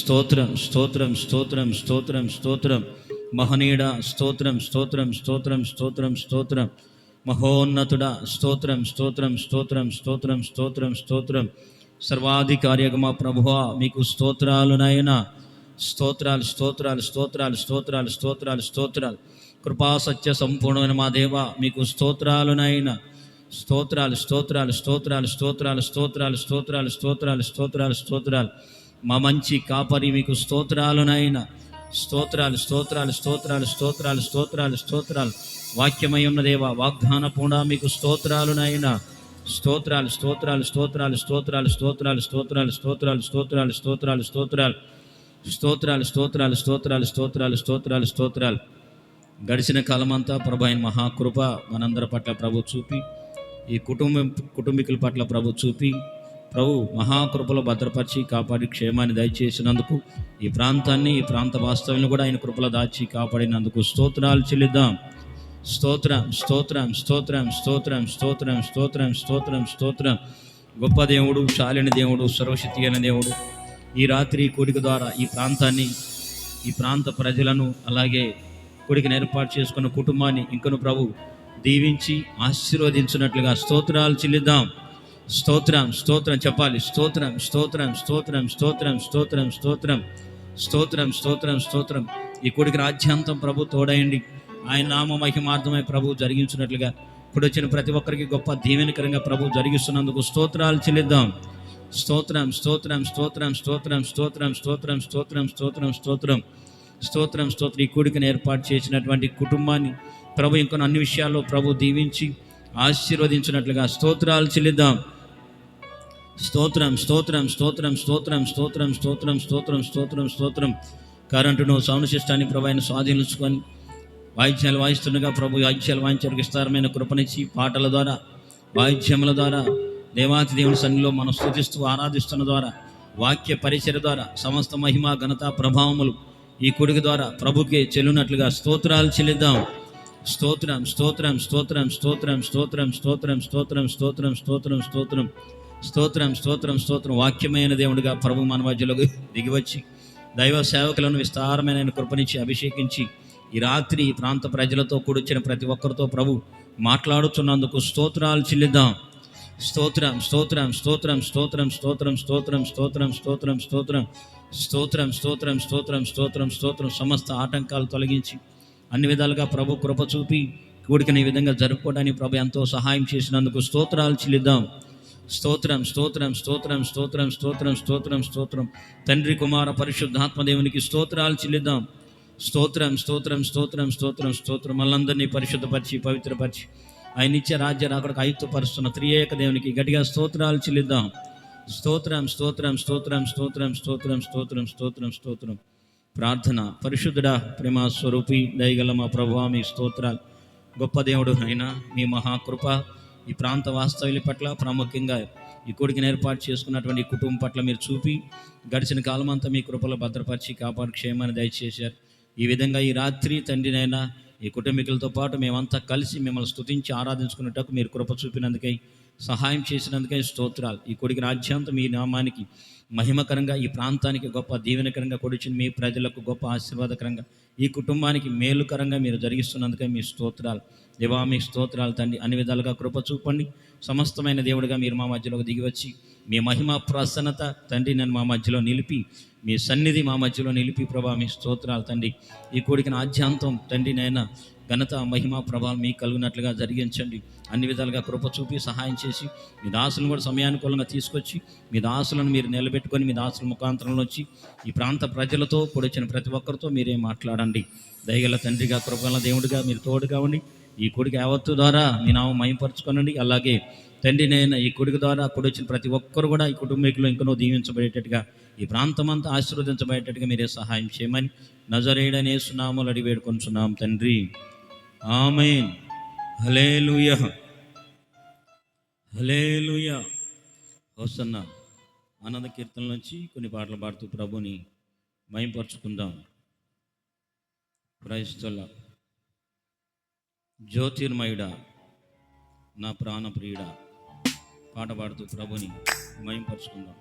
స్తోత్రం స్తోత్రం స్తోత్రం స్తోత్రం స్తోత్రం మహనీయుడా స్తోత్రం స్తోత్రం స్తోత్రం స్తోత్రం స్తోత్రం మహోన్నతుడా స్తోత్రం స్తోత్రం స్తోత్రం స్తోత్రం స్తోత్రం స్తోత్రం సర్వాధికారియక మా ప్రభువా మీకు స్తోత్రాలు నాయనా. స్తోత్రాలు స్తోత్రాలు స్తోత్రాలు స్తోత్రాలు స్తోత్రాలు స్తోత్రాలు కృపా సత్య సంపూర్ణమైన మా దేవ మీకు స్తోత్రాలు నాయనా. స్తోత్రాలు స్తోత్రాలు స్తోత్రాలు స్తోత్రాలు స్తోత్రాలు స్తోత్రాలు స్తోత్రాలు స్తోత్రాలు స్తోత్రాలు మా మంచి కాపరి మీకు స్తోత్రాలు నాయనా. స్తోత్రాలు స్తోత్రాలు స్తోత్రాలు స్తోత్రాలు స్తోత్రాలు స్తోత్రాలు వాక్యమై ఉన్న దేవ వాగ్దాన పూర్ణ మీకు స్తోత్రాలు నాయనా. స్తోత్రాలు స్తోత్రాలు స్తోత్రాలు స్తోత్రాలు స్తోత్రాలు స్తోత్రాలు స్తోత్రాలు స్తోత్రాలు స్తోత్రాలు స్తోత్రాలు స్తోత్రాలు స్తోత్రాలు స్తోత్రాలు స్తోత్రాలు స్తోత్రాలు స్తోత్రాలు. గడిచిన కాలమంతా ప్రభు అయిన మహాకృప మనందరి పట్ల ప్రభు చూపి, ఈ కుటుంబీకుల పట్ల ప్రభు చూపి, ప్రభు మహాకృపలో భద్రపరిచి కాపాడి క్షేమాన్ని దయచేసినందుకు, ఈ ప్రాంతాన్ని ఈ ప్రాంత వాస్తవాన్ని కూడా ఆయన కృపలో దాచి కాపాడినందుకు స్తోత్రాలు చెల్లిద్దాం. స్తోత్రం స్తోత్రం స్తోత్రం స్తోత్రం స్తోత్రం స్తోత్రం స్తోత్రం స్తోత్రం. గొప్ప దేవుడు, శాలిని దేవుడు, సర్వశక్తి అయిన దేవుడు, ఈ రాత్రి కూడిక ద్వారా ఈ ప్రాంతాన్ని, ఈ ప్రాంత ప్రజలను, అలాగే కూడికను ఏర్పాటు చేసుకున్న కుటుంబాన్ని ఇంకను ప్రభు దీవించి ఆశీర్వదించినట్లుగా స్తోత్రాలు చెల్లిద్దాం. స్తోత్రం స్తోత్రం చెప్పాలి. స్తోత్రం స్తోత్రం స్తోత్రం స్తోత్రం స్తోత్రం స్తోత్రం స్తోత్రం స్తోత్రం స్తోత్రం. ఈ కూడికి రాజ్యాంతం ప్రభు తోడయండి. ఆయన నామ మహిమార్థమై ప్రభు జరిగించినట్లుగా ఇప్పుడు వచ్చిన ప్రతి ఒక్కరికి గొప్ప దీవెనకరంగా ప్రభు జరిగిస్తున్నందుకు స్తోత్రాలు చెల్లిద్దాం. స్తోత్రం స్తోత్రం స్తోత్రం స్తోత్రం స్తోత్రం స్తోత్రం స్తోత్రం స్తోత్రం స్తోత్రం స్తోత్రం స్తోత్రం. ఈ కూడికను ఏర్పాటు చేసినటువంటి కుటుంబాన్ని ప్రభు ఇంకొన్ని అన్ని విషయాల్లో ప్రభు దీవించి ఆశీర్వదించినట్లుగా స్తోత్రాలు చెల్లిద్దాం. స్తోత్రం స్తోత్రం స్తోత్రం స్తోత్రం స్తోత్రం స్తోత్రం స్తోత్రం స్తోత్రం స్తోత్రం. కరెంటును సౌండ్ సిస్టాన్ని ప్రభు ఆయన స్వాధీనించుకొని వాయిద్యాలు వాయిస్తుండగా ప్రభు వాయిద్యాలు వాయించడానికి విస్తారమైన కృపనిచ్చి పాటల ద్వారా, వాయిద్యముల ద్వారా, దేవాతి దేవుని సన్నిధిలో మనం స్తుతిస్తూ ఆరాధిస్తున్న ద్వారా, వాక్య పరిచయ ద్వారా సమస్త మహిమ ఘనత ప్రభావములు ఈ కొడుకు ద్వారా ప్రభుకే చెల్లునట్లుగా స్తోత్రాలు చెల్లిద్దాం. స్తోత్రం స్తోత్రం స్తోత్రం స్తోత్రం స్తోత్రం స్తోత్రం స్తోత్రం స్తోత్రం స్తోత్రం స్తోత్రం స్తోత్రం స్తోత్రం స్తోత్రం. వాక్యమైన దేవుడిగా ప్రభు మన మధ్యలోకి దిగివచ్చి దైవ సేవకులను విస్తారమైన కృపనిచ్చి అభిషేకించి ఈ రాత్రి ఈ ప్రాంత ప్రజలతో కూడొచ్చిన ప్రతి ఒక్కరితో ప్రభు మాట్లాడుతున్నందుకు స్తోత్రాలు చెల్లిద్దాం. స్తోత్రం స్తోత్రం స్తోత్రం స్తోత్రం స్తోత్రం స్తోత్రం స్తోత్రం స్తోత్రం స్తోత్రం స్తోత్రం స్తోత్రం స్తోత్రం స్తోత్రం స్తోత్రం. సమస్త ఆటంకాలు తొలగించి అన్ని విధాలుగా ప్రభు కృప చూపి కూడికని ఈ విధంగా జరుపుకోవడానికి ప్రభు ఎంతో సహాయం చేసినందుకు స్తోత్రాలు చెల్లిద్దాం. స్తోత్రం స్తోత్రం స్తోత్రం స్తోత్రం స్తోత్రం స్తోత్రం స్తోత్రం. తండ్రి కుమార పరిశుద్ధాత్మ దేవునికి స్తోత్రాలు చెల్లిద్దాం. స్తోత్రం స్తోత్రం స్తోత్రం స్తోత్రం స్తోత్రం. మనందరినీ పరిశుద్ధపరిచి పవిత్రపరిచి ఆయన ఇచ్చే రాజ్య రాకడకు ఆయుత్తపరుస్తున్న త్రియేక దేవునికి గట్టిగా స్తోత్రాలు చెల్లిద్దాం. స్తోత్రం స్తోత్రం స్తోత్రం స్తోత్రం స్తోత్రం స్తోత్రం స్తోత్రం స్తోత్రం. ప్రార్థన. పరిశుద్ధుడా, ప్రేమ స్వరూపి, దయగల మా ప్రభువా మీ స్తోత్రాలు. గొప్ప దేవుడు అయినా మీ మహాకృప ఈ ప్రాంత వాస్తవ్యుల పట్ల, ప్రాముఖ్యంగా ఈ కొడుకుని ఏర్పాటు చేసుకున్నటువంటి కుటుంబం పట్ల మీరు చూపి గడిచిన కాలం అంతా మీ కృపలో భద్రపరిచి కాపాడు క్షేమాన్ని దయచేశారు. ఈ విధంగా ఈ రాత్రి తండ్రినైనా ఈ కుటుంబీకులతో పాటు మేమంతా కలిసి మిమ్మల్ని స్తుతించి ఆరాధించుకున్నట్టుకు మీరు కృప చూపినందుకై, సహాయం చేసినందుకై స్తోత్రాలు. ఈ కొడుకు రాజ్యాంతం మీ నామానికి మహిమకరంగా, ఈ ప్రాంతానికి గొప్ప దీవెనకరంగా కొడిచిన మీ ప్రజలకు గొప్ప ఆశీర్వాదకరంగా, ఈ కుటుంబానికి మేలుకరంగా మీరు జరిగిస్తున్నందుకై మీ స్తోత్రాలు. దేవా మీ స్తోత్రాలు తండ్రి. అన్ని విధాలుగా కృప చూపండి. సమస్తమైన దేవుడిగా మీరు మా మధ్యలోకి దిగివచ్చి మీ మహిమ ప్రసన్నత తండ్రి నన్ను మా మధ్యలో నిలిపి, మీ సన్నిధి మా మధ్యలో నిలిపి ప్రభా మీ స్తోత్రాలు తండ్రి. ఈ కూడికిన ఆద్యాంతం తండ్రి నైనా ఘనత మహిమ ప్రభావం మీకు కలుగునట్లుగా జరిగించండి. అన్ని విధాలుగా కృప చూపి సహాయం చేసి మీ దాసులను కూడా సమయానుకూలంగా తీసుకొచ్చి మీ దాసులను మీరు నిలబెట్టుకొని మీ దాసుల ముఖాంతరంలో వచ్చి ఈ ప్రాంత ప్రజలతో కూడొచ్చిన ప్రతి ఒక్కరితో మీరే మాట్లాడండి. దయగల తండ్రిగా, కృపగల దేవుడిగా మీరు తోడుగా ఉండి ఈ కొడుకు యావత్తు ద్వారా మీ నామం మహిమపరచుకోనండి. అలాగే తండ్రి నేను ఈ కొడుకు ద్వారా కూడొచ్చిన ప్రతి ఒక్కరు కూడా ఈ కుటుంబీకులు ఇంకనో దీవించబడేటట్టుగా, ఈ ప్రాంతమంతా ఆశీర్వదించబడేటట్టుగా మీరే సహాయం చేయమని నజరేయుడైన యేసు నామములో అడిగి వేడుకొంచున్నాం తండ్రి. ఆమేన్. హల్లెలూయా హల్లెలూయా. హోసన్నా ఆనంద కీర్తనల నుంచి కొన్ని పాటలు పాడుతూ ప్రభుని మహిమపరచుకుందాం. Praise the Lord. జ్యోతిర్మయుడా నా ప్రాణప్రియుడా పాట పాడుతూ ప్రభుని మహిమపరచుకుందాం.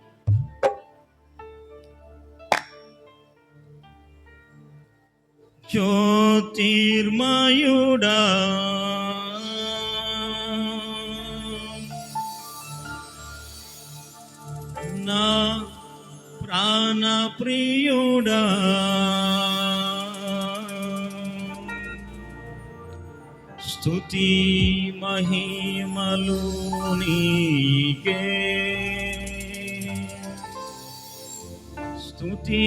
జ్యోతిర్మయుడా నా ప్రాణ ప్రియుడా స్తుతి మహిమలు నీకే, స్తుతి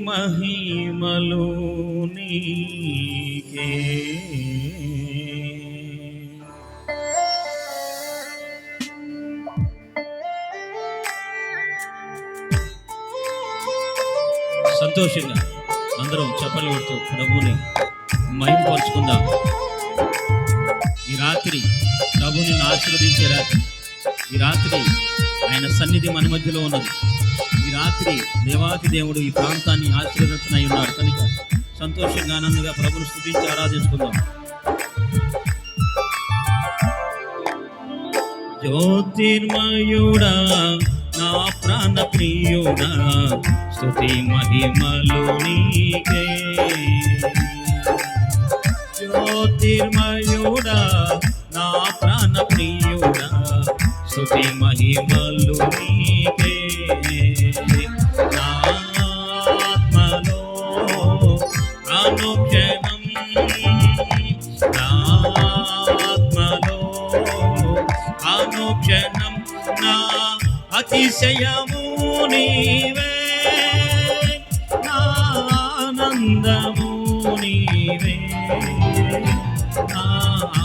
మహిమలు నీకే. సంతోషంగా అందరం చప్పట్లు కొడుతూ ప్రభుని మహిమపరుచుకుందాం. ఈ రాత్రి ప్రభుని ఆశీర్వదించే రాత్రి. ఈ రాత్రి ఆయన సన్నిధి మన మధ్యలో ఉన్నది. ఈ రాత్రి దేవాతి దేవుడు ఈ ప్రాంతాన్ని ఆశీర్వదించనై ఉన్నాడు కనుక సంతోషంగా ఆనందంగా ప్రభుని స్తుతించి ఆరాధించుకుందాం. జ్యోతిర్మయుడా నా ప్రాణ ప్రియుడా స్తుతి మహిమలు నీకే, జ్యోతిర్మయుడా నా ప్రాణ ప్రియుడా స్తుతి మహిమలు నీకే. నా ఆత్మలో అనుక్షణం, నా ఆత్మలో అనుక్షణం నా అతిశయము నీవే, నా ఆనందము నీవే, నా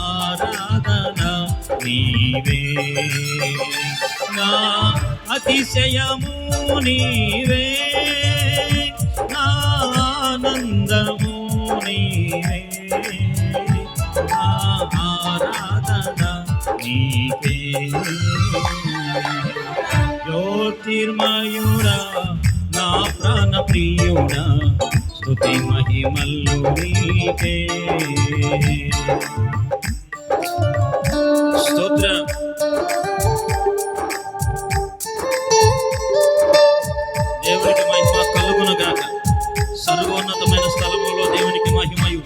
ఆరాధన నీవే, నా అతిశయము నీవే, నా ఆనందము నీవే, నా ఆరాధన నీకే. జ్యోతిర్మయుడా నా ప్రాణ ప్రియుడా స్తుతి మహిమలు నీకే. స్తోత్రం. దేవునికి మహిమ కలుగునుగాక. సర్వోన్నతమైన స్థలములో దేవునికి మహిమయు,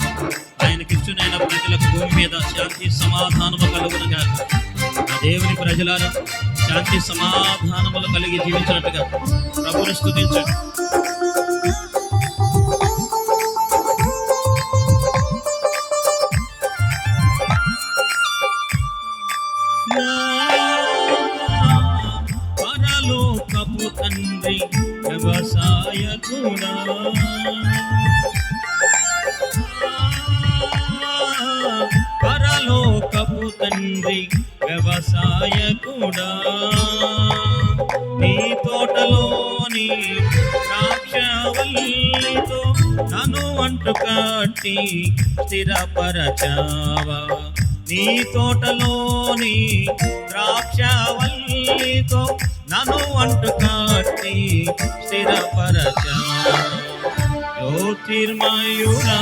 ఆయనకిష్టునైన ప్రజలకు భూమి మీద శాంతి సమాధానము కలుగునుగాక. ఆ దేవుని ప్రజలారా శాంతి సమాధానములు కలిగి జీవించినట్టుగా ప్రభువుని స్తుతించండి. పరలోకపు తండ్రి వ్యవసాయకుడా, పరలోకపు తండ్రి వ్యవసాయకుడా, నీ తోటలోని ద్రాక్షవల్లితో నన్ను అంటు కట్టి స్థిరపరచావా, నీ తోటలోని ద్రాక్షవల్లితో నన్ను అంటు కట్టి స్థిరపరచావా. జ్యోతిర్మయుడా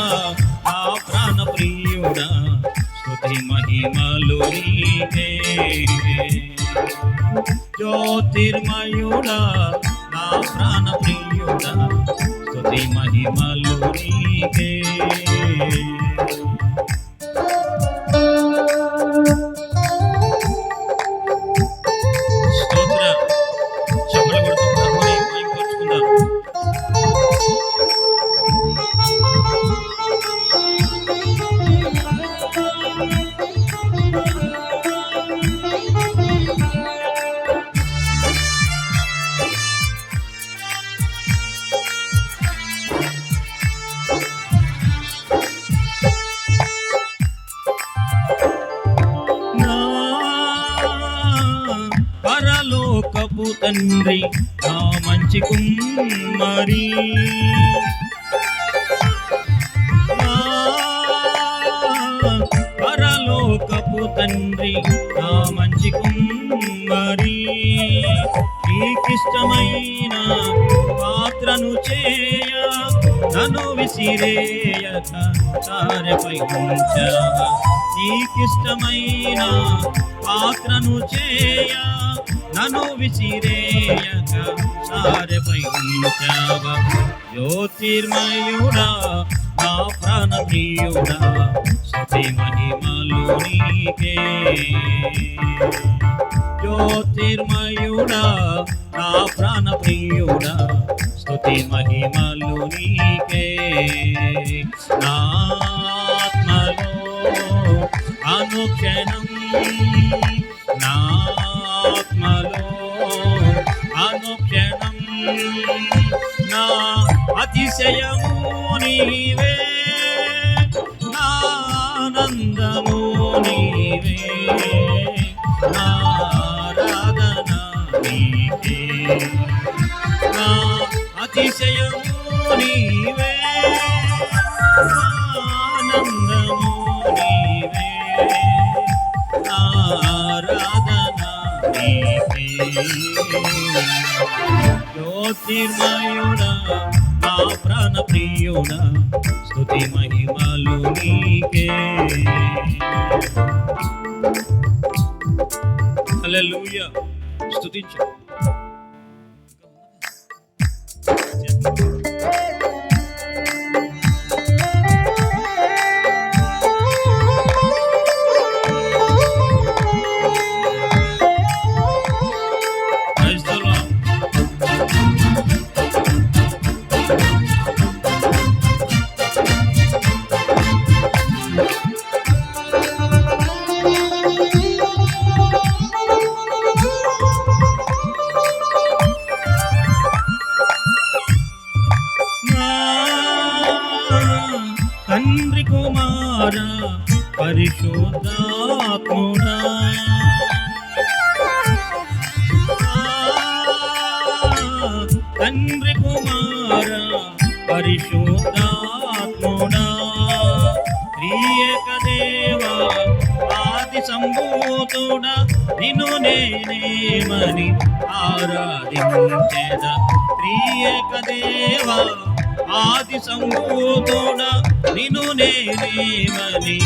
నా ప్రాణ ప్రియుడా స్తుతి మహిమలు నీకే, జ్యోతిర్మయుడా నా ప్రాణ ప్రియుడా స్తుతి మహిమలు నీకే. స్తోత్రం. చప్పట్లు కొడుతూ ప్రభువుని మహిమపరుచుకుందాం. పరలోకపు తండ్రి నా మంచి కుమ్మరి, పరలోకపు తండ్రి నా మంచి కుమ్మరి, నీకిష్టమైన పాత్రను చేయ నన్ను విసిరేయక తారెపై ఉంచావా, నీకిష్టమైన పాత్రను చేయ నన్ను విసిరేయక సారెపై ఉంచావా. జ్యోతిర్మయుడా నా ప్రాణ ప్రియుడా స్తుతి మహిమలు నీకే. జ్యోతిర్మయుడా నా ప్రాణ ప్రియుడా స్తుతి మహిమలు నీకే. నా ఆత్మలో అనుక్షణం నా ఆత్మలో అనుక్షణం నా అతిశయము నీవే, నా ఆనందము నీవే, నా ఆరాధన నీకే. నా అతిశయము నీవే, నా ఆనందము నీవే, నా ఆరాధన నీకే. జ్యోతిర్మయుడా నా ప్రాణ ప్రియుడా స్తుతి మహిమలు నీకే. హల్లెలూయా. స్తుతించు. తండ్రి కుమార పరిశుద్ధాత్ముడా తండ్రి కుమార పరిశుద్ధాత్ముడా త్రియేక దేవా ఆది సంభూతుడా నిన్ను నేనేమని ఆరాధించెదా. త్రియేక దేవా ఆది సంభూతుడా నిన్ను నేనేమని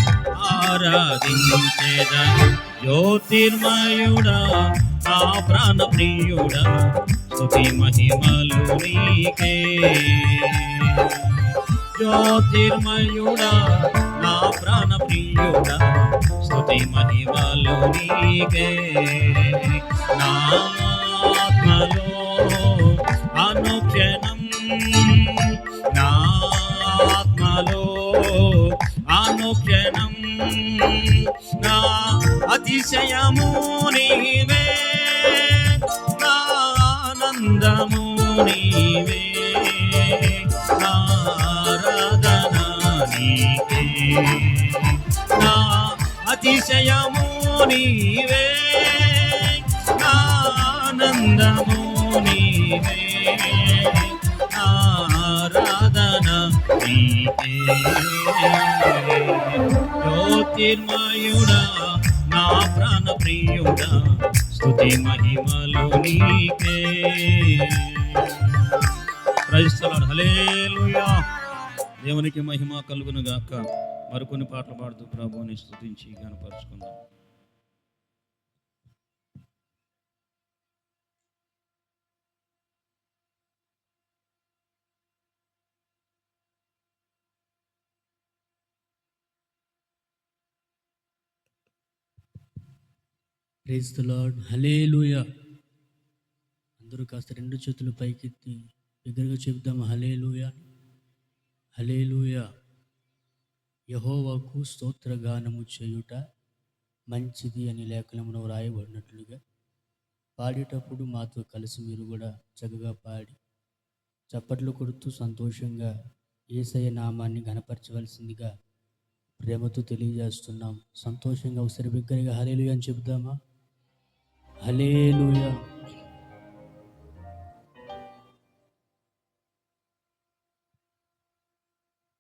ఆరాధించెదా. జ్యోతిర్మయుడా నా ప్రాణ ప్రియుడా స్తుతి మహిమలు నీకే. జ్యోతిర్మయుడా నా ప్రాణ ప్రియుడా స్తుతి మహిమలు నీకే. నా ఆత్మలో అనుక్షణం నా ఆత్మలో అనుక్షణం నా అతిశయము నీవే, నా ఆనందము నీవే, నా ఆరాధన నీకే. నా అతిశయము నీవే, నా ఆనందము నీవే, నా ఆరాధన నీకే. జ్యోతిర్మయుడా నా ప్రాణ ప్రియుడా స్తుతి మహిమలు నీకే. Praise the Lord. హల్లెలూయా. దేవునికి మహిమ కలుగును గాక. మరికొన్ని పాటలు పాడుతూ ప్రభువుని స్తుతించి గణపరుచుకుందాం. Praise the Lord. హల్లెలూయా. అందరూ కాస్త రెండు చేతులు పైకెత్తి దగ్గరగా చెబుదాం. హల్లెలూయా, హల్లెలూయా. యెహోవాకు స్తోత్రగానము చేయుట మంచిది అని లేఖనములో వ్రాయబడినట్లుగా పాడేటప్పుడు మాతో కలిసి మీరు కూడా చక్కగా పాడి చప్పట్లు కొడుతూ సంతోషంగా యేసయ్య నామాన్ని ఘనపరచవలసిందిగా ప్రేమతో తెలియజేస్తున్నాం. సంతోషంగా ఒకసారి బిగ్గరగా హల్లెలూయా అని చెబుదామా? హల్లెలూయా.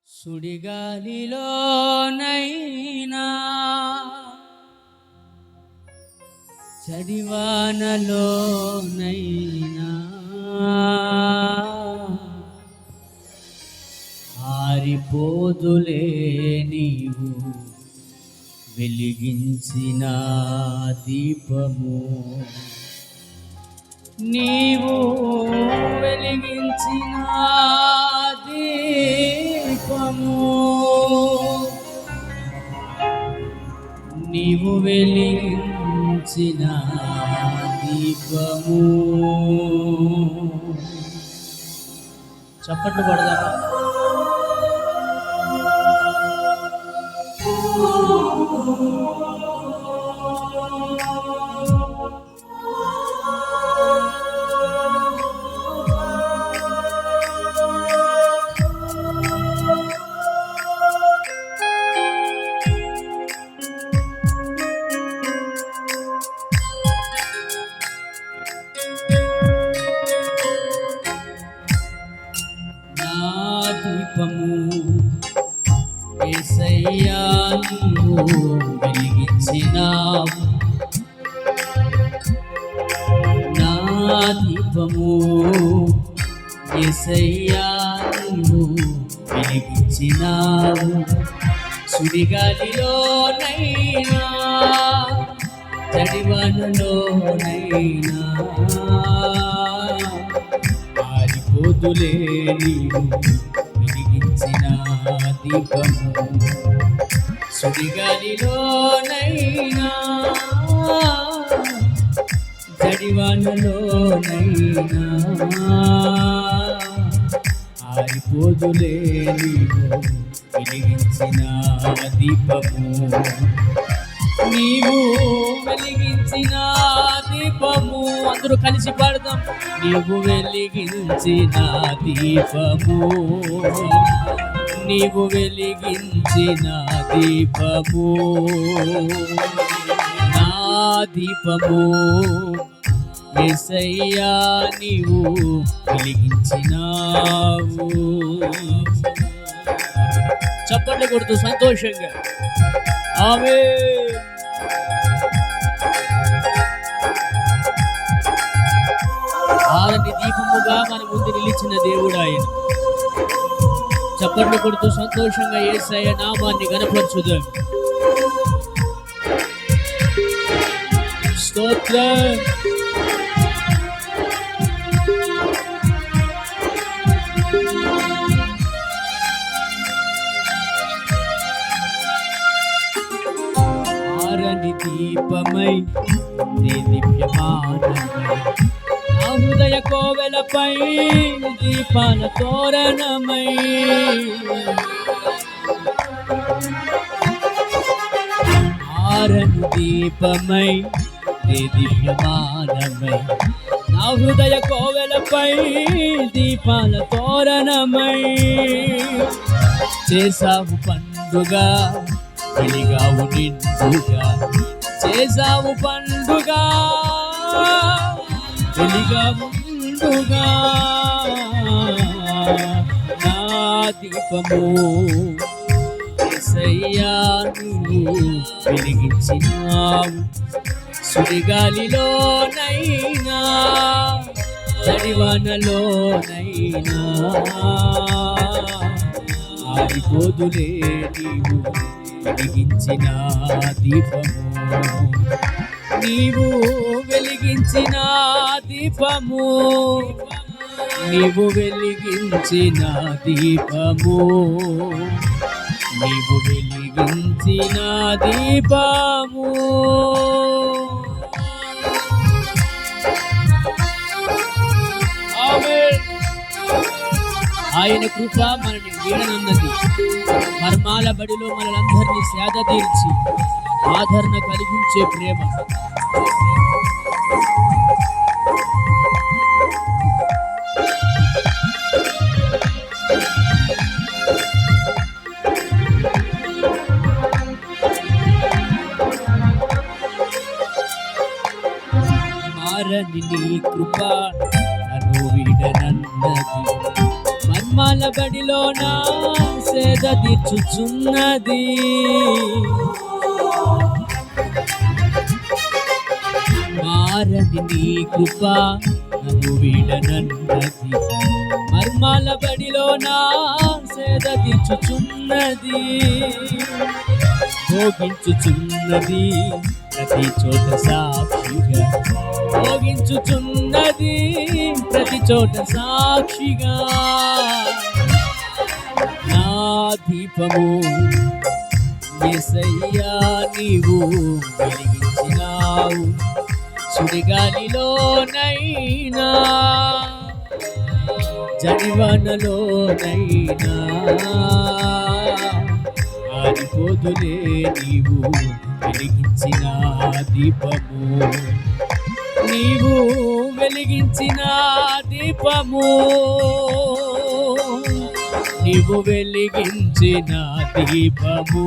సుడిగాలిలోనైనా చడివానలోనైనా ఆరిపోదులే నీవు వెలిగించిన దీపము, నీవు వెలిగించిన దీపము వెలిగించిన దీపము. చప్పట్లు పడదామా? దీపము యేసయ్యా నీవు వెలిగించినావు. నా దీపము యేసయ్యా నీవు వెలిగించినావు. సుడిగాలిలోనైనా జడివానలోనైనా ఆరిపోతులే నీవు వెలిగించిన దీపము. సుడిగాలిలోనైనా జడివానలోనైనా ఆరిపోతులే నీవు వెలిగించిన దీపము. నీవు వెలిగించిన దీపము. అందరూ కలిసి పాడదాం. నీవు వెలిగించిన దీపము, నీవు వెలిగించిన దీపము, నా దీపము యేసయ్యా నీవు వెలిగించినావు. చప్పట్లు కొడుతూ సంతోషంగా ఆమేన్. ఆరని దీపముగా మన ముందు నిలిచిన దేవుడు ఆయన. చప్పట్లు కొడుతూ సంతోషంగా యేసయ్య నామాన్ని గణపరచుదాం. స్తోత్రం. ఆరని దీపమై దివ్యమానమై నా హృదయ కోవెలపై దీపాల తోరణమై ఆరని దీపమై దివ్యమానమై నా హృదయ కోవెలపై దీపాల తోరణమై చేసావు పండుగ వెలిగావు నిండుగా. చేసావు పండుగ వెలిగావు నిండుగా. నా దీపము యేసయ్యా నీవు వెలిగించినావు. సుడిగాలిలోనైనా జడివానలోనైనా ఆరిపోదులే నీవు వెలిగించిన దీపము. నీవు వెలిగించిన దీపము, నీవు వెలిగించిన దీపము, నీవు వెలిగించిన దీపము. ఆయన కృప మనని వీడనున్నది. మర్మాల బడిలో మనలందరినీ సేద తీర్చి ఆదరణ కలిగించే ప్రేమ. మారని నీ కృప నన్ను వీడనన్నది. మర్మాల బడిలో నా సేద తీర్చుచున్నది. మారని నీ కృప నన్ను వీడనన్నది. మర్మాల బడిలో నా సేద తీర్చుచున్నది. భోగించుచున్నది ప్రతి చోట సాక్షిగా. భోగించుచున్నది ప్రతి చోట సాక్షిగా. నా దీపము యేసయ్యా నీవు వెలిగించినావు సుడిగాలిలోనైనా జడివానలోనైనా ఆరిపోదులే నీవు వెలిగించిన దీపము నీవు వెలిగించిన దీపము నీవు వెలిగించిన దీపము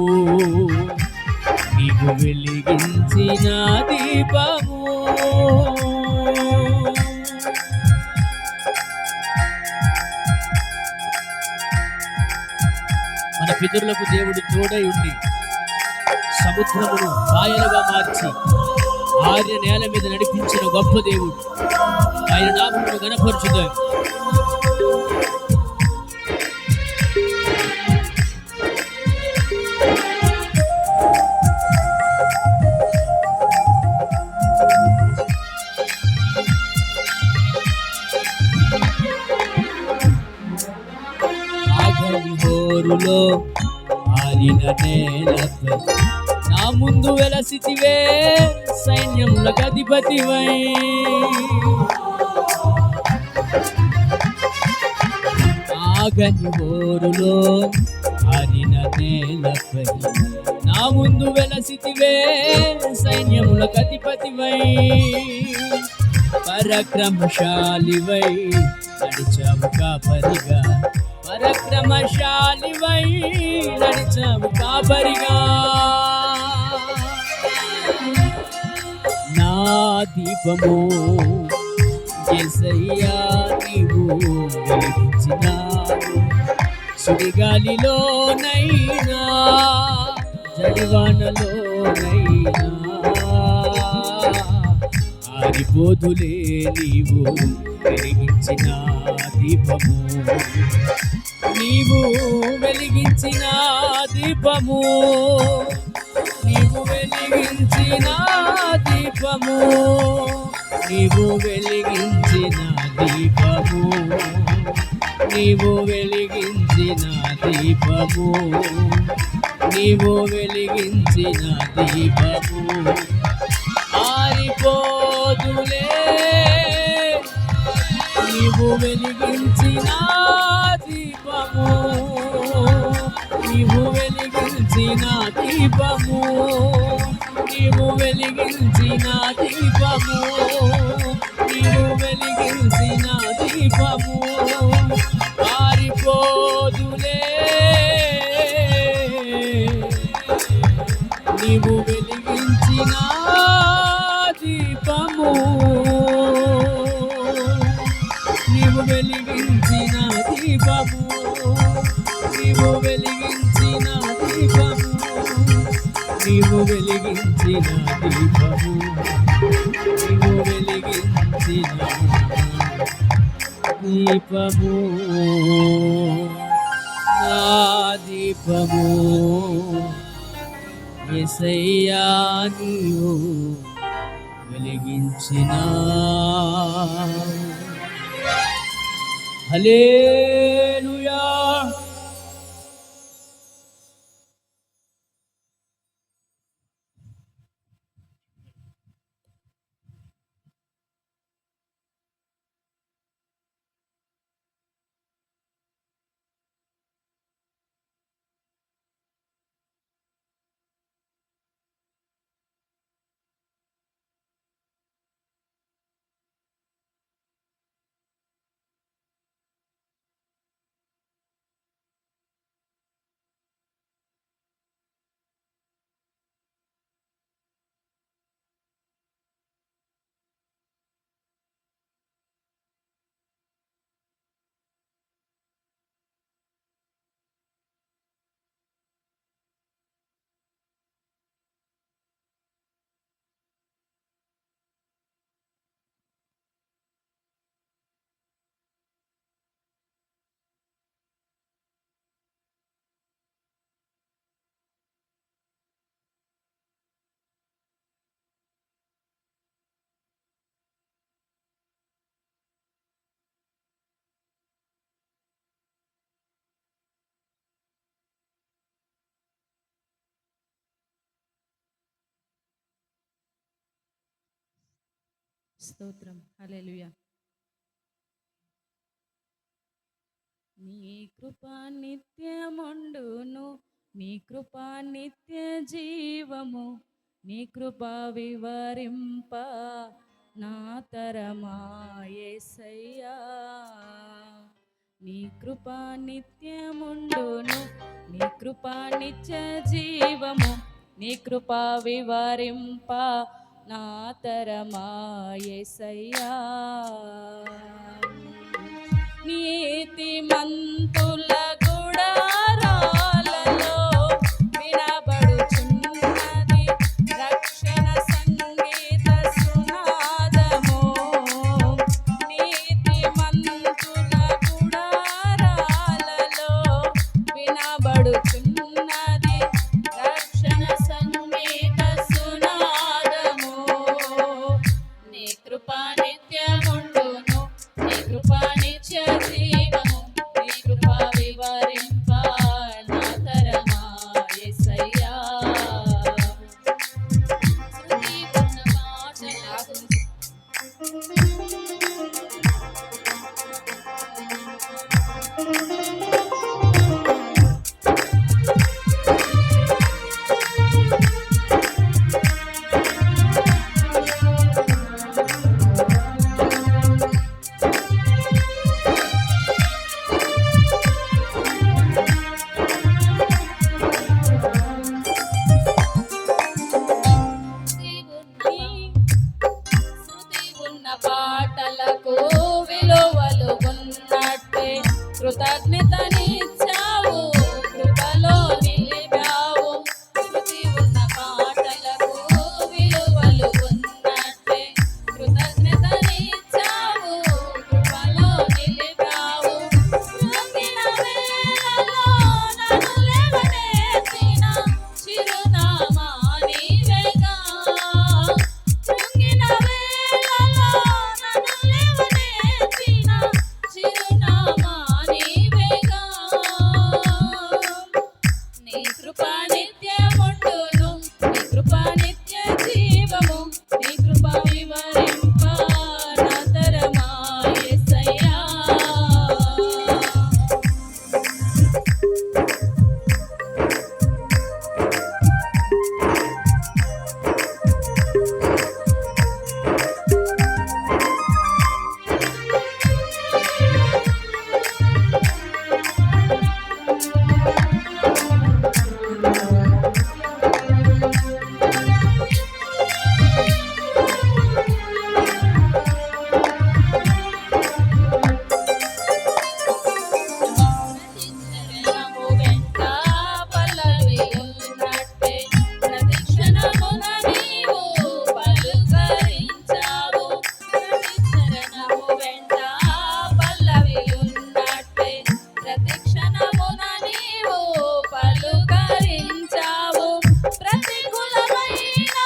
నీవు వెలిగించిన దీపము మన పితరులకు దేవుడు తోడై ఉండి సముద్రమును పాయలుగా మార్చి ఆర్య నేల మీద నడిపించిన గొప్ప దేవుడు. ఆయన నామమును గణపరచుదాం. హోరులో ఆరిన నేలపై నా ముందు వెలసితివే సైన్యములకు అధిపతివై ఆగని హోరులో ఆరిన నేలపై నా ముందు వెలసితివే సైన్యములకు అధిపతివై పరాక్రమశాలివై నడిచావు కాపరిగా పరాక్రమశాలివై నడిచావు కాపరిగా నా దీపము యేసయ్యా నీవు వెలిగించినావు సుడిగాలిలోనైనా జడివానలోనైనా ఆరిపోదులే నీవు వెలిగించిన దీపము నీవు వెలిగించిన దీపము నీవు వెలిగించిన దీపము నీవు వెలిగించిన దీపము నీవు వెలిగించిన దీపము నీవు వెలిగించిన దీపము ఆరిపోదులే నీవు వెలిగించిన దీపము నీవు వెలిగించిన దీపము నీవు వెలిగించిన దీపము నీవు వెలిగించిన దీపము ఆరిపోదులే నీవు వెలిగించిన దీపము నీవు వెలిగించిన దీపము నీవు వెలిగించిన దీపము నీవు వెలిగించిన దీపము నీవు వెలిగించిన దీపము నా దీపము యేసయ్యా నీవు వెలిగించిన హల్లెలూయా. స్తోత్రం. హల్లెలూయా. నీ కృప నిత్యముండును, నీ కృప నిత్య జీవము, నీ కృప వివరింప నా తరమా యేసయ్యా. నీ కృప నిత్యముండును, నీ కృప నిత్య జీవము, నీ కృప వివరింప నా తరమా యేసయ్యా. నీతిమంతుల గుడారాలలో వినబడుచున్నది రక్షణ సంగీత సునాదము. నీతిమంతుల గుడారాలలో వినబడుచున్నది రక్షణ సంగీత సునాదము. నీ కృపా నిత్యముండును, నీ కృపా నిత్య జీవము, నీ కృపా వివరింప నా తరమా యేసయ్యా. శృతి ఉన్న మాటలకు పాటలకు విలువలు ఉన్నట్టే కృతజ్ఞతనిచ్చావు, కృపలో నిలిపావు. శృతి ఉన్న పాటలకు విలువలు ఉన్నట్టే కృతజ్ఞతనిచ్చావు, కృపలో నిలిపావు. కృంగిన వేళలో నన్ను లేవనెత్తిన చిరునామా నీవేగా. కృంగిన వేళలో నన్ను లేవనెత్తిన చిరునామా నీవేగా. నీ కృపా నిత్యముండును, నీ కృపా నిత్య జీవము, నీ కృపా వివరింప నా తరమా యేసయ్యా. ప్రతిక్షణము వెంట పల్లవి ఉన్నట్టే ప్రతిక్షణమున నీవు పలుకరించావు. ప్రతిక్షణము వెంట పల్లవి ఉన్నట్టే ప్రతిక్షణమున నీవు పలుకరించావు. ప్రతికూలమైన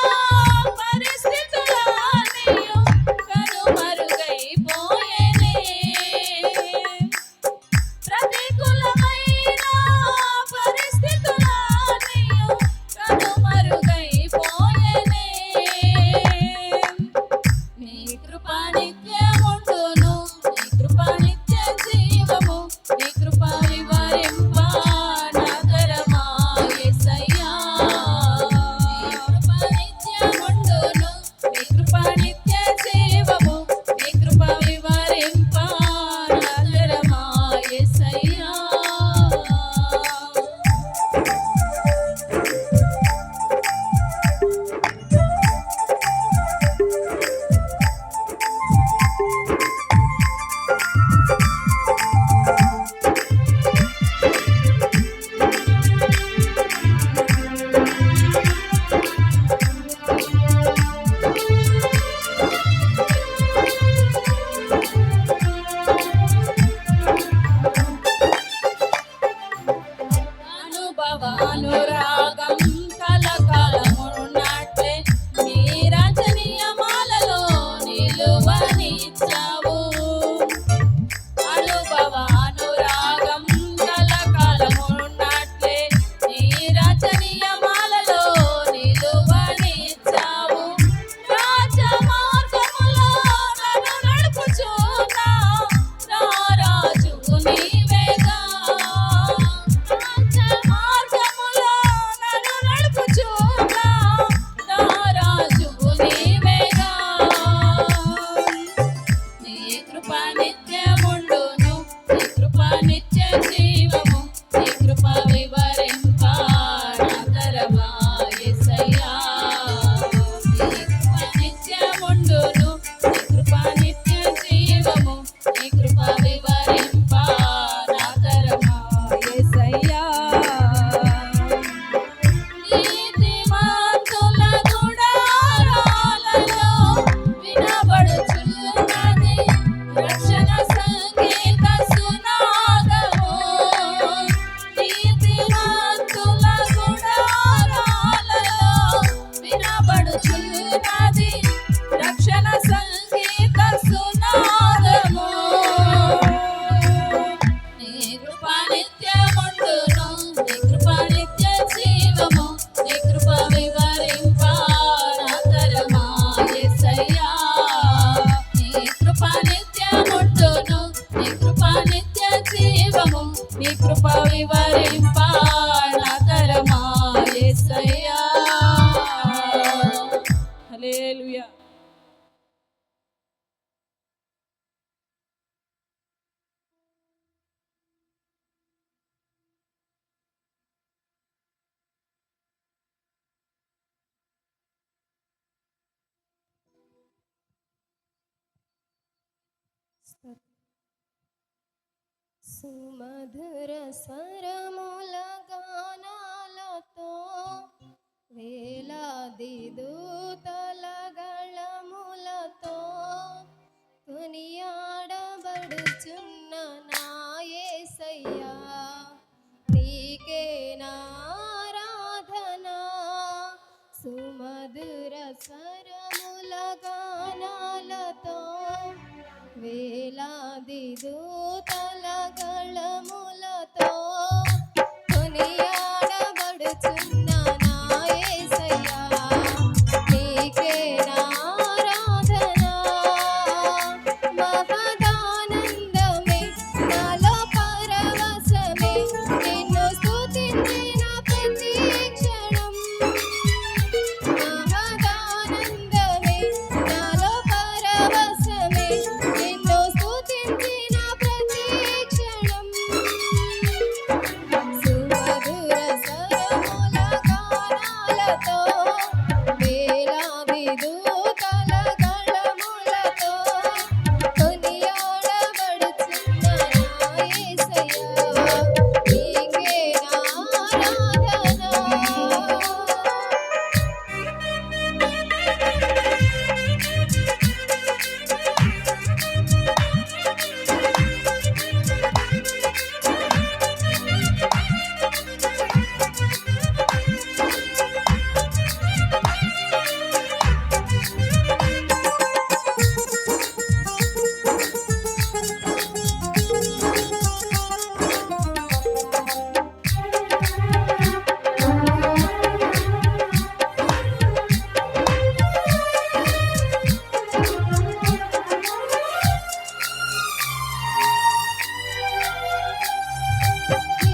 పరిస్థితులన్నీయు కనుమరుగైపోయేనే. ప్రతికూలమైన పరిస్థితులన్నీయు కనుమరుగైపోయేనే. నీ కృపా నిత్యముండును, నీ కృపా నిత్య జీవము, నీ కృపా వివరింప నా తరమా యేసయ్యా. నీ కృపా నిత్యముండును, నీ కృపా నిత్య జీవము, నీ కృపా వివరింప నా తరమా యేసయ్యా. అనుభవానురాగం కలకాలమున్నట్లే నీ రచనీయమాలలో నిలువనిచ్చావు. అనుభవానురాగం కలకాలమున్నట్లే నీ రచనీయమాలలో నిలువనిచ్చావు. రాజమార్గములో నీ కృప వివరింప నా తరమా యేసయ్యా. హల్లెలూయా. సుమధుర స్వరముల గానాలతో వేలాది దూతల గళములతో కొనియాడబడుచున్న నా యేసయ్యా, నీకే నా ఆరాధన. సుమధుర స్వరముల గానాలతో వేలాది దూతల గళములతో కొనియాడబడుచున్న నా యేసయ్యా, నీకే నా ఆరాధన. మహదానందమే నాలో పరవశమే, నిన్ను స్తుతించిన ప్రతి క్షణం. మహదానందమే నాలో పరవశమే, నిన్ను స్తుతించిన ప్రతి క్షణం. సుమధుర స్వరముల గానాలతో వేలాది దూతల గళములతో కొనియాడబడుచున్న నా యేసయ్యా, నీకే నా ఆరాధన.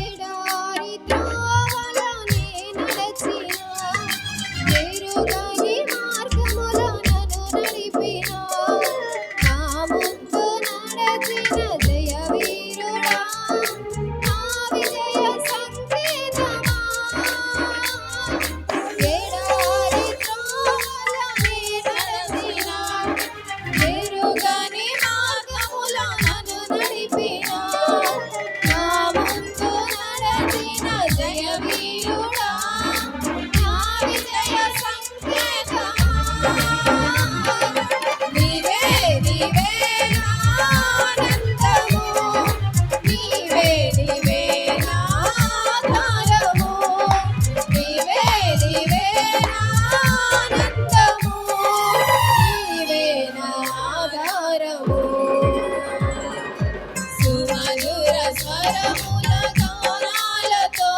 ఎడారి త్రోవలోనే నడచినా, ఎరుగని మార్గములో నన్ను నడిపినా, నా ముందు నడచిన జయవీరుడా, నా విజయ సంకేతమా. ఎడారి త్రోవలోనే నడచినా, ఎరుగని మార్గములో నన్ను నడిపినా, నా ముందు నడచిన జయవీరుడా, నా విజయ సంకేతమా. నీవే నీవే నా ఆనందము, నీవే నీవే నా ఆధారము, నీవే నీవే నా ఆనందము, నీవే నా ఆధారము. సుమధుర స్వరముల గానాలతో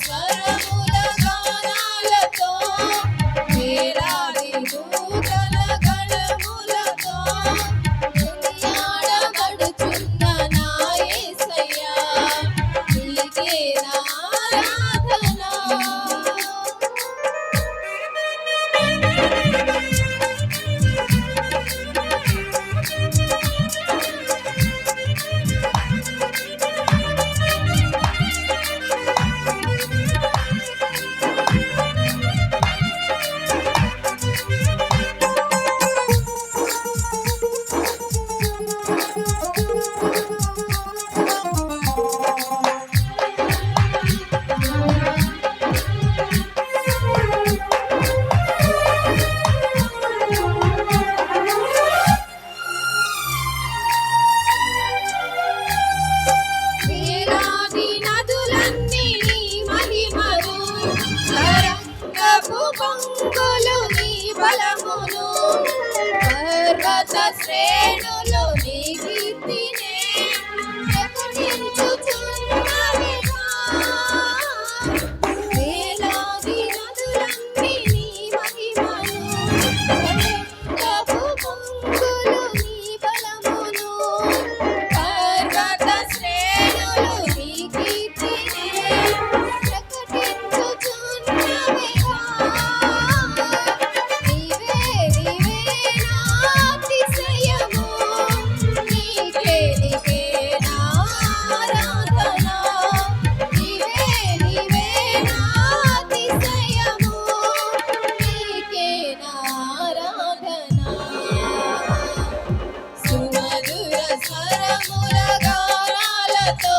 స్వరముల గానాలతో వేలాది దూతల గళములతో కొనియాడబడుచున్న నా యేసయ్యా నీకే నా ఆరాధన. వేలాది నదులన్నీ నీ మహిమను, తరంగపు పొంగులు నీ బలమును, పర్వత శ్రేణులు నీ కీర్తినే ప్రకటించుచున్నవిగా. వేలాది నదులన్నీ నీ మహిమను, తరంగపు పొంగులు నీ బలమును, పర్వత శ్రేణులు నీ కీర్తినే ప్రకటించుచున్నవిగా. నీవే నీవే నా అతిశయము, నీకే నీకే నా ఆరాధన. నీవే నీవే నా అతిశయము, నీకే నా ఆరాధన. సుమధుర స్వరముల గానాలతో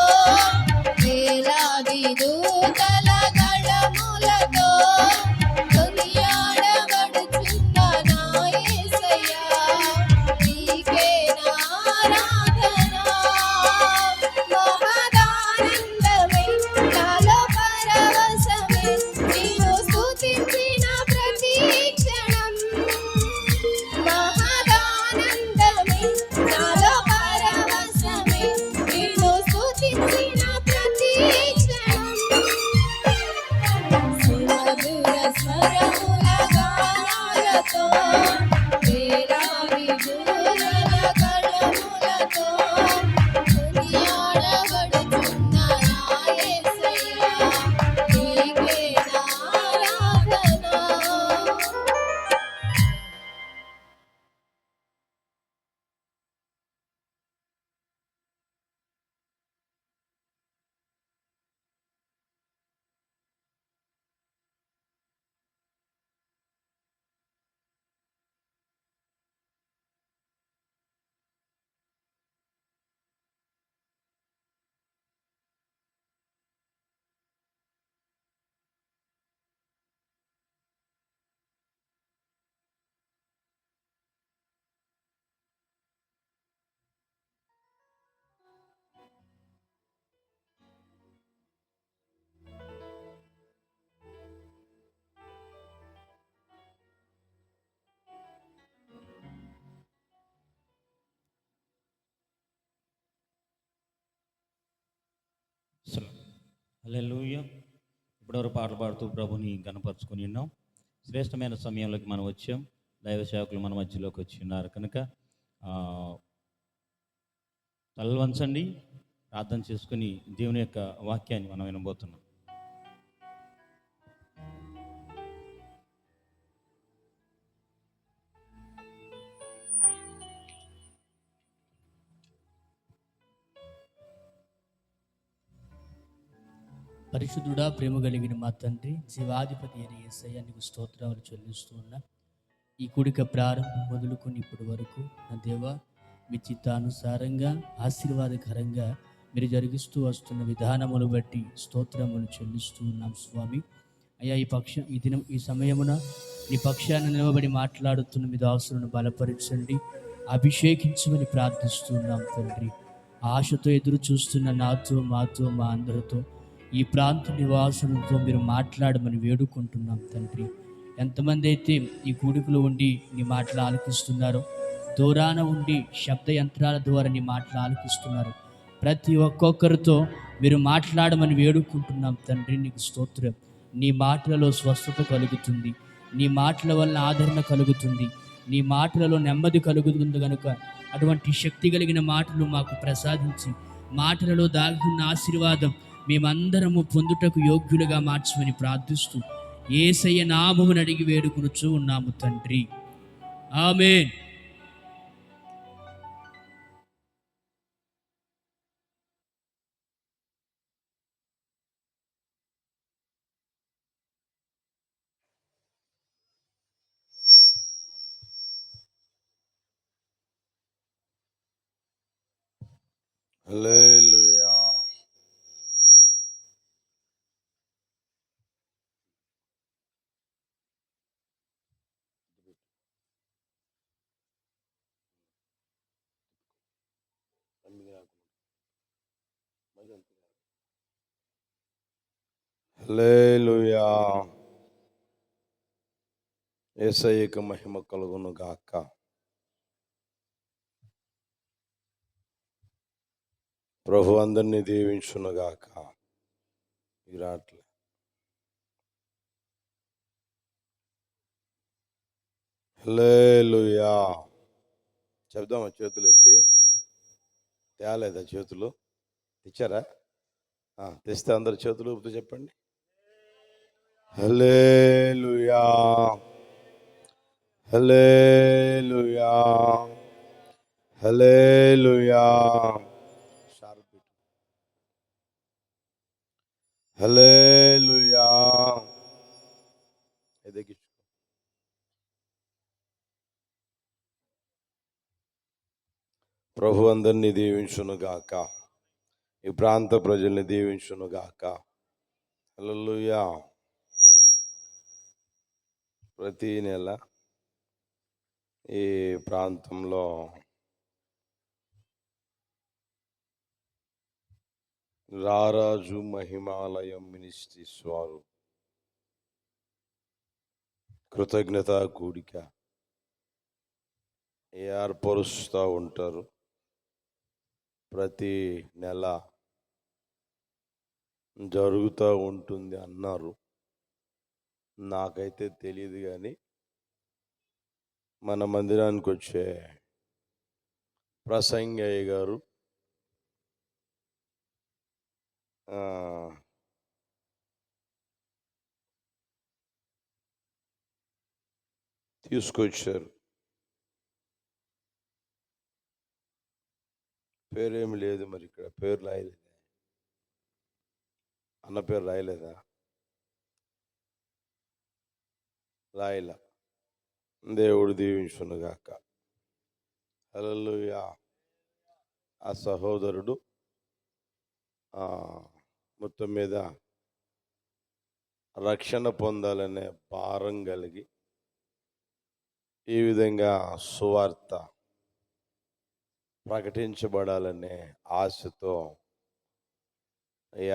వేలాది దూతల గళములతో కొనియాడబడుచున్న నా యేసయ్యా నీకే నా ఆరాధన. మహదానందమే నాలో పరవశమే నిన్ను స్తుతించిన ప్రతి క్షణం. మహదానందమే నాలో పరవశమే నిన్ను స్తుతించిన ప్రతి క్షణం. సుమధుర స్వరముల గానాలతో వేలాది దూతల గళములతో కొనియాడబడుచున్న నా యేసయ్యా నీకే నా ఆరాధన. హల్లెలూయా. ఇప్పటివరకు పాటలు పాడుతూ ప్రభుని గణపరుచుకొని ఉన్నాం. శ్రేష్టమైన సమయంలోకి మనం వచ్చాం. దైవ సేవకులు మన మధ్యలోకి వచ్చి ఉన్నారు కనుక తలలు వంచండి, ప్రార్థన చేసుకుని దేవుని యొక్క వాక్యాన్ని మనం వినబోతున్నాం. పరిశుద్ధుడా, ప్రేమ కలిగిన మా తండ్రి, జీవాధిపతి అయిన యేసయ్య నీకు స్తోత్రాలు చెల్లిస్తూ ఉన్నా. ఈ కూడిక ప్రారంభం మొదలుకొని ఇప్పటి వరకు నా దేవా మీ చిత్తానుసారంగా ఆశీర్వాదకరంగా మీరు జరిగిస్తూ వస్తున్న విధానమును బట్టి స్తోత్రములు చెల్లిస్తూ ఉన్నాం స్వామి. అయ్యా ఈ దినం ఈ సమయమున నీ పక్షాన్ని నిలబడి మాట్లాడుతున్న మీ దాసులను బలపరచండి, అభిషేకించమని ప్రార్థిస్తున్నాం తండ్రి. ఆశతో ఎదురు చూస్తున్న నాతో మాతో మా అందరితో ఈ ప్రాంత నివాసులతో మీరు మాట్లాడమని వేడుకుంటున్నాం తండ్రి. ఎంతమంది అయితే ఈ కూడికలో ఉండి నీ మాటలు ఆలకిస్తున్నారో, దూరాన ఉండి శబ్ద యంత్రాల ద్వారా నీ మాటలు ఆలకిస్తున్నారు, ప్రతి ఒక్కొక్కరితో మీరు మాట్లాడమని వేడుకుంటున్నాం తండ్రి. నీకు స్తోత్రం. నీ మాటలలో స్వస్థత కలుగుతుంది, నీ మాటల వల్ల ఆదరణ కలుగుతుంది, నీ మాటలలో నెమ్మది కలుగుతుంది. కనుక అటువంటి శక్తి కలిగిన మాటలు మాకు ప్రసాదించి, మాటలలో దాగి ఉన్న ఆశీర్వాదం మేమందరము పొందుటకు యోగ్యులుగా మార్చమని ప్రార్థిస్తూ యేసయ్య నామమున అడిగి వేడుకొనుచు ఉన్నాము తండ్రి. ఆమేన్. హల్లెలూయా. హల్లెలూయా. యేసయ్యకు మహిమ కలుగును గాక. ప్రభు అందరినీ దీవించును గాక. రాట్లే హల్లెలూయా. చెప్దామా? చేతులు ఎత్తి. తేలేదా చేతులు? తెచ్చారా? తెస్తే అందరు చేతులు ఊపుతూ చెప్పండి, హల్లెలూయా, హల్లెలూయా, హల్లెలూయా. హల్లెలూయా. ఎదగించు. ప్రభు అందరినీ దీవించును గాక. ఈ ప్రాంత ప్రజల్ని దీవించును గాక. హల్లెలూయా. ప్రతి నెల ఈ ప్రాంతంలో రారాజు మహిమాలయం మినిస్ట్రీస్ వారు కృతజ్ఞత కూడిక ఏర్పరుస్తూ ఉంటారు. ప్రతి నెల జరుగుతూ ఉంటుంది అన్నారు. నాకైతే తెలియదు, కానీ మన మందిరానికి వచ్చే ప్రసంగయ్య గారు తీసుకొచ్చారు. పేరేమి లేదు, మరి ఇక్కడ పేరు రాయలేదా? అన్న పేరు రాయలేదా? రాయలా. దేవుడు దీవించునుగాక. హల్లెలూయా. ఆ సహోదరుడు మొత్తం మీద రక్షణ పొందాలనే భారం కలిగి ఈ విధంగా సువార్త ప్రకటించబడాలనే ఆశతో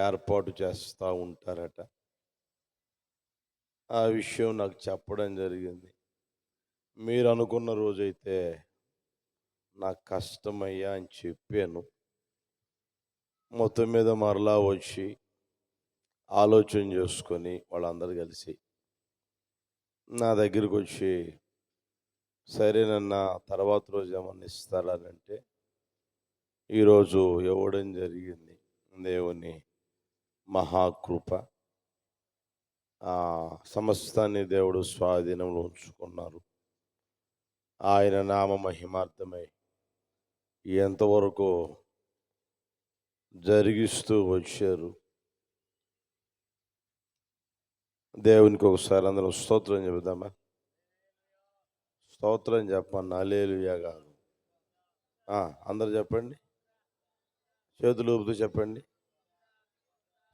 ఏర్పాటు చేస్తూ ఉంటారట. ఆ విషయం నాకు చెప్పడం జరిగింది. మీరు అనుకున్న రోజైతే నాకు కష్టమయ్యా అని చెప్పాను. మొత్తం మీద మరలా వచ్చి ఆలోచన చేసుకొని వాళ్ళందరూ కలిసి నా దగ్గరికి వచ్చి, సరేనన్నా తర్వాత రోజు ఏమన్నా ఇస్తారనంటే ఈరోజు ఇవ్వడం జరిగింది. దేవుని మహాకృప. సమస్తాన్ని దేవుడు స్వాధీనంలో ఉంచుకున్నారు. ఆయన నామ మహిమార్థమై ఎంతవరకు జరిగిస్తూ వచ్చారు. దేవునికి ఒకసారి అందరం స్తోత్రం చెబుదామా? స్తోత్రం చెప్పండి, హల్లెలూయా కాదు. అందరు చెప్పండి, చేతులు ఊపుతూ చెప్పండి,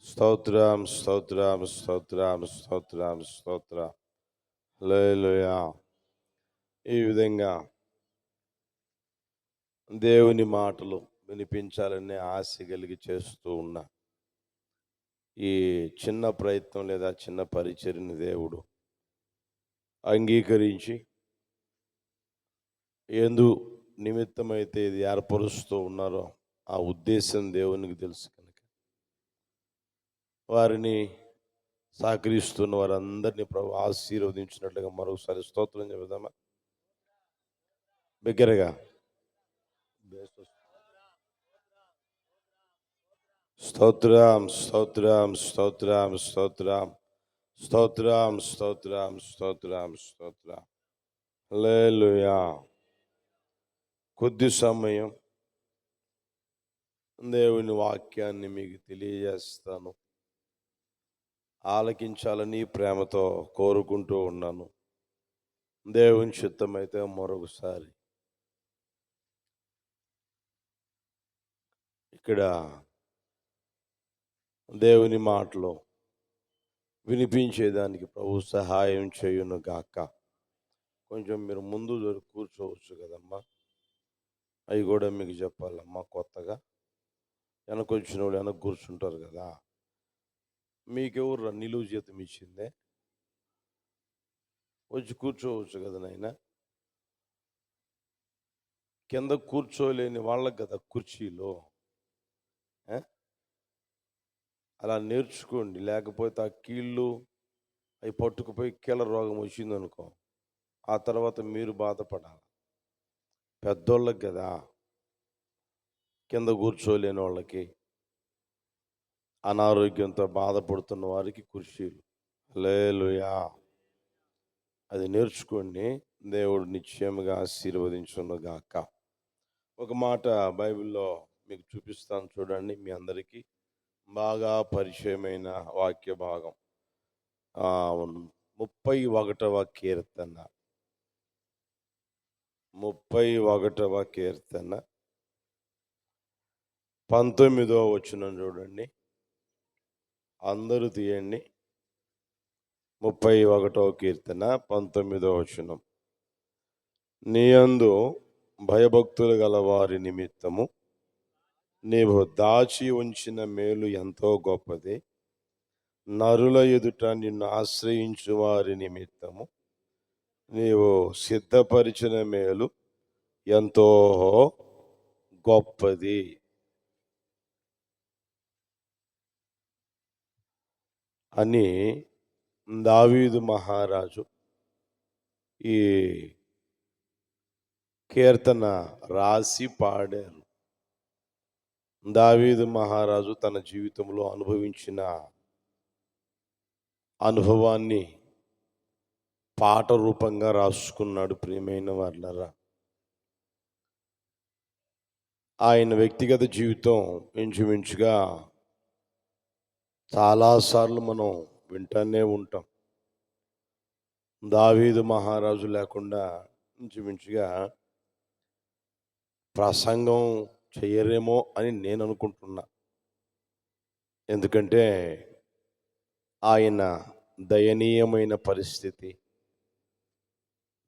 స్తోత్రం, స్తోత్రం, స్తోత్రం, స్తోత్రం, స్తోత్రం, హల్లెలూయా. ఈ విధంగా దేవుని మాటలు వినిపించాలనే ఆశ కలిగి చేస్తూ ఉన్నా ఈ చిన్న ప్రయత్నం లేదా చిన్న పరిచర్ని దేవుడు అంగీకరించి ఎందు నిమిత్తమైతే ఇది ఏర్పరుస్తూ ఉన్నారో ఆ ఉద్దేశం దేవునికి తెలుసు కనుక వారిని సహకరిస్తున్న వారందరినీ ప్రభు ఆశీర్వదించినట్లుగా మరొకసారి స్తోత్రం చెబుదామా బిగ్గరగా. స్తోత్రం స్తోత్రం స్తోత్రం స్తోత్రం స్తోత్రం స్తోత్రం స్తోత్రం స్తోత్రం. హల్లెలూయా. కొద్ది సమయం దేవుని వాక్యాన్ని మీకు తెలియజేస్తాను, ఆలకించాలని ప్రేమతో కోరుకుంటూ ఉన్నాను. దేవుని చిత్తమైతే మరొకసారి ఇక్కడ దేవుని మాటలు వినిపించేదానికి ప్రభు సహాయం చేయును గాక. కొంచెం మీరు ముందు కూర్చోవచ్చు కదమ్మా, అవి కూడా మీకు చెప్పాలమ్మా. కొత్తగా వెనకొచ్చిన వాళ్ళు వెనక కూర్చుంటారు కదా, మీకెవరు నిలువు జీతం ఇచ్చిందే? వచ్చి కూర్చోవచ్చు కదా నాయన. కింద కూర్చోలేని వాళ్ళకి కదా కుర్చీలో. అలా నేర్చుకోండి, లేకపోతే ఆ కీళ్ళు అవి పట్టుకుపోయి కీళ్ళ రోగం వచ్చిందనుకో, ఆ తర్వాత మీరు బాధపడాలి. పెద్దోళ్ళకి కదా, కింద కూర్చోలేని వాళ్ళకి, అనారోగ్యంతో బాధపడుతున్న వారికి కుర్చీలు. హల్లెలూయా. అది నేర్చుకోండి. దేవుడు నిశ్చయముగా ఆశీర్వదించునుగాక. ఒక మాట బైబిల్లో మీకు చూపిస్తాను చూడండి, మీ అందరికీ బాగా పరిచయమైన వాక్య భాగం. 31వ కీర్తన, 31వ కీర్తన 19వ వచనం చూడండి. అందరూ తీయండి. 31వ కీర్తన 19వ వచనం. నీయందు భయభక్తులు గల వారి నిమిత్తము నీవు దాచి ఉంచిన మేలు ఎంతో గొప్పది. నరుల ఎదుట నిన్ను ఆశ్రయించు వారి నిమిత్తము నీవు సిద్ధపరిచిన మేలు ఎంతో గొప్పది అని దావీదు మహారాజు ఈ కీర్తన రాసి పాడారు. దావీదు మహారాజు తన జీవితంలో అనుభవించిన అనుభవాన్ని పాట రూపంగా రాసుకున్నాడు. ప్రియమైన వాళ్ళరా, ఆయన వ్యక్తిగత జీవితం ఇంచుమించుగా చాలాసార్లు మనం వింటూనే ఉంటాం. దావీదు మహారాజు లేకుండా ఇంచుమించుగా ప్రసంగం చేయరేమో అని నేను అనుకుంటున్నా. ఎందుకంటే ఆయన దయనీయమైన పరిస్థితి,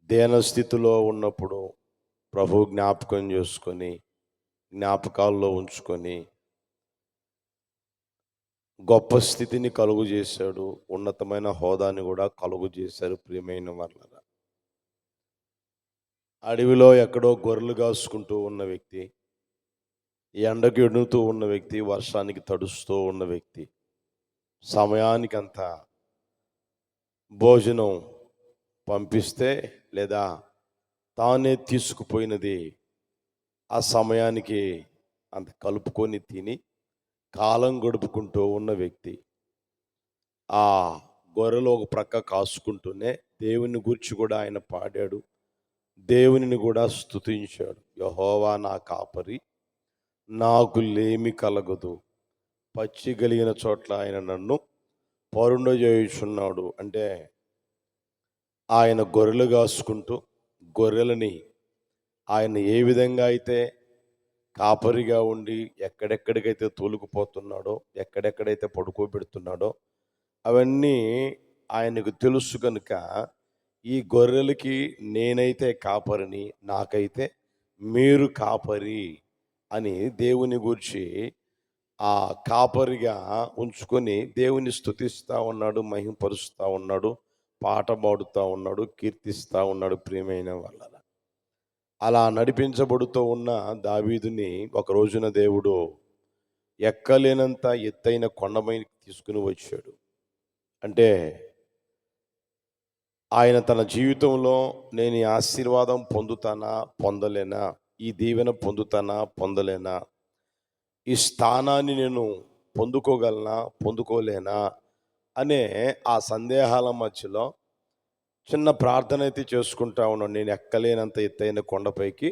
దీనస్థితిలో ఉన్నప్పుడు ప్రభు జ్ఞాపకం చేసుకొని, జ్ఞాపకాల్లో ఉంచుకొని గొప్ప స్థితిని కలుగు చేశాడు, ఉన్నతమైన హోదాని కూడా కలుగు చేశారు. ప్రియమైన వాళ్ళరా, అడవిలో ఎక్కడో గొర్రెలు కాసుకుంటూ ఉన్న వ్యక్తి, ఎండకు ఎడుతూ ఉన్న వ్యక్తి, వర్షానికి తడుస్తూ ఉన్న వ్యక్తి, సమయానికి అంత భోజనం పంపిస్తే లేదా తానే తీసుకుపోయినది ఆ సమయానికి అంత కలుపుకొని తిని కాలం గడుపుకుంటూ ఉన్న వ్యక్తి, ఆ గొర్రెలు ఒక ప్రక్క కాసుకుంటూనే దేవుని గురించి కూడా ఆయన పాడాడు, దేవునిని కూడా స్తుతించాడు. యెహోవా నా కాపరి, నాకు లేమి కలగదు, పచ్చి కలిగిన చోట్ల ఆయన నన్ను పరుండజేయుచున్నాడు. అంటే ఆయన గొర్రెలు కాసుకుంటూ గొర్రెలని ఆయన ఏ విధంగా అయితే కాపరిగా ఉండి ఎక్కడెక్కడికైతే తోలుకుపోతున్నాడో, ఎక్కడెక్కడైతే పడుకోబెడుతున్నాడో అవన్నీ ఆయనకు తెలుసు కనుక, ఈ గొర్రెలకి నేనైతే కాపరిని, నాకైతే మీరు కాపరి అని దేవుని గూర్చి ఆ కాపరిగా ఉంచుకొని దేవుని స్తుతిస్తూ ఉన్నాడు, మహిమపరుస్తూ ఉన్నాడు, పాట పాడుతూ ఉన్నాడు, కీర్తిస్తూ ఉన్నాడు. ప్రియమైన వాళ్ళ, అలా నడిపించబడుతూ ఉన్న దావీదుని ఒక రోజున దేవుడు ఎక్కలేనంత ఎత్తైన కొండ మీద తీసుకుని వచ్చాడు. అంటే ఆయన తన జీవితంలో నేను ఈ ఆశీర్వాదం పొందుతానా పొందలేనా, ఈ దీవెన పొందుతానా పొందలేనా, ఈ స్థానాన్ని నేను పొందుకోగలనా పొందుకోలేనా అనే ఆ సందేహాల మధ్యలో చిన్న ప్రార్థన అయితే చేసుకుంటా ఉన్నాను. నేను ఎక్కలేనంత ఎత్తైన కొండపైకి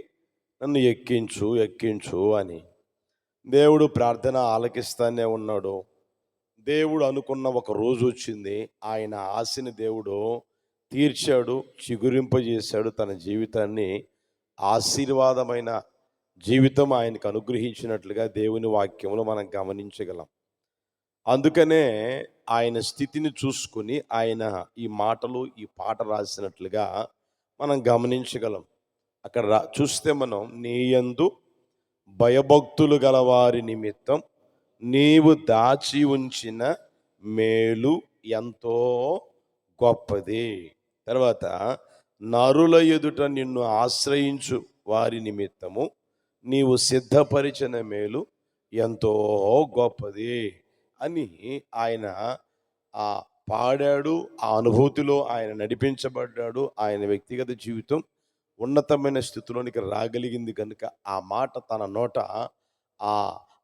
నన్ను ఎక్కించు ఎక్కించు అని. దేవుడు ప్రార్థన ఆలకిస్తానే ఉన్నాడు. దేవుడు అనుకున్న ఒక రోజు వచ్చింది. ఆయన ఆశని దేవుడు తీర్చాడు, చిగురింపజేశాడు. తన జీవితాన్ని ఆశీర్వాదమైన జీవితం ఆయనకు అనుగ్రహించినట్లుగా దేవుని వాక్యంలో మనం గమనించగలం. అందుకనే ఆయన స్థితిని చూసుకుని ఆయన ఈ మాటలు ఈ పాట రాసినట్లుగా మనం గమనించగలం. అక్కడ చూస్తే మనం నీ యందు భయభక్తులు గలవారి నిమిత్తం నీవు దాచి ఉంచిన మేలు ఎంతో గొప్పది. తర్వాత నరుల ఎదుట నిన్ను ఆశ్రయించు వారి నిమిత్తము నీవు సిద్ధపరిచిన మేలు ఎంతో గొప్పది అని ఆయన పాడాడు. ఆ అనుభూతిలో ఆయన నడిపించబడ్డాడు. ఆయన వ్యక్తిగత జీవితం ఉన్నతమైన స్థితిలోనికి రాగలిగింది కనుక ఆ మాట తన నోట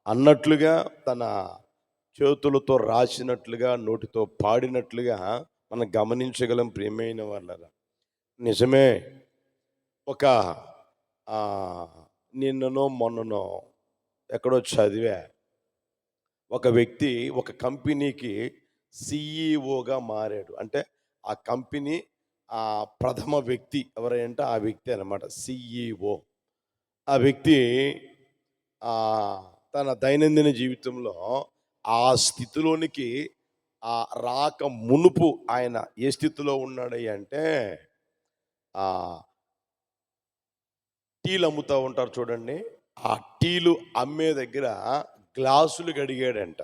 అన్నట్లుగా, తన చేతులతో రాసినట్లుగా, నోటితో పాడినట్లుగా మనం గమనించగలం. ప్రియమైన వాళ్ళరా, నిజమే. ఒక నిన్ననో మొన్ననో ఎక్కడో చదివా, ఒక వ్యక్తి ఒక కంపెనీకి సిఈఓగా మారాడు. అంటే ఆ కంపెనీ ప్రథమ వ్యక్తి ఎవరంటే ఆ వ్యక్తి అన్నమాట, సిఈఓ. ఆ వ్యక్తి తన దైనందిన జీవితంలో ఆ స్థితిలోనికి రాక మునుపు ఆయన ఏ స్థితిలో ఉన్నాడు అంటే, టీలు అమ్ముతూ ఉంటారు చూడండి, ఆ టీలు అమ్మే దగ్గర గ్లాసులు కడిగాడంట.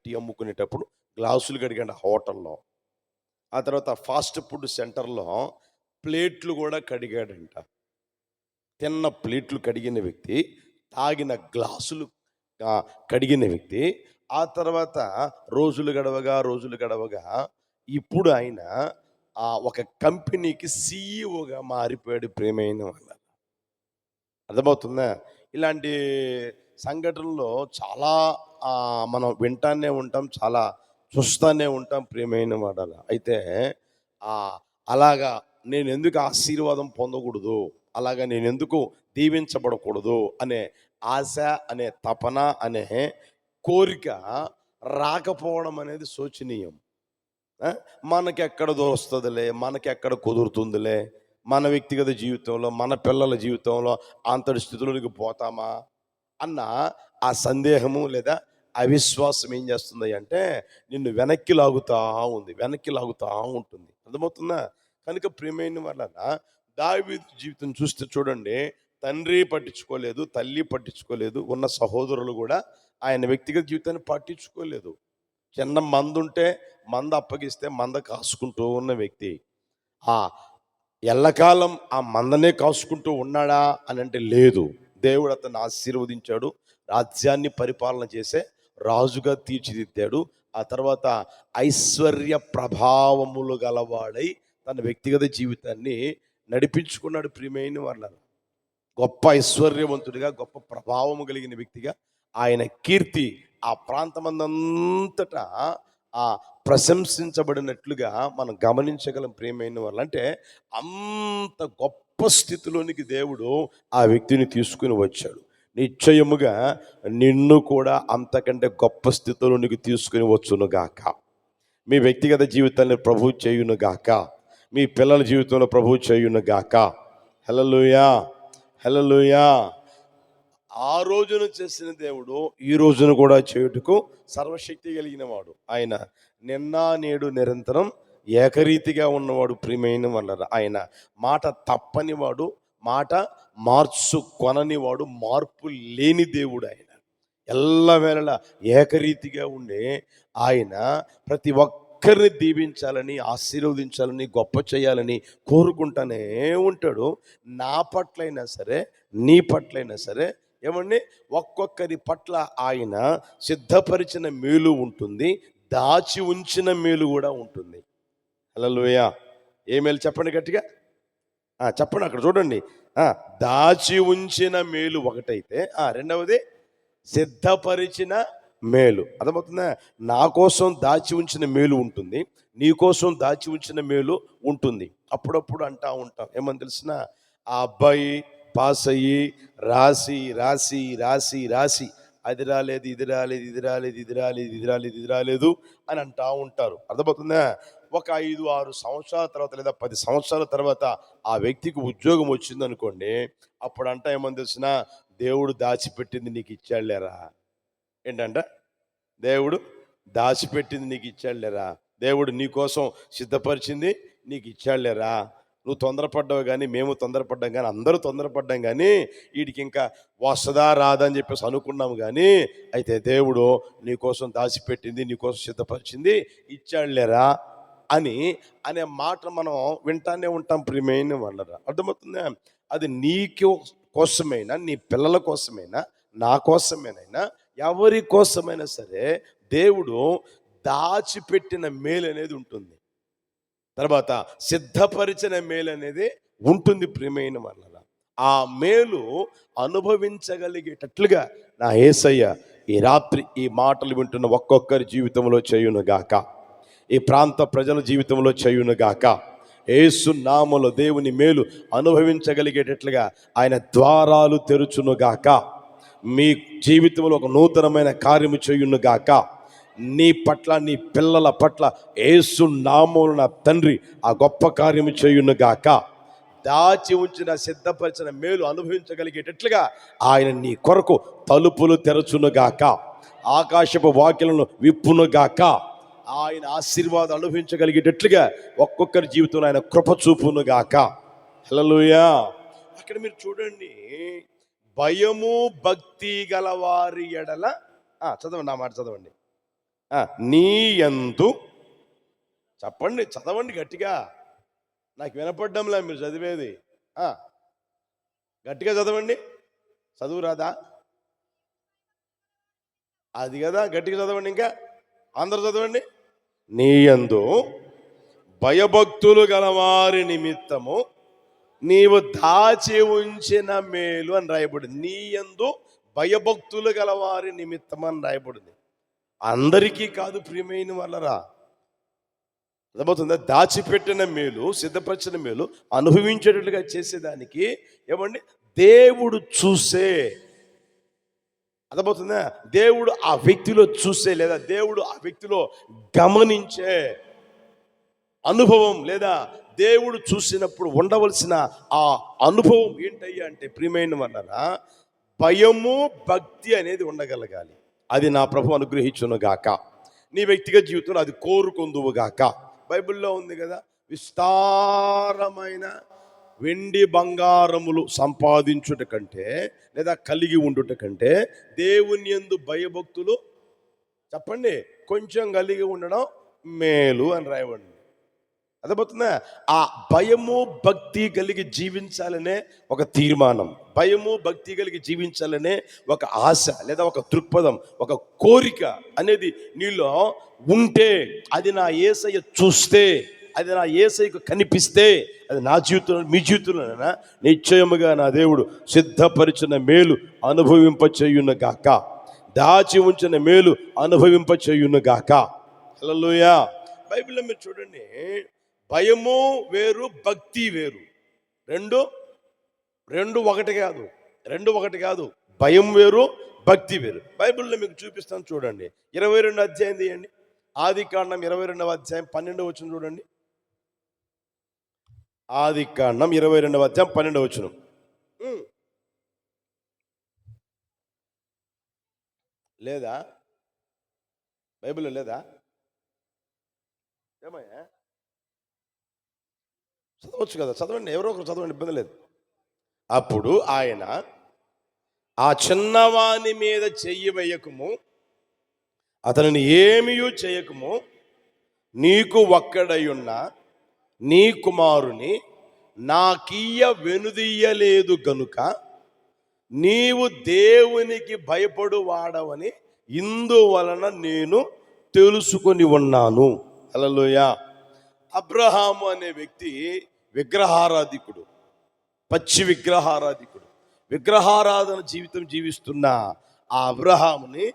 టీ అమ్ముకునేటప్పుడు గ్లాసులు కడిగాడు హోటల్లో. ఆ తర్వాత ఫాస్ట్ ఫుడ్ సెంటర్లో ప్లేట్లు కూడా కడిగాడంట. తిన్న ప్లేట్లు కడిగిన వ్యక్తి, తాగిన గ్లాసులు కడిగిన వ్యక్తి. ఆ తర్వాత రోజులు గడవగా ఇప్పుడు ఆయన ఒక కంపెనీకి సిఈఓగా మారిపోయాడు. ప్రియమైన వాళ్ళ, అర్థమవుతుందా? ఇలాంటి సంఘటనలో చాలా మనం వింటానే ఉంటాం, చాలా చూస్తానే ఉంటాం. ప్రియమైన వాడాల, అయితే అలాగా నేను ఎందుకు ఆశీర్వాదం పొందకూడదు, అలాగా నేను ఎందుకు దీవించబడకూడదు అనే ఆశ, అనే తపన, అనే కోరిక రాకపోవడం అనేది శోచనీయం. మనకెక్కడ దొరుకుతుందిలే, మనకెక్కడ కుదురుతుందిలే, మన వ్యక్తిగత జీవితంలో, మన పిల్లల జీవితంలో అంతటి స్థితిలోనికి పోతామా అన్న ఆ సందేహము లేదా అవిశ్వాసం ఏం చేస్తుంది అంటే నిన్ను వెనక్కి లాగుతూ ఉంటుంది. అర్థమవుతుందా? కనుక ప్రియమైన వాళ్ళ, దావీదు జీవితం చూస్తే చూడండి, తండ్రి పట్టించుకోలేదు, తల్లి పట్టించుకోలేదు, ఉన్న సహోదరులు కూడా ఆయన వ్యక్తిగత జీవితాన్ని పట్టించుకోలేదు. చిన్న మంద ఉంటే మంద అప్పగిస్తే మంద కాసుకుంటూ ఉన్న వ్యక్తి ఎల్లకాలం ఆ మందనే కాసుకుంటూ ఉన్నాడా అని అంటే లేదు. దేవుడు అతన్ని ఆశీర్వదించాడు, రాజ్యాన్ని పరిపాలన చేసే రాజుగా తీర్చిదిద్దాడు. ఆ తర్వాత ఐశ్వర్య ప్రభావములు గలవాడై తన వ్యక్తిగత జీవితాన్ని నడిపించుకున్నాడు. ప్రియమైన వాళ్ళ, గొప్ప ఐశ్వర్యవంతుడిగా, గొప్ప ప్రభావము కలిగిన వ్యక్తిగా ఆయన కీర్తి ఆ ప్రాంతమందంతటా ప్రశంసించబడినట్లుగా మనం గమనించగలం. ప్రియమైన వాళ్ళు, అంటే అంత గొప్ప స్థితిలోనికి దేవుడు ఆ వ్యక్తిని తీసుకుని వచ్చాడు. నిశ్చయముగా నిన్ను కూడా అంతకంటే గొప్ప స్థితిలోనికి తీసుకుని వచ్చును గాక. మీ వ్యక్తిగత జీవితాన్ని ప్రభువు చేయును గాక, మీ పిల్లల జీవితంలో ప్రభువు చేయును గాక. హల్లెలూయా, హల్లెలూయా. ఆ రోజున చేసిన దేవుడు ఈ రోజున కూడా చేయుటకు సర్వశక్తి కలిగిన వాడు. ఆయన నిన్న నేడు నిరంతరం ఏకరీతిగా ఉన్నవాడు. ప్రియమైన వాళ్ళ, ఆయన మాట తప్పని వాడు, మాట మార్చుకొనని వాడు, మార్పు లేని దేవుడు. ఆయన ఎల్లవేళలా ఏకరీతిగా ఉండే ఆయన ప్రతి ఒక్కరిని దీవించాలని, ఆశీర్వదించాలని, గొప్ప చేయాలని కోరుకుంటానే ఉంటాడు. నా పట్లైనా సరే, నీ పట్లైనా సరే, ఏమండి, ఒక్కొక్కరి పట్ల ఆయన సిద్ధపరిచిన మేలు ఉంటుంది, దాచి ఉంచిన మేలు కూడా ఉంటుంది. హల్లెలూయా. ఏ మేలు చెప్పండి గట్టిగా, చెప్పండి. అక్కడ చూడండి, దాచి ఉంచిన మేలు ఒకటైతే రెండవది సిద్ధపరిచిన మేలు. అర్థమవుతుందా? నా కోసం దాచి ఉంచిన మేలు ఉంటుంది, నీ కోసం దాచి ఉంచిన మేలు ఉంటుంది. అప్పుడప్పుడు అంటా ఉంటాం, ఏమని తెలిసిన, ఆ అబ్బాయి పాస్ అయ్యి రాసి రాసి రాసి రాసి అది రాలేదు, ఇది రాలేదు, ఇది రాలేదు, ఇది రాలేదు, ఇది రాలేదు, ఇది రాలేదు అని అంటా ఉంటారు. అర్థమవుతుందా? ఒక 5-6 సంవత్సరాల తర్వాత లేదా 10 సంవత్సరాల తర్వాత ఆ వ్యక్తికి ఉద్యోగం వచ్చింది అనుకోండి, అప్పుడు అంట ఏమని తెలిసిన, దేవుడు దాచిపెట్టింది నీకు ఇచ్చాడులేరా. ఏంటంట? దేవుడు దాచిపెట్టింది నీకు ఇచ్చాడులేరా, దేవుడు నీ కోసం సిద్ధపరిచింది నీకు ఇచ్చాడులేరా. నువ్వు తొందరపడ్డావు కానీ, మేము తొందరపడ్డాం కానీ, అందరూ తొందరపడ్డాం కానీ, వీడికి ఇంకా వస్తుందా రాదా అని చెప్పేసి అనుకున్నాము కానీ, అయితే దేవుడు నీ కోసం దాచిపెట్టింది, నీ కోసం సిద్ధపరిచింది ఇచ్చాడులేరా అనే మాట మనం వింటానే ఉంటాం ప్రియమైన వాళ్ళరా. అర్థమవుతుందా? అది నీకు కోసమైనా, నీ పిల్లల కోసమైనా, నా కోసమేనైనా, ఎవరి కోసమైనా సరే దేవుడు దాచిపెట్టిన మేలు అనేది ఉంటుంది, తర్వాత సిద్ధపరిచిన మేలు అనేది ఉంటుంది ప్రియమైన వాళ్ళరా. ఆ మేలు అనుభవించగలిగేటట్లుగా నా యేసయ్య ఈ రాత్రి ఈ మాటలు వింటున్న ఒక్కొక్కరి జీవితంలో చేయునుగాక, ఈ ప్రాంత ప్రజల జీవితంలో చేయునుగాక. యేసు నామములో దేవుని మేలు అనుభవించగలిగేటట్లుగా ఆయన ద్వారాలు తెరుచునుగాక. మీ జీవితంలో ఒక నూతనమైన కార్యము చేయునుగాక. నీ పట్ల, నీ పిల్లల పట్ల యేసు నామమున తండ్రి ఆ గొప్ప కార్యము చేయునుగాక. దాచి ఉంచిన సిద్ధపరిచిన మేలు అనుభవించగలిగేటట్లుగా ఆయన నీ కొరకు తలుపులు తెరచునుగాక, ఆకాశపు వాకిలను విప్పునుగాక. ఆయన ఆశీర్వాదం అనుభవించగలిగేటట్లుగా ఒక్కొక్కరి జీవితంలో ఆయన కృప చూపునుగాక. హల్లెలూయా. అక్కడ మీరు చూడండి, భయము భక్తి గలవారి ఎడల, చదవండి, నా మాట చదవండి. నీ యందు, చెప్పండి, చదవండి గట్టిగా, నాకు వినపడ్డంలా మీరు చదివేది. గట్టిగా చదవండి. చదువు రాదా? అది కదా, గట్టిగా చదవండి. ఇంకా అందరూ చదవండి. నీ యందు భయభక్తులు గలవారి నిమిత్తము నీవు దాచి ఉంచిన మేలు అని రాయబడింది. నీ యందు భయభక్తులు గలవారి నిమిత్తం అని రాయబడింది. అందరికీ కాదు ప్రియమైన వాళ్ళరా. అర్థమవుతుందా? దాచిపెట్టిన మేలు, సిద్ధపరిచిన మేలు అనుభవించేటట్లుగా చేసేదానికి ఏమండి, దేవుడు చూసే, అర్థమవుతుందా, దేవుడు ఆ వ్యక్తిలో చూసే లేదా దేవుడు ఆ వ్యక్తిలో గమనించే అనుభవం, లేదా దేవుడు చూసినప్పుడు ఉండవలసిన ఆ అనుభవం ఏంటయ్యా అంటే ప్రియమైన వాళ్ళరా, భయము భక్తి అనేది ఉండగలగాలి. అది నా ప్రభు అనుగ్రహించునుగాక. నీ వ్యక్తిగత జీవితంలో అది కోరుకుందువుగాక. బైబిల్లో ఉంది కదా, విస్తారమైన వెండి బంగారములు సంపాదించుట కంటే లేదా కలిగి ఉండుట కంటే దేవుని యందు భయభక్తులు, చెప్పండి, కొంచెం కలిగి ఉండడం మేలు అని రాయబడింది. అర్థమవుతుందా? ఆ భయము భక్తి కలిగి జీవించాలనే ఒక తీర్మానం, భయము భక్తి కలిగి జీవించాలనే ఒక ఆశ లేదా ఒక దృక్పథం, ఒక కోరిక అనేది నీలో ఉంటే, అది నా యేసయ్య చూస్తే, అది నా యేసయ్యకు కనిపిస్తే, అది నా జీవితంలో, మీ జీవితంలో నిశ్చయముగా నా దేవుడు సిద్ధపరిచిన మేలు అనుభవింపచేయునుగాక, దాచి ఉంచిన మేలు అనుభవింపచేయునుగాక. హల్లెలూయా. బైబిల్లో మీరు చూడండి, భయము వేరు, భక్తి వేరు. రెండు ఒకటి కాదు. భయం వేరు, భక్తి వేరు. బైబిల్లో మీకు చూపిస్తాను చూడండి. 22 అధ్యాయం తీయండి. ఆదికాండం 22వ అధ్యాయం 12వ వచనం చూడండి. ఆదికాండం 22వ అధ్యాయం 12వ వచనం. లేదా బైబిల్లో లేదా? ఏమయ్యా, చదవచ్చు కదా, చదవండి, ఎవరో ఒకరు చదవండి, ఇబ్బంది లేదు. అప్పుడు ఆయన, ఆ చిన్నవాని మీద చెయ్యి వేయకము, అతనిని ఏమీయూ చేయకము, నీకు ఒక్కడయున్న నీ కుమారుని నాకీయ వెనుదీయలేదు గనుక నీవు దేవునికి భయపడు వాడవని ఇందువలన నేను తెలుసుకొని ఉన్నాను. హల్లెలూయా. అబ్రహాము అనే వ్యక్తి విగ్రహారాధికుడు, పచ్చి విగ్రహారాధికుడు, విగ్రహారాధన జీవితం జీవిస్తున్న ఆ అబ్రహాముని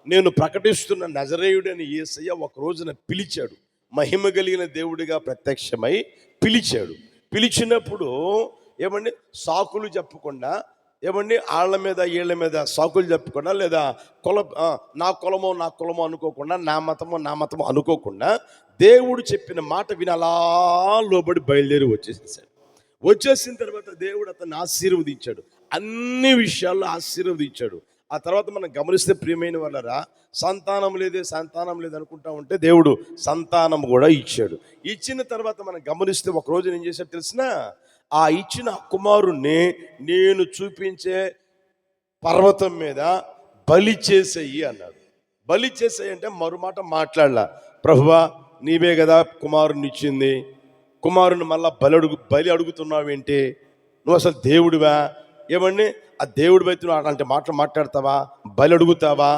నేను ప్రకటిస్తున్న నజరేయుడని యేసయ్య ఒక రోజున పిలిచాడు. మహిమ కలిగిన దేవుడిగా ప్రత్యక్షమై పిలిచాడు. పిలిచినప్పుడు ఏమండి సాకులు చెప్పకుండా, ఏమండి ఆళ్ళ మీద వీళ్ళ మీద సాకులు చెప్పకుండా, లేదా నా కులమో అనుకోకుండా, నా మతమో అనుకోకుండా దేవుడు చెప్పిన మాట విని అలా లోబడి బయలుదేరి వచ్చేసేసాడు. వచ్చేసిన తర్వాత దేవుడు అతన్ని ఆశీర్వదించాడు, అన్ని విషయాల్లో ఆశీర్వదించాడు. ఆ తర్వాత మనం గమనిస్తే ప్రియమైన వాళ్ళరా, సంతానం లేదు అనుకుంటా ఉంటే దేవుడు సంతానం కూడా ఇచ్చాడు. ఇచ్చిన తర్వాత మనం గమనిస్తే ఒక రోజు ఏం చేశాడు తెలిసిన, ఆ ఇచ్చిన కుమారుణ్ణి నేను చూపించే పర్వతం మీద బలి చేసేయి అన్నాడు. బలి చేసేయి అంటే మరుమాట మాట్లాడలా. ప్రభువా నీవే కదా కుమారుని ఇచ్చింది, కుమారుని మళ్ళా బలి అడుగుతున్నావేంటి, నువ్వు అసలు దేవుడివా, ఏమండి ఆ దేవుడి వైపు నువ్వు అలాంటి మాటలు మాట్లాడతావా, బలి అడుగుతావా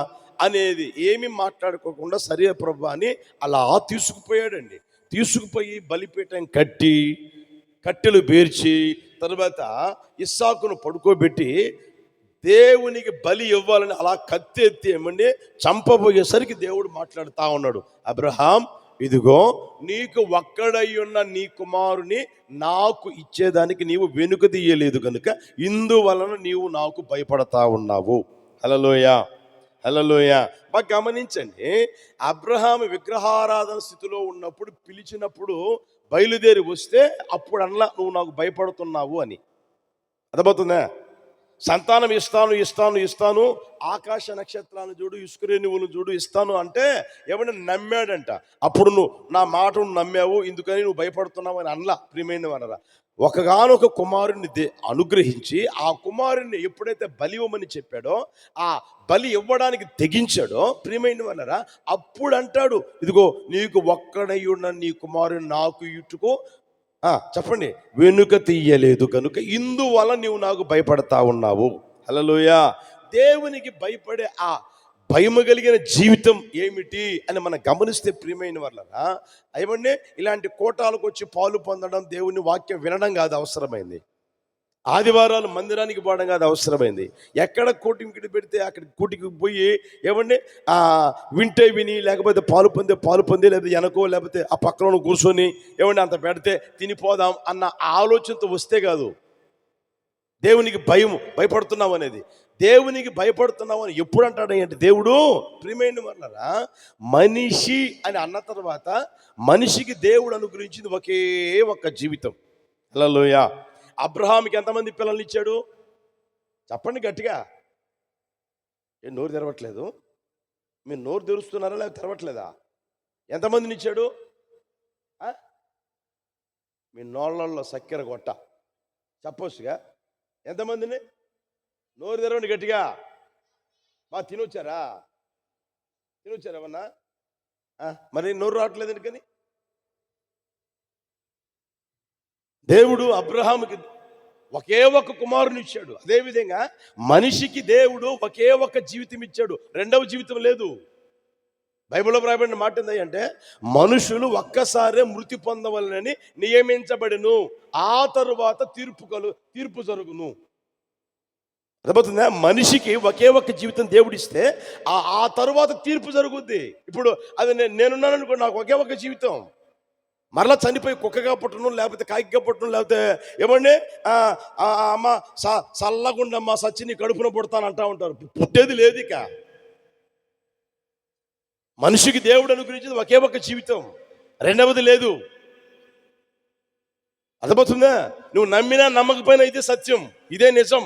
అనేది ఏమీ మాట్లాడుకోకుండా సరే ప్రభు అని అలా తీసుకుపోయాడండి. తీసుకుపోయి బలిపీఠం కట్టెలు పేర్చి తర్వాత ఇస్సాకును పడుకోబెట్టి దేవునికి బలి ఇవ్వాలని అలా కత్తి ఎత్తి ఏమండి చంపబోయేసరికి దేవుడు మాట్లాడుతూ ఉన్నాడు, అబ్రహాం ఇదిగో నీకు ఒక్కడై ఉన్న నీ కుమారుని నాకు ఇచ్చేదానికి నీవు వెనుక తీయలేదు కనుక ఇందువలన నీవు నాకు భయపడతా ఉన్నావు. హల్లెలూయా, హల్లెలూయా. బాగా గమనించండి, అబ్రహాము విగ్రహారాధన స్థితిలో ఉన్నప్పుడు పిలిచినప్పుడు బయలుదేరి వస్తే అప్పుడు అనలా నువ్వు నాకు భయపడుతున్నావు అని. అర్థమవుతుందా? సంతానం ఇస్తాను, ఆకాశ నక్షత్రాలను చూడు, ఇసుకరేణువులను చూడు ఇస్తాను అంటే ఎవరైనా నమ్మాడంట. అప్పుడు నువ్వు నా మాటను నమ్మావు, ఇందుకని నువ్వు భయపడుతున్నావు అని అనలా. ప్రియమైన వారరా, ఒకగానొక కుమారుని అనుగ్రహించి ఆ కుమారుని ఎప్పుడైతే బలి ఇవ్వమని చెప్పాడో, ఆ బలి ఇవ్వడానికి తెగించాడో ప్రియమైన వారరా, అప్పుడు అంటాడు ఇదిగో నీకు ఒక్కడై ఉన్న నీ కుమారుని నాకు ఇట్టుకో, చెప్పండి, వెనుక తీయలేదు కనుక ఇందువల్ల నీవు నాకు భయపడతా ఉన్నావు. హల్లెలూయా. దేవునికి భయపడే ఆ భయము కలిగిన జీవితం ఏమిటి అని మనం గమనిస్తే ప్రియమైన వాళ్ళరా, ఏమంటే ఇలాంటి కోటాలకు వచ్చి పాలు పొందడం, దేవుని వాక్యం వినడం కాదు అవసరమైంది, ఆదివారాలు మందిరానికి పోవడం కాదు అవసరమైంది. ఎక్కడ కూటికి పెడితే అక్కడ కూటికి పోయి ఏమండి వింటే విని, లేకపోతే పాలు పొంది లేదా వెనకో లేకపోతే ఆ పక్కన కూర్చొని ఏమండి అంత పెడితే తినిపోదాం అన్న ఆలోచనతో వస్తే కాదు దేవునికి భయపడుతున్నావు అనేది. దేవునికి భయపడుతున్నావు అని ఎప్పుడు అంటాడు అంటే దేవుడు, ప్రియమైన వాళ్ళరా, మనిషి అని అన్న తర్వాత మనిషికి దేవుడు అనుగ్రహించింది ఒకే ఒక్క జీవితం. హల్లెలూయా. అబ్రహాముకి ఎంతమంది పిల్లల్ని ఇచ్చాడు చెప్పండి గట్టిగా. నోరు తెరవట్లేదు, మీరు నోరు తెరుస్తున్నారా లేదా తెరవట్లేదా? ఎంతమందిని ఇచ్చాడు? మీ నోళ్ళల్లో చక్కెర కొట్ట చెప్పొచ్చుగా. ఎంతమందిని? నోరు తెరవండి గట్టిగా. తినొచ్చారా ఏమన్నా? మరి నోరు రావట్లేదు ఎందుకని? దేవుడు అబ్రహాముకి ఒకే ఒక్క కుమారుని ఇచ్చాడు. అదేవిధంగా మనిషికి దేవుడు ఒకే ఒక్క జీవితం ఇచ్చాడు, రెండవ జీవితం లేదు. బైబిల్లో రాయబడిన మాట ఏంటంటే మనుషులు ఒక్కసారే మృతి పొందవలనని నియమించబడిను, ఆ తరువాత తీర్పు జరుగును. అర్థమవుతుందా? మనిషికి ఒకే ఒక్క జీవితం దేవుడిస్తే ఆ తరువాత తీర్పు జరుగుద్ది. ఇప్పుడు అది నేనున్నాను అనుకో, నాకు ఒకే ఒక్క జీవితం, మరలా చనిపోయి కుక్కగా పుట్టను, లేకపోతే కాకిగా పుట్టను, లేకపోతే ఏమండి అమ్మ చల్లగుండమ్మ సచ్చిని కడుపున పుడతాను అంటా ఉంటారు. పుట్టేది లేదు. ఇక మనిషికి దేవుడు అనుగ్రహించింది ఒకే ఒక్క జీవితం, రెండవది లేదు. అర్థమవుతుందా? నువ్వు నమ్మినా నమ్మకపోయినా ఇదే సత్యం, ఇదే నిజం.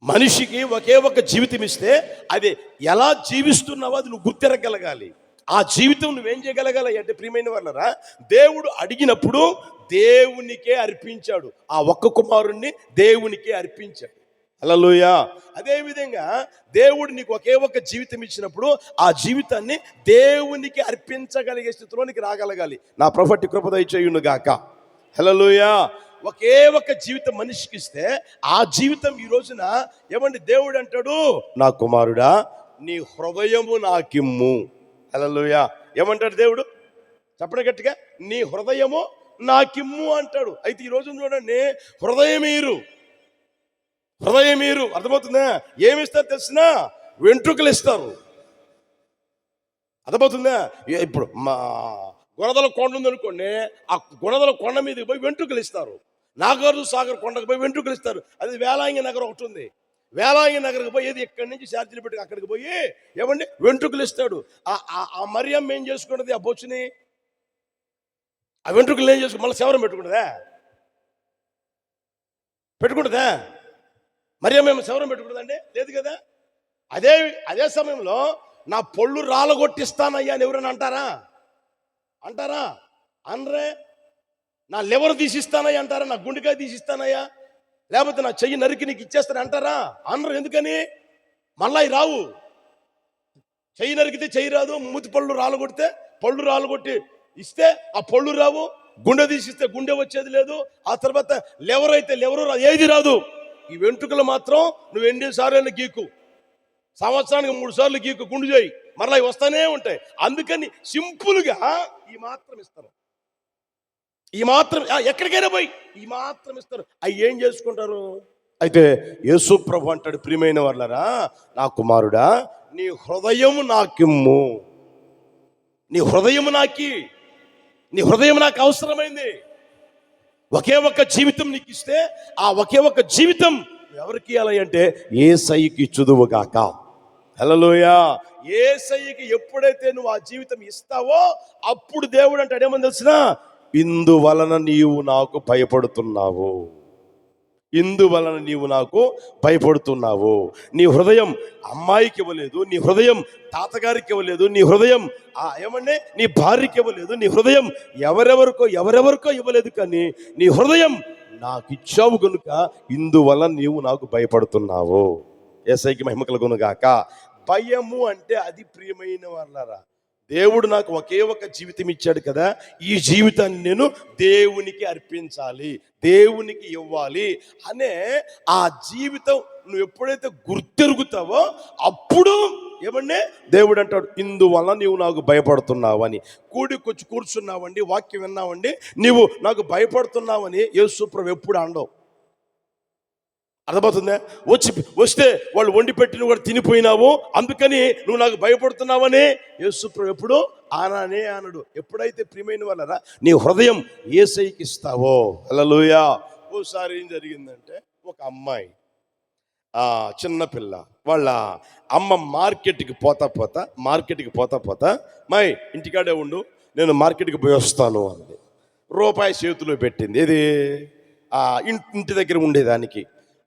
మనిషికి ఒకే ఒక్క జీవితం ఇస్తే అది ఎలా జీవిస్తున్నావో అది నువ్వు గుర్తెరగలగాలి. ఆ జీవితం నువ్వేం చేయగలగాలి అంటే ప్రియమైన వాళ్ళరా, దేవుడు అడిగినప్పుడు దేవునికే అర్పించాడు, ఆ ఒక్క కుమారుణ్ణి దేవునికే అర్పించాడు. హల్లెలూయా. అదేవిధంగా దేవుడు నీకు ఒకే ఒక్క జీవితం ఇచ్చినప్పుడు ఆ జీవితాన్ని దేవునికి అర్పించగలిగే స్థితిలోనికి రాగలగాలి. నా ప్రభువు కృప దయచేయును గాక. హల్లెలూయా. ఒకే ఒక జీవితం మనిషికి ఇస్తే ఆ జీవితం ఈ రోజున ఏమండి దేవుడు అంటాడు, నా కుమారుడా నీ హృదయము నాకిమ్ము. హల్లెలూయా. ఏమంటాడు దేవుడు? చెప్పండి గట్టిగా, నీ హృదయము నాకిమ్ము అంటాడు. అయితే ఈ రోజు చూడండి, హృదయం మీరు అర్థమవుతుందా? ఏమిస్తారు తెలిసిన? వెంట్రుకలు ఇస్తారు. అర్థమవుతుందా? ఇప్పుడు మా గుణదల కొండ ఉందనుకోండి, ఆ గుణదల కొండ మీదకి పోయి వెంట్రుకలు ఇస్తారు. నాగార్జున సాగర్ కొండకు పోయి వెంట్రుకలు ఇస్తారు. అది వేలాంగి నగర్ ఒకటి ఉంది. వేలాంగి నగర్కి పోయి ఏది ఇక్కడి నుంచి ఛార్జీలు పెట్టి అక్కడికి పోయి ఏమండి వెంట్రుకలు ఇస్తాడు. ఆ మరియమ్మ ఏం చేసుకున్నది? ఆ బొచ్చుని, ఆ వెంట్రుకలు ఏం చేసుకుని మళ్ళీ శవరం పెట్టుకుంటుందా? మరియమ్మ ఏమో శవరం పెట్టుకుంటుందండి? లేదు కదా. అదే సమయంలో నా పొళ్ళు రాలగొట్టిస్తానయ్యా అని ఎవరైనా అంటారా? అనరే. నా లివర్ తీసిస్తానయ్యా అంటారా? నా గుండెకాయ తీసిస్తానయ్యా, లేకపోతే నా చెయ్యి నరికి నీకు ఇచ్చేస్తాను అంటారా? అనరు. ఎందుకని? మళ్ళా రావు. చెయ్యి నరికితే చెయ్యి రాదు, మూతి పళ్ళు రాలగొడితే పళ్ళు రాలగొట్టి ఇస్తే ఆ పళ్ళు రావు, గుండె తీసిస్తే గుండె వచ్చేది లేదు, ఆ తర్వాత లివర్ అయితే లివరు రాదు, ఏది రాదు. ఈ వెంట్రుకలు మాత్రం నువ్వు ఎన్నిసార్లు గీకు, సంవత్సరానికి 3 సార్లు గీకు, గుండు చేయి, మరలా వస్తానే ఉంటాయి. అందుకని సింపుల్గా ఈ మాత్రం ఇస్తారు. ఎక్కడికైనా పోయి ఈ మాత్రం ఇస్తారు. అవి ఏం చేసుకుంటారు? అయితే యేసు ప్రభు అంటాడు, ప్రియమైన వాళ్ళరా, నా కుమారుడా నీ హృదయము నాకిమ్ము. నీ హృదయము నీ హృదయం నాకు అవసరమైంది. ఒకే ఒక్క జీవితం నీకు ఇస్తే ఆ ఒకే ఒక్క జీవితం ఎవరికి ఇవ్వాలి అంటే యేసయ్యకి ఇచ్చుదువుగాక. హల్లెలూయా. యేసయ్యకి ఎప్పుడైతే నువ్వు ఆ జీవితం ఇస్తావో అప్పుడు దేవుడు అంటాడు, ఏమని తెలిసిన? ఇందువలన నీవు నాకు భయపడుతున్నావు. నీ హృదయం అమ్మాయికి ఇవ్వలేదు, నీ హృదయం తాతగారికి ఇవ్వలేదు, నీ హృదయం ఏమంటే నీ భార్యకి ఇవ్వలేదు, నీ హృదయం ఎవరెవరికో ఇవ్వలేదు, కానీ నీ హృదయం నాకు ఇచ్చావు కనుక ఇందువల్ల నీవు నాకు భయపడుతున్నావు. యేసయ్యకి మహిమ కలుగును గాక. భయము అంటే అది, ప్రియమైన వాళ్ళారా, దేవుడు నాకు ఒకే ఒక జీవితం ఇచ్చాడు కదా, ఈ జీవితాన్ని నేను దేవునికి అర్పించాలి, దేవునికి ఇవ్వాలి అనే ఆ జీవితం నువ్వు ఎప్పుడైతే గుర్తెరుగుతావో అప్పుడు ఏమండి దేవుడు అంటాడు, ఇందువల్ల నీవు నాకు భయపడుతున్నావు అని. కూడికొచ్చి కూర్చున్నావండి, వాక్యం విన్నావండి, నీవు నాకు భయపడుతున్నావని యేసు ప్రభు ఎప్పుడు అనడు. అర్థమవుతుందా? వస్తే వాళ్ళు వండి పెట్టిన కూడా తినిపోయినావు, అందుకని నువ్వు నాకు భయపడుతున్నావని యేసు ప్రభు ఎప్పుడు అనడు. ఎప్పుడైతే ప్రియమైన వాళ్ళరా నీ హృదయం యేసయ్యకి ఇస్తావో. హల్లెలూయా. ఓసారి ఏం జరిగిందంటే, ఒక అమ్మాయి చిన్నపిల్ల వాళ్ళ అమ్మ మార్కెట్కి పోతా మై ఇంటికాడే ఉండు, నేను మార్కెట్కి పోయి వస్తాను అంది. రూపాయి చేతిలో పెట్టింది. ఇది ఇంటి దగ్గర ఉండేదానికి.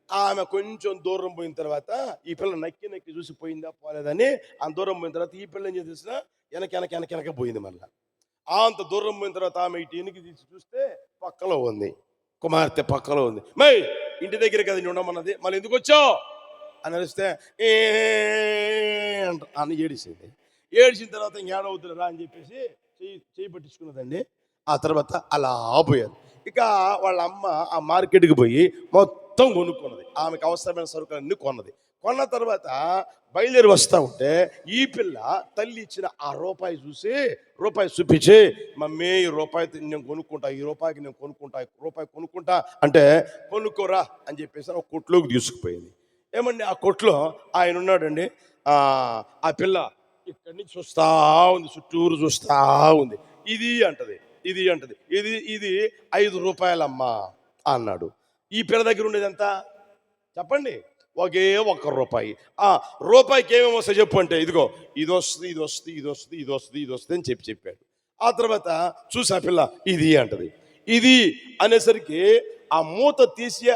ఆమె కొంచెం దూరం పోయిన తర్వాత ఈ పిల్ల నక్కి చూసి పోయిందా పోలేదని ఆ దూరం పోయిన తర్వాత ఈ పిల్ల ఏం చేసిన వెనక పోయింది. మళ్ళీ అంత దూరం పోయిన తర్వాత ఆమె ఇటు వెనక్కి తీసి చూస్తే పక్కలో ఉంది, కుమార్తె పక్కలో ఉంది. మై ఇంటి దగ్గర కదా నేను ఉండమన్నది, మళ్ళీ ఎందుకు వచ్చావు అని అనిస్తే అని ఏడిసింది. ఏడిసిన తర్వాత ఇంకేడవుతురా అని చెప్పేసి చెయ్యి పట్టించుకున్నదండి. ఆ తర్వాత అలా పోయారు. ఇక వాళ్ళ అమ్మ ఆ మార్కెట్కి పోయి మొత్తం కొనుక్కున్నది, ఆమెకు అవసరమైన సరుకులన్నీ కొన్న తర్వాత బయలుదేరి వస్తూ ఉంటే ఈ పిల్ల తల్లి ఇచ్చిన ఆ రూపాయి చూపించి, మమ్మీ ఈ రూపాయి నేను కొనుక్కుంటా, ఈ రూపాయికి నేను కొనుక్కుంటా అంటే, కొనుక్కోరా అని చెప్పేసి ఒక కొట్లోకి తీసుకుపోయింది. ఏమండి ఆ కొట్లో ఆయన ఉన్నాడండి. ఆ పిల్ల ఇక్కడి నుంచి చూస్తూ ఉంది, చుట్టూరు చూస్తూ ఉంది. ఇది అంటది ఇది 5 రూపాయలమ్మా అన్నాడు. ఈ పిల్ల దగ్గర ఉండేది ఎంత చెప్పండి? ఒకే 1 రూపాయి. రూపాయికి ఏమేమి వస్తాయి చెప్పు అంటే, ఇదిగో ఇది వస్తుంది అని చెప్పాడు. ఆ తర్వాత చూసి ఆ పిల్ల ఇది అంటది. ఇది అనేసరికి ఆ మూత తీసి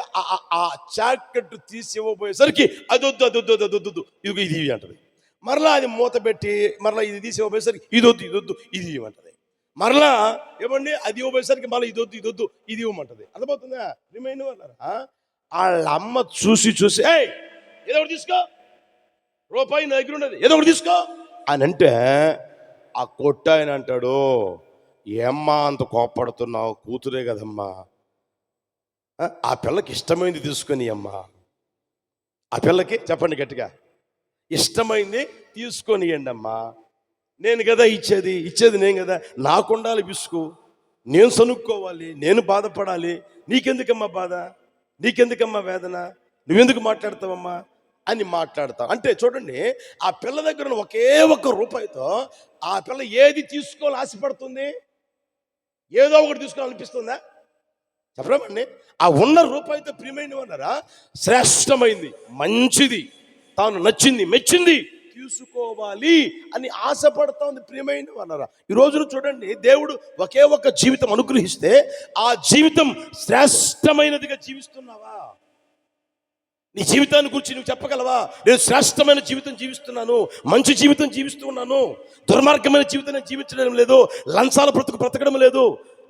ఆ చాకెట్ తీసి ఇవ్వబోయేసరికి అదొద్దు ఇదిగో ఇది అంటది. మరలా అది మూత పెట్టి మరలా ఇది తీసి ఇవ్వబోయేసరికి ఇదొద్దు ఇది ఇవ్వమంటది. మరలా ఏమండి అది ఇవ్వబోయేసరికి మళ్ళీ ఇదొద్దు ఇది ఇవ్వమంటది. అర్థమవుతుందా? రిమైన్ వాళ్ళారా, వాళ్ళ అమ్మ చూసి ఏదో ఒకటి తీసుకో, రూపాయి నా దగ్గర ఉండదు, ఏదో ఒకటి తీసుకో అని అంటే, ఆ కొట్టాయన అంటాడు, ఏమ్మా అంత కోప్పడుతున్నావు, కూతురే కదమ్మా, ఆ పిల్లకి ఇష్టమైంది తీసుకొని అమ్మా. ఆ పిల్లకి చెప్పండి గట్టిగా, ఇష్టమైంది తీసుకొనియండి అమ్మా. నేను కదా ఇచ్చేది నేను కదా, నాకుండాలి విసుగు, నేను సనుక్కోవాలి, నేను బాధపడాలి. నీకెందుకమ్మా బాధ, నీకెందుకమ్మా వేదన, నువ్వెందుకు మాట్లాడతావమ్మా అని మాట్లాడతావు. అంటే చూడండి, ఆ పిల్ల దగ్గర ఉన్న ఒకే ఒక్క రూపాయితో ఆ పిల్ల ఏది తీసుకోవాలి ఆశపడుతుంది, ఏదో ఒకటి తీసుకోవాలనిపిస్తుందా చెప్పమండి. ఆ ఉన్న రూపాయితో ప్రియమైనవి అన్నారా, శ్రేష్టమైంది, మంచిది, తాను నచ్చింది, మెచ్చింది తీసుకోవాలి అని ఆశపడతా ఉంది ప్రియమైనవి అన్నారా. ఈ రోజున చూడండి, దేవుడు ఒకే ఒక్క జీవితం అనుగ్రహిస్తే ఆ జీవితం శ్రేష్టమైనదిగా జీవిస్తున్నావా? నీ జీవితాన్ని గురించి నువ్వు చెప్పగలవా? నేను శ్రేష్టమైన జీవితం జీవిస్తున్నాను, మంచి జీవితం జీవిస్తున్నాను, దుర్మార్గమైన జీవితం నేను జీవించడం లేదు, లంచాల బ్రతకడం లేదు,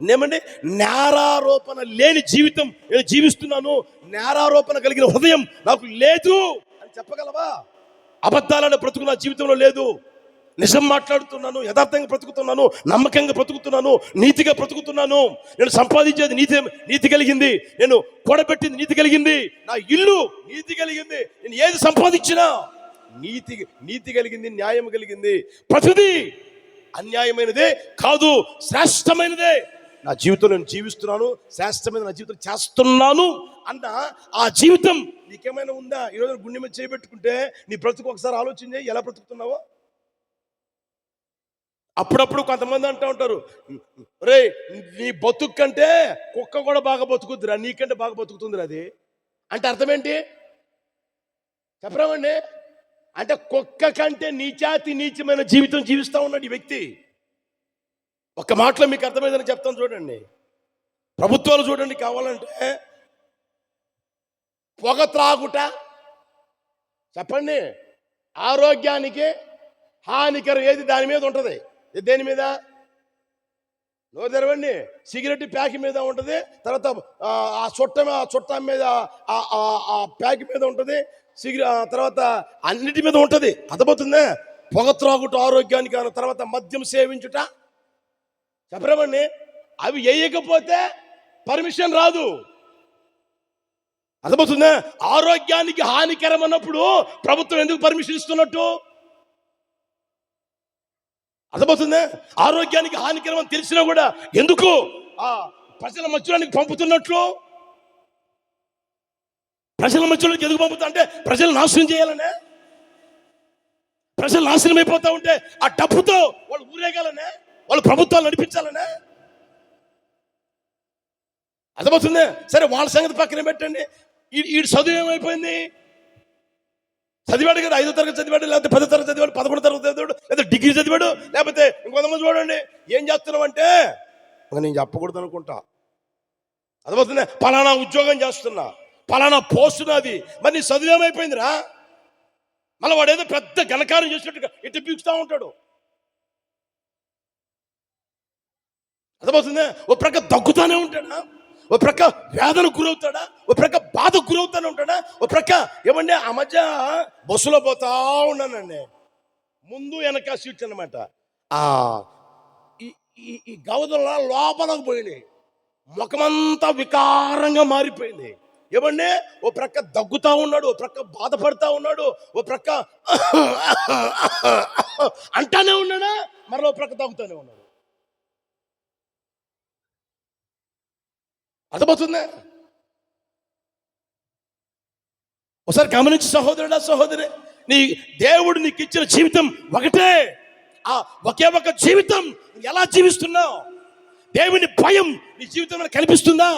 నేమండి నేరారోపణ లేని జీవితం నేను జీవిస్తున్నాను, నేరారోపణ కలిగిన హృదయం నాకు లేదు అని చెప్పగలవా? అబద్ధాలనే బ్రతుకు నా జీవితంలో లేదు, నిజం మాట్లాడుతున్నాను, యథార్థంగా బ్రతుకుతున్నాను, నమ్మకంగా బ్రతుకుతున్నాను, నీతిగా బ్రతుకుతున్నాను, నేను సంపాదించేది నీతి కలిగింది, నేను కూడబెట్టింది నీతి కలిగింది, నా ఇల్లు నీతి కలిగింది, నేను ఏది సంపాదించినా నీతి కలిగింది, న్యాయం కలిగింది, ప్రతిదీ అన్యాయమైనదే కాదు, శ్రేష్టమైనదే నా జీవితం నేను జీవిస్తున్నాను, శ్రేష్టమైన నా జీవితం చేస్తున్నాను అన్న ఆ జీవితం నీకేమైనా ఉందా? ఈరోజు గుండె మీద చేయబెట్టుకుంటే నీ బ్రతుకు ఒకసారి ఆలోచన చేయి, ఎలా బ్రతుకుతున్నావో. అప్పుడప్పుడు కొంతమంది అంటూ ఉంటారు, రే నీ బతుకు కంటే కుక్క కూడా బాగా బతుకుద్దిరా, నీకంటే బాగా బతుకుతుందిరా. అది అంటే అర్థం ఏంటి చెప్పరామండి? అంటే కుక్క కంటే నీచమైన జీవితం జీవిస్తూ ఉన్నాడు ఈ వ్యక్తి. ఒక్క మాటలో మీకు అర్థమైందని చెప్తాను చూడండి. ప్రభుత్వాలు చూడండి, కావాలంటే పొగ త్రాగుట చెప్పండి ఆరోగ్యానికి హానికరం ఏది దాని మీద ఉంటుంది. దేని మీద? నోరు తెరవండి. సిగరెట్ ప్యాక్ మీద ఉంటుంది, తర్వాత ఆ చుట్ట మీద ఆ ప్యాక్ మీద ఉంటుంది, తర్వాత అన్నిటి మీద ఉంటుంది. అర్థమవుతుందే? పొగ త్రాగుట ఆరోగ్యానికి, తర్వాత మద్యం సేవించుట చెప్పరామండి. అవి వేయకపోతే పర్మిషన్ రాదు. అర్థమవుతుందా? ఆరోగ్యానికి హానికరం అన్నప్పుడు ప్రభుత్వం ఎందుకు పర్మిషన్ ఇస్తున్నట్టు? అర్థమవుతుందా? ఆరోగ్యానికి హానికరం అని తెలిసినా కూడా ఎందుకు ఆ ప్రజల మధ్యలోనికి పంపుతున్నట్లు? ప్రజల మధ్యలోకి ఎందుకు పంపుతా అంటే ప్రజలు నాశనం చేయాలనే, ప్రజలు నాశనం అయిపోతా ఉంటే ఆ డబ్బుతో వాళ్ళు ఊరేగాలనే, వాళ్ళు ప్రభుత్వాలు నడిపించాలనే. అర్థమవుతుందే? సరే, వాళ్ళ సంగతి పక్కన పెట్టండి. ఈ చదువు ఏమైపోయింది? చదివాడు కదా, 5వ తరగతి చదివాడు, లేకపోతే 10వ తరగతి చదివాడు, 11వ తరగతి చదివాడు, లేదా డిగ్రీ చదివాడు, లేకపోతే ఇంకొంతమంది చూడండి ఏం చేస్తున్నావు అంటే నేను చెప్పకూడదు అనుకుంటా. అర్థమవుతుందే? పలానా ఉద్యోగం చేస్తున్నా, పలానా పోస్ట్ నాది. మరి నీ చదువు ఏమైపోయిందిరా? మళ్ళీ వాడు ఏదో పెద్ద ఘనకార్యం చేసినట్టుగా ఇటు పీకుస్తూ ఉంటాడు. అర్థమవుతుందా? ఓ ప్రక్క దగ్గుతానే ఉంటాడా, ఓ ప్రక్క వేదనకు గురవుతాడా, ఓ ప్రక్క బాధకు గురవుతానే ఉంటాడా, ఓ ప్రక్క ఏమంటే ఆ మధ్య బస్సులో పోతా ఉన్నానండి, ముందు వెనక సీట్ అనమాట, ఈ గౌదల లోపలకు పోయినాయి, ముఖమంతా వికారంగా మారిపోయింది. ఏమంటే ఓ ప్రక్క దగ్గుతా ఉన్నాడు, ఓ ప్రక్క బాధపడతా ఉన్నాడు, ఓ ప్రక్క అంటానే ఉన్నాడా, మరో ప్రక్క దగ్గుతానే ఉన్నాడు. అర్థమవుతుందా? ఒకసారి గమనించి సహోదరుడా, సహోదరి, దేవుడు నీకు ఇచ్చిన జీవితం ఒకటే. ఆ ఒకే ఒక జీవితం ఎలా జీవిస్తున్నావు? దేవుని భయం నీ జీవితంలో కనిపిస్తుందా?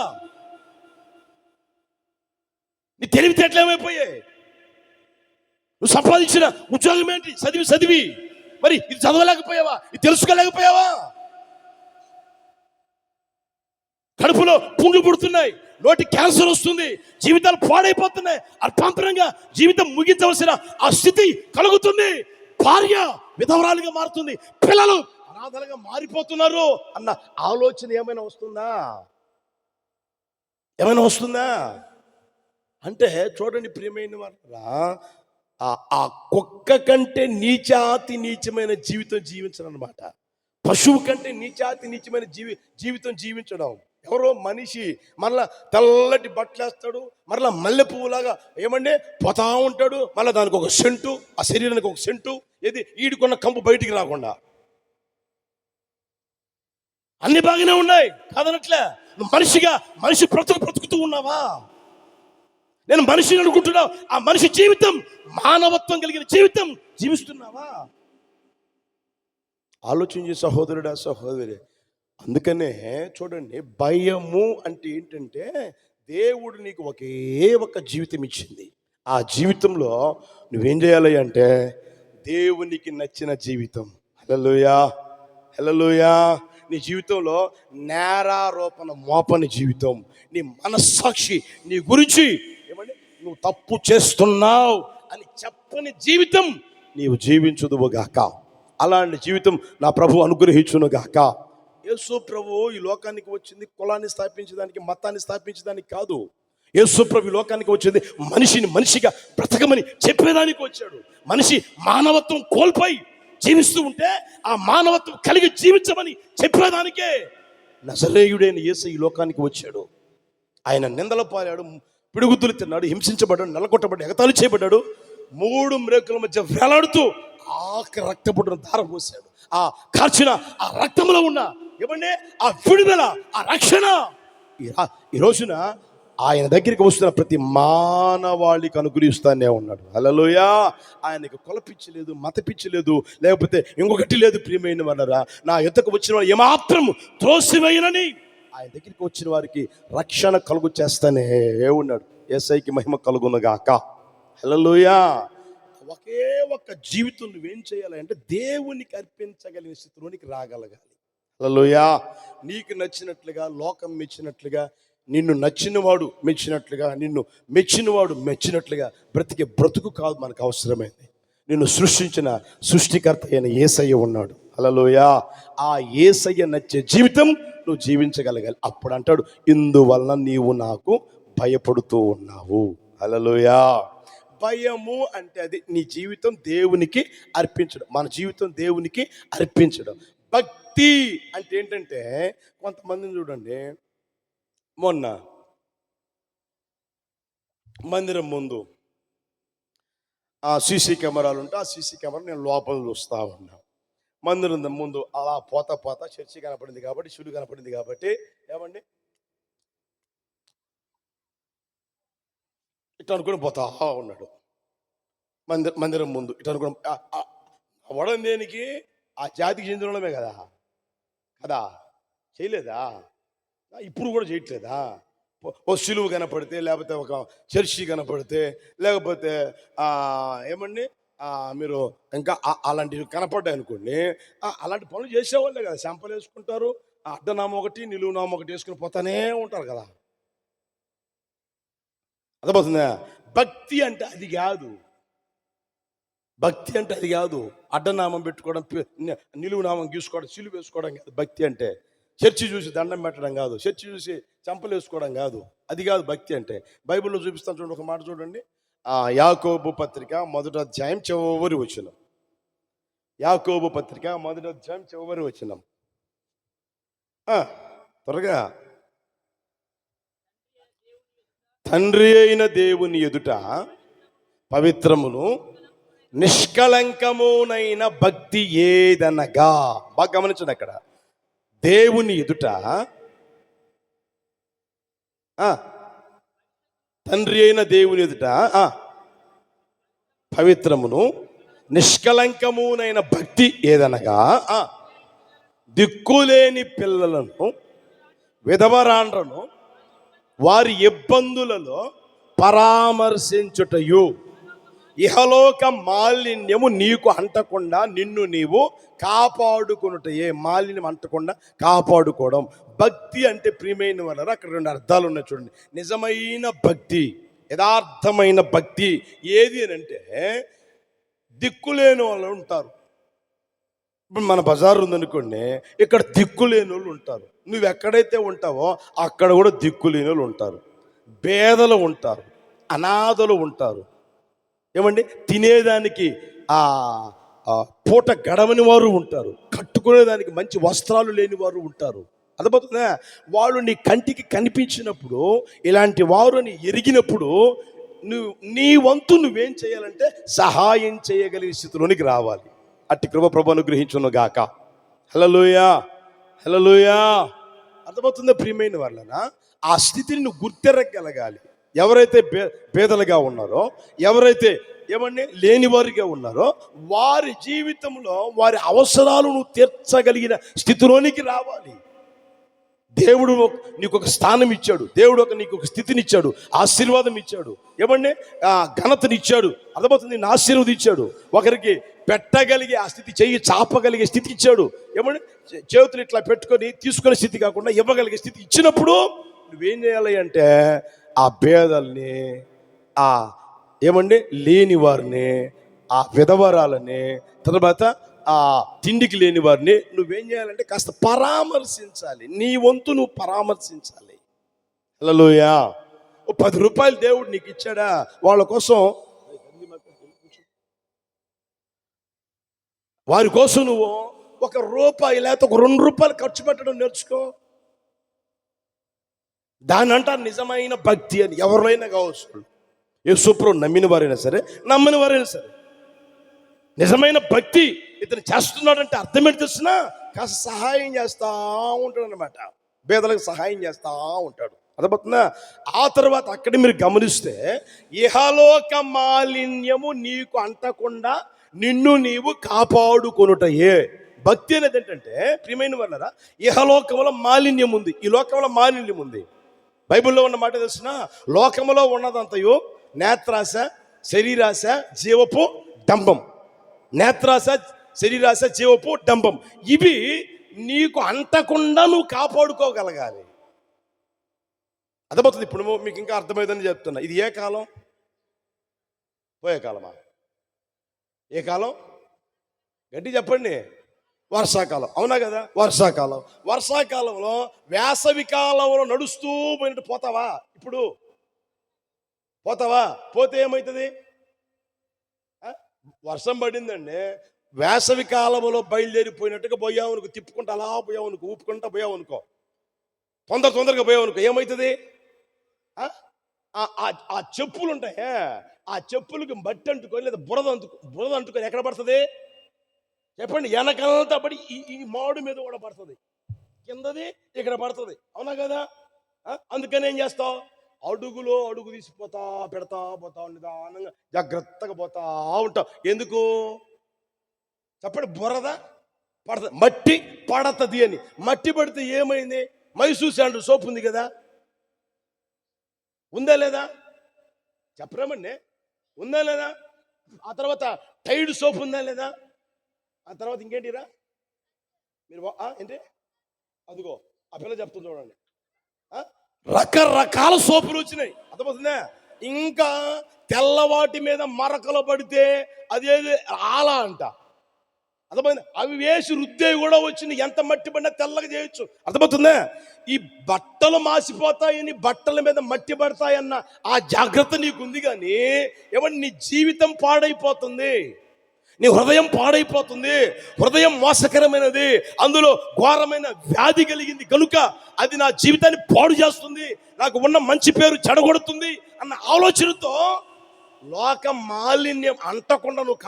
నీ తెలివితేటలు ఏమైపోయాయి? నువ్వు సంపాదించిన ఉద్యోగం ఏంటి? చదివి మరి ఇది చదవలేకపోయావా? ఇది తెలుసుకోలేకపోయావా? కడుపులో పుండ్లు పుడుతున్నాయి, నోటి క్యాన్సర్ వస్తుంది, జీవితాలు పాడైపోతున్నాయి, అల్పాంతరంగా జీవితం ముగించవలసిన ఆ స్థితి కలుగుతుంది, భార్య విధవరాలుగా మారుతుంది, పిల్లలు అనాథలుగా మారిపోతున్నారు అన్న ఆలోచన ఏమైనా వస్తుందా? ఏమైనా వస్తుందా? అంటే చూడండి ప్రియమైన వాళ్ళరా, ఆ కుక్క కంటే నీచమైన జీవితం జీవించడం అన్నమాట. పశువు కంటే నీచమైన జీవితం జీవించడం. ఎవరో మనిషి మరలా తెల్లటి బట్టలు వేస్తాడు, మరలా మల్లె పువ్వులాగా ఏమండి పోతా ఉంటాడు, మళ్ళీ దానికి ఒక సెంటు, ఆ శరీరానికి ఒక సెంటు, ఏది ఈడుకున్న కంపు బయటికి రాకుండా. అన్ని బాగానే ఉన్నాయి కాదనట్లే. నువ్వు మనిషి బ్రతుకుతూ ఉన్నావా? నేను మనిషిని అనుకుంటున్నావు, ఆ మనిషి జీవితం మానవత్వం కలిగిన జీవితం జీవిస్తున్నావా? ఆలోచించే సహోదరుడా, సహోదరి. అందుకనే చూడండి, భయము అంటే ఏంటంటే దేవుడు నీకు ఒకే ఒక జీవితం ఇచ్చింది. ఆ జీవితంలో నువ్వేం చేయాలి అంటే దేవునికి నచ్చిన జీవితం. హల్లెలూయా, హల్లెలూయా. నీ జీవితంలో నేరారోపణ మోపని జీవితం, నీ మనస్సాక్షి నీ గురించి ఏమంటే నువ్వు తప్పు చేస్తున్నావు అని చెప్పని జీవితం నీవు జీవించుదువుగాక. అలాంటి జీవితం నా ప్రభు అనుగ్రహించునుగాక. యేసు ప్రభు ఈ లోకానికి వచ్చింది కులాన్ని స్థాపించడానికి, మతాన్ని స్థాపించడానికి కాదు. యేసు ప్రభు ఈ లోకానికి వచ్చింది మనిషిని మనిషిగా బ్రతకమని చెప్పేదానికి వచ్చాడు. మనిషి మానవత్వం కోల్పోయి జీవిస్తూ ఉంటే ఆ మానవత్వం కలిగి జీవించమని చెప్పేదానికే నజరేయుడైన యేసు ఈ లోకానికి వచ్చాడు. ఆయన నిందలు పారాడు, పిడుగుతులు తిన్నాడు, హింసించబడ్డాడు, నెలకొట్టబడ్డాడు, ఎగతాళి చేయబడ్డాడు, 3 మ్రేకుల మధ్య వేలాడుతూ ఆఖరి రక్తపుట్టును ధార పోసాడు. ఆ కార్చిన ఆ రక్తంలో ఉన్న ఏమంటే ఆ విడుదల, ఆ రక్షణ ఈ రోజున ఆయన దగ్గరికి వస్తున్న ప్రతి మానవాళికి అనుగ్రహిస్తానే ఉన్నాడు. హల్లెలూయా. ఆయనకు కులపిచ్చలేదు, మతపిచ్చలేదు, లేకపోతే ఇంకొకటి లేదు. ప్రియమైన వాళ్ళరా, నా యొద్దకు వచ్చిన వాడు ఏమాత్రం త్రోసివేయనని ఆయన దగ్గరికి వచ్చిన వారికి రక్షణ కలుగు చేస్తానే ఉన్నాడు. యేసయ్యకి మహిమ కలుగునుగాక. హల్లెలూయా. ఒకే ఒక్క జీవితం నువ్వేం చేయాలి అంటే దేవునికి అర్పించగలిగిన స్థితిలోనికి రాగలగాలి. హల్లెలూయా. నీకు నచ్చినట్లుగా, లోకం మెచ్చినట్లుగా, నిన్ను నచ్చినవాడు మెచ్చినట్లుగా, నిన్ను మెచ్చినవాడు మెచ్చినట్లుగా బ్రతికే బ్రతుకు కాదు మనకు అవసరమైంది. నిన్ను సృష్టించిన సృష్టికర్త అయిన యేసయ్య ఉన్నాడు. హల్లెలూయా. ఆ యేసయ్య నచ్చే జీవితం నువ్వు జీవించగలగాలి. అప్పుడు అంటాడు, ఇందువలన నీవు నాకు భయపడుతూ ఉన్నావు. హల్లెలూయా. భయము అంటే అది నీ జీవితం దేవునికి అర్పించడం, మన జీవితం దేవునికి అర్పించడం. భక్తి అంటే ఏంటంటే కొంతమందిని చూడండి, మొన్న మందిరం ముందు ఆ సీసీ కెమెరాలు ఉంటే ఆ సీసీ కెమెరా నేను లోపల చూస్తూ ఉన్నా. మందిరం ముందు అలా పోతా చర్చి కనపడింది కాబట్టి, శివుడు కనపడింది కాబట్టి ఏమండి ఇట్లా అనుకుని పోతా ఉన్నాడు. మందిరం ముందు ఇట్లా అనుకుని అవడం దేనికి? ఆ జాతికి చెందినమే కదా చేయలేదా? ఇప్పుడు కూడా చేయట్లేదా? ఓ సిలువు కనపడితే, లేకపోతే ఒక చర్చి కనపడితే, లేకపోతే ఏమండి మీరు ఇంకా అలాంటివి కనపడ్డాయి అనుకోండి, అలాంటి పనులు చేసేవాళ్ళే కదా. శాంపలు వేసుకుంటారు, అడ్డనామం ఒకటి నిలువు నామం ఒకటి వేసుకుని పోతానే ఉంటారు కదా. అర్థమవుతుందా? భక్తి అంటే అది కాదు. భక్తి అంటే అది కాదు. అడ్డనామం పెట్టుకోవడం, నిలువు నామం గీసుకోవడం, సిలువు వేసుకోవడం కాదు భక్తి అంటే. చర్చి చూసి దండం పెట్టడం కాదు, చర్చి చూసి చంపలు వేసుకోవడం కాదు. అది కాదు భక్తి అంటే. బైబిల్లో చూపిస్తాను చూడండి, ఒక మాట చూడండి. యాకోబు పత్రిక 1వ అధ్యాయం చివరి వచనం. యాకోబు పత్రిక 1వ అధ్యాయం చివరి వచనం. త్వరగా. తండ్రి అయిన దేవుని ఎదుట పవిత్రమును నిష్కలంకమునైన భక్తి ఏదనగా. బాగా గమనించండి, అక్కడ దేవుని ఎదుట తండ్రి అయిన దేవుని ఎదుట పవిత్రమును నిష్కలంకమునైన భక్తి ఏదనగా దిక్కులేని పిల్లలను, విధవరాండ్రను వారి ఇబ్బందులలో పరామర్శించుటయు, ఇహలోక మాలిన్యము నీకు అంటకుండా నిన్ను నీవు కాపాడుకునుట. ఏ మాలిన్యం అంటకుండా కాపాడుకోవడం భక్తి అంటే. ప్రియమైన వాళ్ళ అక్కడ 2 అర్థాలు ఉన్నాయి చూడండి. నిజమైన భక్తి, యథార్థమైన భక్తి ఏది అని అంటే, దిక్కులేని వాళ్ళు ఉంటారు. ఇప్పుడు మన బజారు ఉందనుకోండి, ఇక్కడ దిక్కులేని వాళ్ళు ఉంటారు. నువ్వు ఎక్కడైతే ఉంటావో అక్కడ కూడా దిక్కులేని వాళ్ళు ఉంటారు. పేదలు ఉంటారు, అనాథలు ఉంటారు. ఏమండి తినేదానికి పూట గడవని వారు ఉంటారు, కట్టుకునేదానికి మంచి వస్త్రాలు లేని వారు ఉంటారు. అర్థమవుతుందా? వాళ్ళు నీ కంటికి కనిపించినప్పుడు, ఇలాంటి వారు అని ఎరిగినప్పుడు నీ వంతు నువ్వేం చేయాలంటే సహాయం చేయగలిగే స్థితిలోనికి రావాలి. అట్టి కృప ప్రభు అనుగ్రహించును గాక. హల్లెలూయా, హల్లెలూయా. అర్థమవుతుందా ప్రియమైన వాళ్ళనా? ఆ స్థితిని నువ్వు గుర్తెరగలగాలి. ఎవరైతే పేదలుగా ఉన్నారో, ఎవరైతే లేని వారిగా ఉన్నారో, వారి జీవితంలో వారి అవసరాలు నువ్వు తీర్చగలిగిన స్థితిలోనికి రావాలి. దేవుడు నీకు ఒక స్థానం ఇచ్చాడు, దేవుడు నీకు ఒక స్థితిని ఇచ్చాడు, ఆశీర్వాదం ఇచ్చాడు, ఘనతనిచ్చాడు. అర్థమవుతుంది? నేను ఆశీర్వదించాడు. ఒకరికి పెట్టగలిగే ఆ స్థితి, చెయ్యి చాపగలిగే స్థితి ఇచ్చాడు. చేతులు ఇట్లా పెట్టుకొని తీసుకునే స్థితి కాకుండా ఇవ్వగలిగే స్థితి ఇచ్చినప్పుడు నువ్వేం చేయాలి అంటే ఆ పేదల్ని, ఆ లేని వారిని, ఆ విధవరాలని, తర్వాత ఆ తిండికి లేని వారిని నువ్వేం చేయాలంటే కాస్త పరామర్శించాలి. నీ వంతు నువ్వు పరామర్శించాలి. హల్లెలూయా. 10 రూపాయలు దేవుడు నీకు ఇచ్చాడా, వాళ్ళ కోసం, వారి కోసం నువ్వు ₹1 లేకపోతే ఒక ₹2 ఖర్చు పెట్టడం నేర్చుకో. దాని అంటారు నిజమైన భక్తి అని. ఎవరైనా కావచ్చు, యేసుప్రభువు నమ్మిన వారైనా సరే, నమ్మని వారైనా సరే, నిజమైన భక్తి ఇతను చేస్తున్నాడంటే అర్థం ఏంటి తెలిసినా, కాస్త సహాయం చేస్తా ఉంటాడు అనమాట. పేదలకు సహాయం చేస్తా ఉంటాడు. అర్థమవుతుందా? ఆ తర్వాత అక్కడ మీరు గమనిస్తే, ఇహలోక మాలిన్యము నీకు అంటకుండా నిన్ను నీవు కాపాడుకొనుటయే భక్తి అనేది. ఏంటంటే ప్రియమైన వాళ్ళరా, ఇహలోకంలో మాలిన్యం ఉంది, ఈ లోకంలో మాలిన్యం ఉంది. బైబిల్లో ఉన్న మాట తెలిసిన, లోకములో ఉన్నదంతయు నేత్రాశ, శరీరాశ, జీవపు డంబం. నేత్రాశ, శరీరాశ, జీవపు డంబం, ఇవి నీకు అంటకుండా నువ్వు కాపాడుకోగలగాలి. అర్థమవుతుంది? ఇప్పుడు మీకు ఇంకా అర్థమైందని చెప్తున్నా. ఇది ఏ కాలం? పోయే కాలమా? ఏ కాలం? గట్టి చెప్పండి. వర్షాకాలం. అవునా కదా? వర్షాకాలం. వర్షాకాలంలో వేసవి కాలంలో నడుస్తూ పోయినట్టు పోతావా? ఇప్పుడు పోతావా? పోతే ఏమవుతుంది? వర్షం పడిందండి, వేసవి కాలంలో బయలుదేరిపోయినట్టుగా పోయావనుకో, తిప్పుకుంటూ అలా పోయావనుకో, ఊపుకుంటా పోయావనుకో, తొందరగా పోయావనుకో, ఏమవుతుంది? ఆ చెప్పులు ఉంటాయే, ఆ చెప్పులకి మట్టి అంటుకొని లేదా బురద అంటుకొని ఎక్కడ పడుతుంది చెప్పండి? వెనకాలంతా పడి ఈ మాడు మీద కూడా పడుతుంది, కిందది ఇక్కడ పడుతుంది. అవునా కదా? అందుకని ఏం చేస్తావు? అడుగులో అడుగు తీసిపోతా పెడతా పోతా నిదానంగా జాగ్రత్తగా పోతా ఉంటావు. ఎందుకు చెప్పండి? బురద పడుతుంది, మట్టి పడుతుంది అని. మట్టి పడితే ఏమైంది? మైసూర్ శాండల్ సోప్ ఉంది కదా, ఉందా లేదా? చెప్పరామండి, ఉందా లేదా? ఆ తర్వాత టైడ్ సోప్ ఉందా లేదా? ఆ తర్వాత ఇంకేంటిరా మీరు ఏంటి? అదిగో ఆ పిల్ల చెప్తుంది చూడండి, రకరకాల సోపులు వచ్చినాయి. అర్థమవుతుందా? ఇంకా తెల్లవాటి మీద మరకలు పడితే అదేది ఆలా అంట. అర్థమైంది? అవి వేసి రుద్దే కూడా వచ్చినాయి. ఎంత మట్టి పడినా తెల్లగా చేయొచ్చు. అర్థమవుతుందా? ఈ బట్టలు మాసిపోతాయని, బట్టల మీద మట్టి పడతాయన్న ఆ జాగ్రత్త నీకుంది. కానీ నీ జీవితం పాడైపోతుంది, నీ హృదయం పాడైపోతుంది. హృదయం మోసకరమైనది, అందులో ఘోరమైన వ్యాధి కలిగింది కనుక అది నా జీవితాన్ని పాడు చేస్తుంది, నాకు ఉన్న మంచి పేరు చెడగొడుతుంది అన్న ఆలోచనతో లోక మాలిన్యం అంటకుండా నువ్వు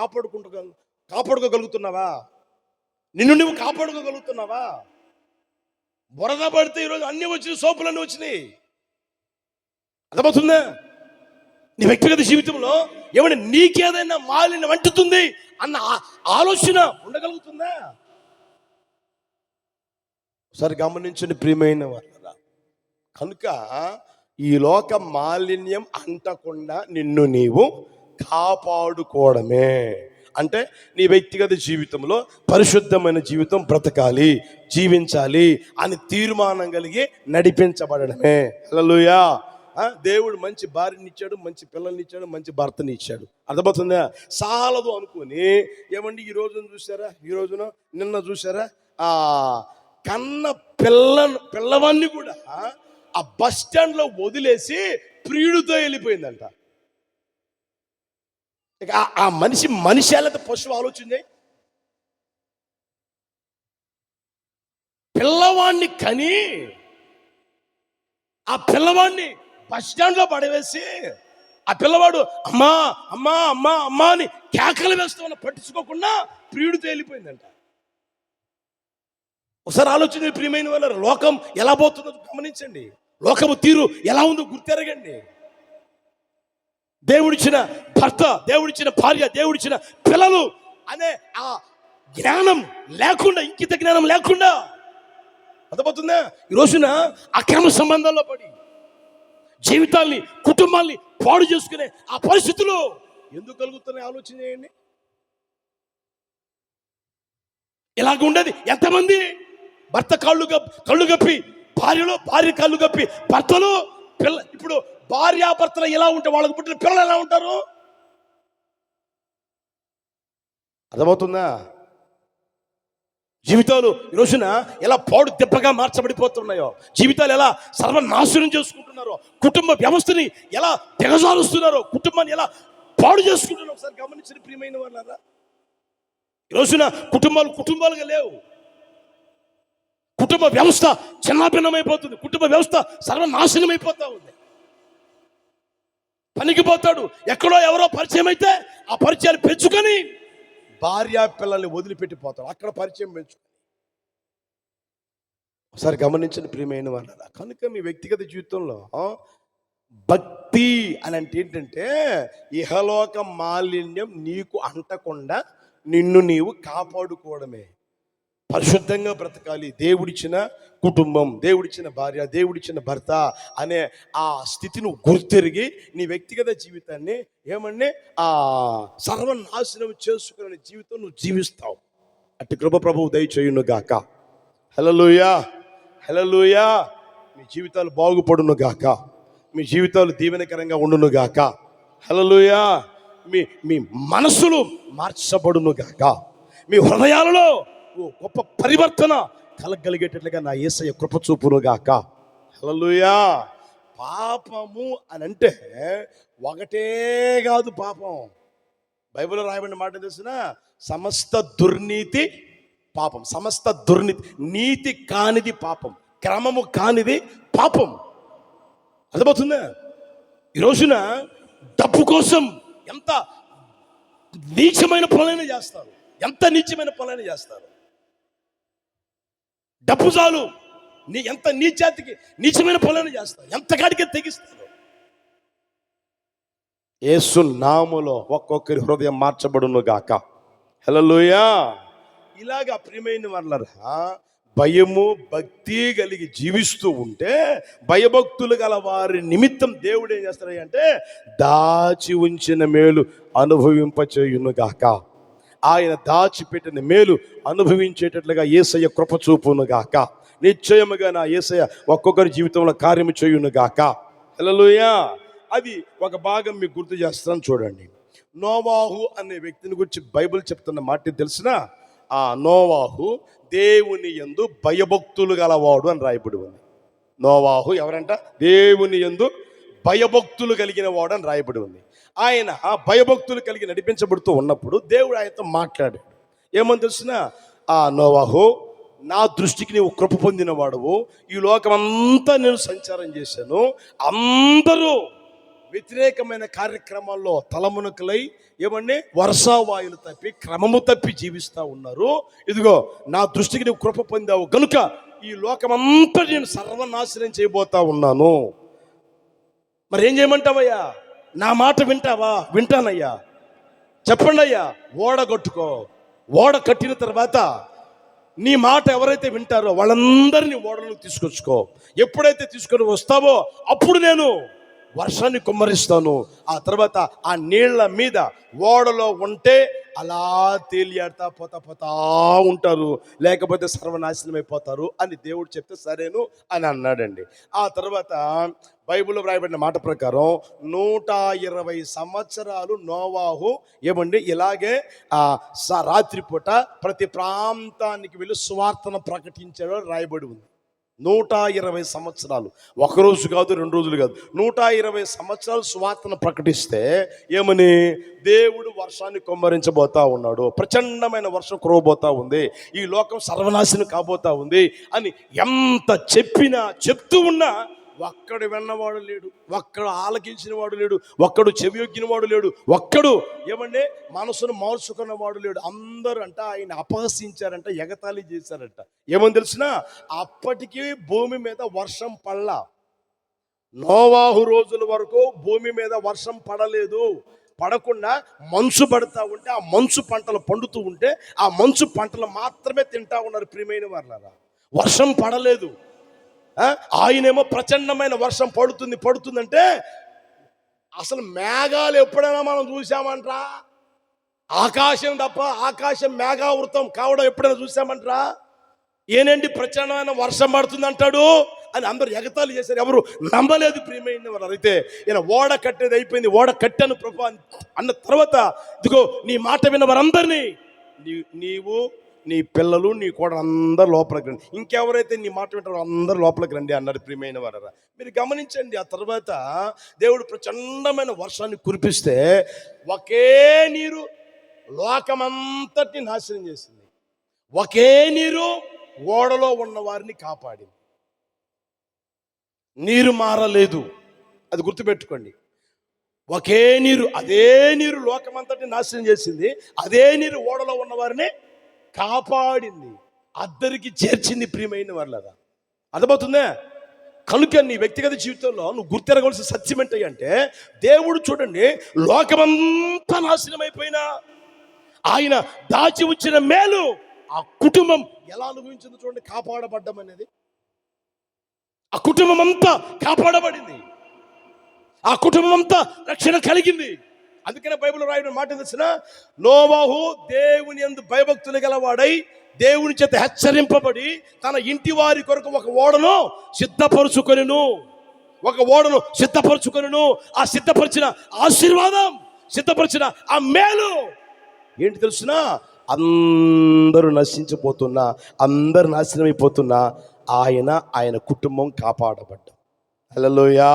కాపాడుకోగలుగుతున్నావా? నిన్ను నువ్వు కాపాడుకోగలుగుతున్నావా? బురద పడితే ఈరోజు అన్ని వచ్చినాయి, సోపులన్నీ వచ్చినాయి. అర్థమవుతుందా? నీ వ్యక్తిగత జీవితంలో నీకేదైనా మాలిన్యం అంటుతుంది అన్న ఆలోచన ఉండగలుగుతుందా? ఒకసారి గమనించండి ప్రియమైన వాళ్ళరా. కనుక ఈ లోక మాలిన్యం అంటకుండా నిన్ను నీవు కాపాడుకోవడమే అంటే నీ వ్యక్తిగత జీవితంలో పరిశుద్ధమైన జీవితం బ్రతకాలి, జీవించాలి అని తీర్మానం కలిగి నడిపించబడడమే. హల్లెలూయా. దేవుడు మంచి భార్యని ఇచ్చాడు, మంచి పిల్లల్ని ఇచ్చాడు, మంచి భర్తని ఇచ్చాడు. అర్థమవుతుందా? సాలదు అనుకుని ఈ రోజున చూసారా, ఈ రోజున నిన్న చూసారా, కన్న పిల్లవాన్ని కూడా ఆ బస్ స్టాండ్ లో వదిలేసి ప్రియుడితో వెళ్ళిపోయిందంట. ఇక ఆ మనిషి ఎలా పశువు ఆలోచింది. పిల్లవాడిని కని ఆ పిల్లవాడిని బస్ స్టాండ్లో పడవేసి ఆ పిల్లవాడు అమ్మా అమ్మా అమ్మా అమ్మా అని కేకలు వేస్తామని పట్టించుకోకుండా ప్రియుడితో వెళ్ళిపోయిందంట. ఒకసారి ఆలోచన ప్రియమైన వాళ్ళ లోకం ఎలా పోతుందో గమనించండి. లోకము తీరు ఎలా ఉందో గుర్తెరగండి. దేవుడిచ్చిన భర్త, దేవుడిచ్చిన భార్య, దేవుడిచ్చిన పిల్లలు అనే ఆ జ్ఞానం లేకుండా, ఇంకిత జ్ఞానం లేకుండా అర్థమవుతుందా? ఈ రోజున అక్రమ సంబంధాల్లో పడి జీవితాల్ని, కుటుంబాల్ని పాడు చేసుకునే ఆ పరిస్థితులు ఎందుకు కలుగుతున్నాయి ఆలోచన చేయండి. ఇలాగ ఉండేది ఎంతమంది? భర్త కళ్ళు గప్పి భార్యలో, భార్య కళ్ళు గప్పి భర్తలు, పిల్ల. ఇప్పుడు భార్యాభర్తలు ఎలా ఉంటే వాళ్ళకు పుట్టిన పిల్లలు ఎలా ఉంటారు? అర్థమవుతుందా? జీవితాలు ఈ రోజున ఎలా పాడు దెబ్బగా మార్చబడిపోతున్నాయో, జీవితాలు ఎలా సర్వనాశనం చేసుకుంటున్నారో, కుటుంబ వ్యవస్థని ఎలా దిగజారుస్తున్నారో, కుటుంబాన్ని ఎలా పాడు చేసుకుంటున్నారో ఒకసారి గమనించిన ప్రియమైన వాళ్ళారా. ఈ రోజున కుటుంబాలుగా లేవు. కుటుంబ వ్యవస్థ చిన్నాభిన్నమైపోతుంది. కుటుంబ వ్యవస్థ సర్వనాశనం అయిపోతా ఉంది. పనికి పోతాడు, ఎక్కడో ఎవరో పరిచయం అయితే ఆ పరిచయాన్ని పెంచుకొని భార్య పిల్లల్ని వదిలిపెట్టిపోతాడు. అక్కడ పరిచయం పెంచుకొని. ఒకసారి గమనించండి ప్రియమైన వాళ్ళ. కనుక మీ వ్యక్తిగత జీవితంలో భక్తి అని అంటే ఏంటంటే ఇహలోక మాలిన్యం నీకు అంటకుండా నిన్ను నీవు కాపాడుకోవడమే. పరిశుద్ధంగా బ్రతకాలి. దేవుడిచ్చిన కుటుంబం, దేవుడిచ్చిన భార్య, దేవుడిచ్చిన భర్త అనే ఆ స్థితిని గుర్తెరిగి నీ వ్యక్తిగత జీవితాన్ని ఏమన్నా సర్వనాశనం చేసుకునే జీవితం నువ్వు జీవిస్తావు. అట్టి కృప ప్రభువు దయచేయును గాక. హల్లెలూయా, హల్లెలూయా. మీ జీవితాలు బాగుపడును గాక. మీ జీవితాలు దీవెనకరంగా ఉండును గాక. హల్లెలూయా. మీ మనసులు మార్చబడును గాక. మీ హృదయాలలో గొప్ప పరివర్తన కలగలిగేటట్లుగా నా యేసయ్య కృప చూపును గాక. హల్లెలూయా. పాపము అని అంటే ఒకటే కాదు పాపం. బైబిల్లో రాయబడిన మాట తెలిసిన సమస్త దుర్నీతి పాపం. సమస్త దుర్నీతి, నీతి కానిది పాపం, క్రమము కానిది పాపం. అర్థమవుతుందా? ఈ రోజున డబ్బు కోసం ఎంత నీచమైన పనులైనా చేస్తారు. ఎంత నీచమైన పనులైనా చేస్తారు. డబ్బు చాలు ఎంత నీచాతికి నీచమైన పనులైనా చేస్తారు. ఎంత కాడికే తెగిస్తారు. యేసు నామములో ఒక్కొక్కరి హృదయం మార్చబడును గాక. హల్లెలూయా. ఇలాగా ప్రియమైన వాళ్ళరా, భయము భక్తి కలిగి జీవిస్తూ ఉంటే భయభక్తులు గల వారి నిమిత్తం దేవుడు ఏం చేస్తాడు అంటే దాచి ఉంచిన మేలు అనుభవింపచేయును గాక. ఆయన దాచిపెట్టిన మేలు అనుభవించేటట్లుగా యేసయ్య కృప చూపును గాక. నిశ్చయముగా నా యేసయ్య ఒక్కొక్కరి జీవితంలో కార్యము చేయును గాక. హల్లెలూయా. అది ఒక భాగం మీకు గుర్తు చేస్తాను చూడండి. నోవాహు అనే వ్యక్తిని గురించి బైబిల్ చెప్తున్న మాట తెలిసిన ఆ నోవాహు దేవుని యందు భయభక్తులు గలవాడు అని రాయబడి ఉంది. నోవాహు ఎవరంట? దేవుని యందు భయభక్తులు కలిగిన వాడు అని రాయబడి ఉంది. ఆయన భయభక్తులు కలిగి నడిపించబడుతూ ఉన్నప్పుడు దేవుడు ఆయనతో మాట్లాడాడు. ఏమని తెలిసిన ఆ నోవాహు, నా దృష్టికి నీవు కృప పొందిన వాడువు. ఈ లోకమంతా నేను సంచారం చేశాను. అందరూ వ్యతిరేకమైన కార్యక్రమాల్లో తలమునకలై ఏమన్నా వర్షావాయులు తప్పి క్రమము తప్పి జీవిస్తూ ఉన్నారు. ఇదిగో నా దృష్టికి నీవు కృప పొందావు కనుక ఈ లోకమంతా నేను సర్వనాశనం చేయబోతా ఉన్నాను. మరి ఏం చేయమంటావయ్యా? నా మాట వింటావా? వింటానయ్యా. చెప్పండి అయ్యా. ఓడ కట్టుకో. ఓడ కట్టిన తర్వాత నీ మాట ఎవరైతే వింటారో వాళ్ళందరినీ ఓడను తీసుకొచ్చుకో. ఎప్పుడైతే తీసుకొని వస్తావో అప్పుడు నేను వర్షాన్ని కుమ్మరిస్తాను. ఆ తర్వాత ఆ నీళ్ల మీద ఓడలో ఉంటే అలా తేలియాడుతా పోతా ఉంటారు, లేకపోతే సర్వనాశనం అయిపోతారు అని దేవుడు చెప్తే సరేను అని అన్నాడండి. ఆ తర్వాత బైబిల్లో రాయబడిన మాట ప్రకారం 120 సంవత్సరాలు నోవాహు ఏమండి ఇలాగే రాత్రిపూట ప్రతి ప్రాంతానికి వెళ్ళి సువార్తను ప్రకటించాడో రాయబడి ఉంది. 120 సంవత్సరాలు, ఒకరోజు కాదు, 2 రోజులు కాదు, 120 సంవత్సరాలు సువార్తను ప్రకటిస్తే ఏమని? దేవుడు వర్షాన్ని కుమ్మరించబోతా ఉన్నాడు, ప్రచండమైన వర్షం కురవబోతా ఉంది, ఈ లోకం సర్వనాశనం కాబోతా ఉంది అని ఎంత చెప్పినా చెప్తూ ఉన్నా ఒక్కడు విన్నవాడు లేడు, ఒక్కడు ఆలకించిన వాడు లేడు, ఒక్కడు చెవియొగ్గిన వాడు లేడు, ఒక్కడు ఏమంటే మనసును మార్చుకున్న వాడు లేడు. అందరూ అంట ఆయన అపహసించారంట, ఎగతాళి చేశారంట. ఏమని తెలిసినా అప్పటికి భూమి మీద వర్షం పడలా. నోవాహు రోజుల వరకు భూమి మీద వర్షం పడలేదు. పడకుండా మంచు పడతా ఉంటే ఆ మంచు పంటలు పండుతూ ఉంటే ఆ మంచు పంటలు మాత్రమే తింటా ఉన్నారు ప్రియమైన వాళ్ళారా. వర్షం పడలేదు. ఆయనేమో ప్రచండమైన వర్షం పడుతుందంటే అసలు మేఘాలు ఎప్పుడైనా మనం చూసామంట్రా? ఆకాశం తప్ప ఆకాశం మేఘావృతం కావడం ఎప్పుడైనా చూసామంట్రా? ఏనండి ప్రచండమైన వర్షం పడుతుంది అంటాడు అని అందరూ ఎగతాళి చేశారు, ఎవరు నమ్మలేదు ప్రియమైన వాళ్ళు. అయితే ఈయన ఓడ కట్టేది అయిపోయింది, ఓడ కట్టాను ప్రభు అన్న తర్వాత ఇదిగో నీ మాట విన్న వారందరినీ నీవు, నీ పిల్లలు, నీ కూడా అందరు లోపలికి రండి, ఇంకెవరైతే నీ మాట వింటారో అందరు లోపలికి రండి అన్నారు ప్రియమైన వారా. మీరు గమనించండి, ఆ తర్వాత దేవుడు ప్రచండమైన వర్షాన్ని కురిపిస్తే ఒకే నీరు లోకమంతటిని నాశనం చేసింది. ఒకే నీరు ఓడలో ఉన్న వారిని కాపాడింది. నీరు మారలేదు, అది గుర్తుపెట్టుకోండి. ఒకే నీరు, అదే నీరు లోకమంతటిని నాశనం చేసింది, అదే నీరు ఓడలో ఉన్న వారిని కాపాడింది, అద్దరికి చేర్చింది ప్రియమైన వాళ్ళగా. అర్థమవుతుందా? కనుక నీ వ్యక్తిగత జీవితంలో నువ్వు గుర్తిరగవలసిన సత్యం ఏంటంటే దేవుడు చూడండి లోకమంతా నాశనం అయిపోయినా ఆయన దాచి వచ్చిన మేలు ఆ కుటుంబం ఎలా అనుభవించిందో చూడండి. కాపాడబడ్డం అనేది, ఆ కుటుంబం అంతా కాపాడబడింది, ఆ కుటుంబం అంతా రక్షణ కలిగింది. అందుకనే బైబిల్ రాయడం మాట తెలిసిన, నోవాహు దేవుని యందు భయభక్తులు గలవాడై దేవుని చేత హెచ్చరింపబడి తన ఇంటి వారి కొరకు ఒక ఓడను సిద్ధపరుచుకొనెను. ఆ సిద్ధపరిచిన ఆశీర్వాదం, సిద్ధపరిచిన ఆ మేలు ఏంటి తెలుసిన? అందరూ నశించిపోతున్నా, అందరు నాశనమైపోతున్నా ఆయన కుటుంబం కాపాడబడ్డం. హల్లెలూయా,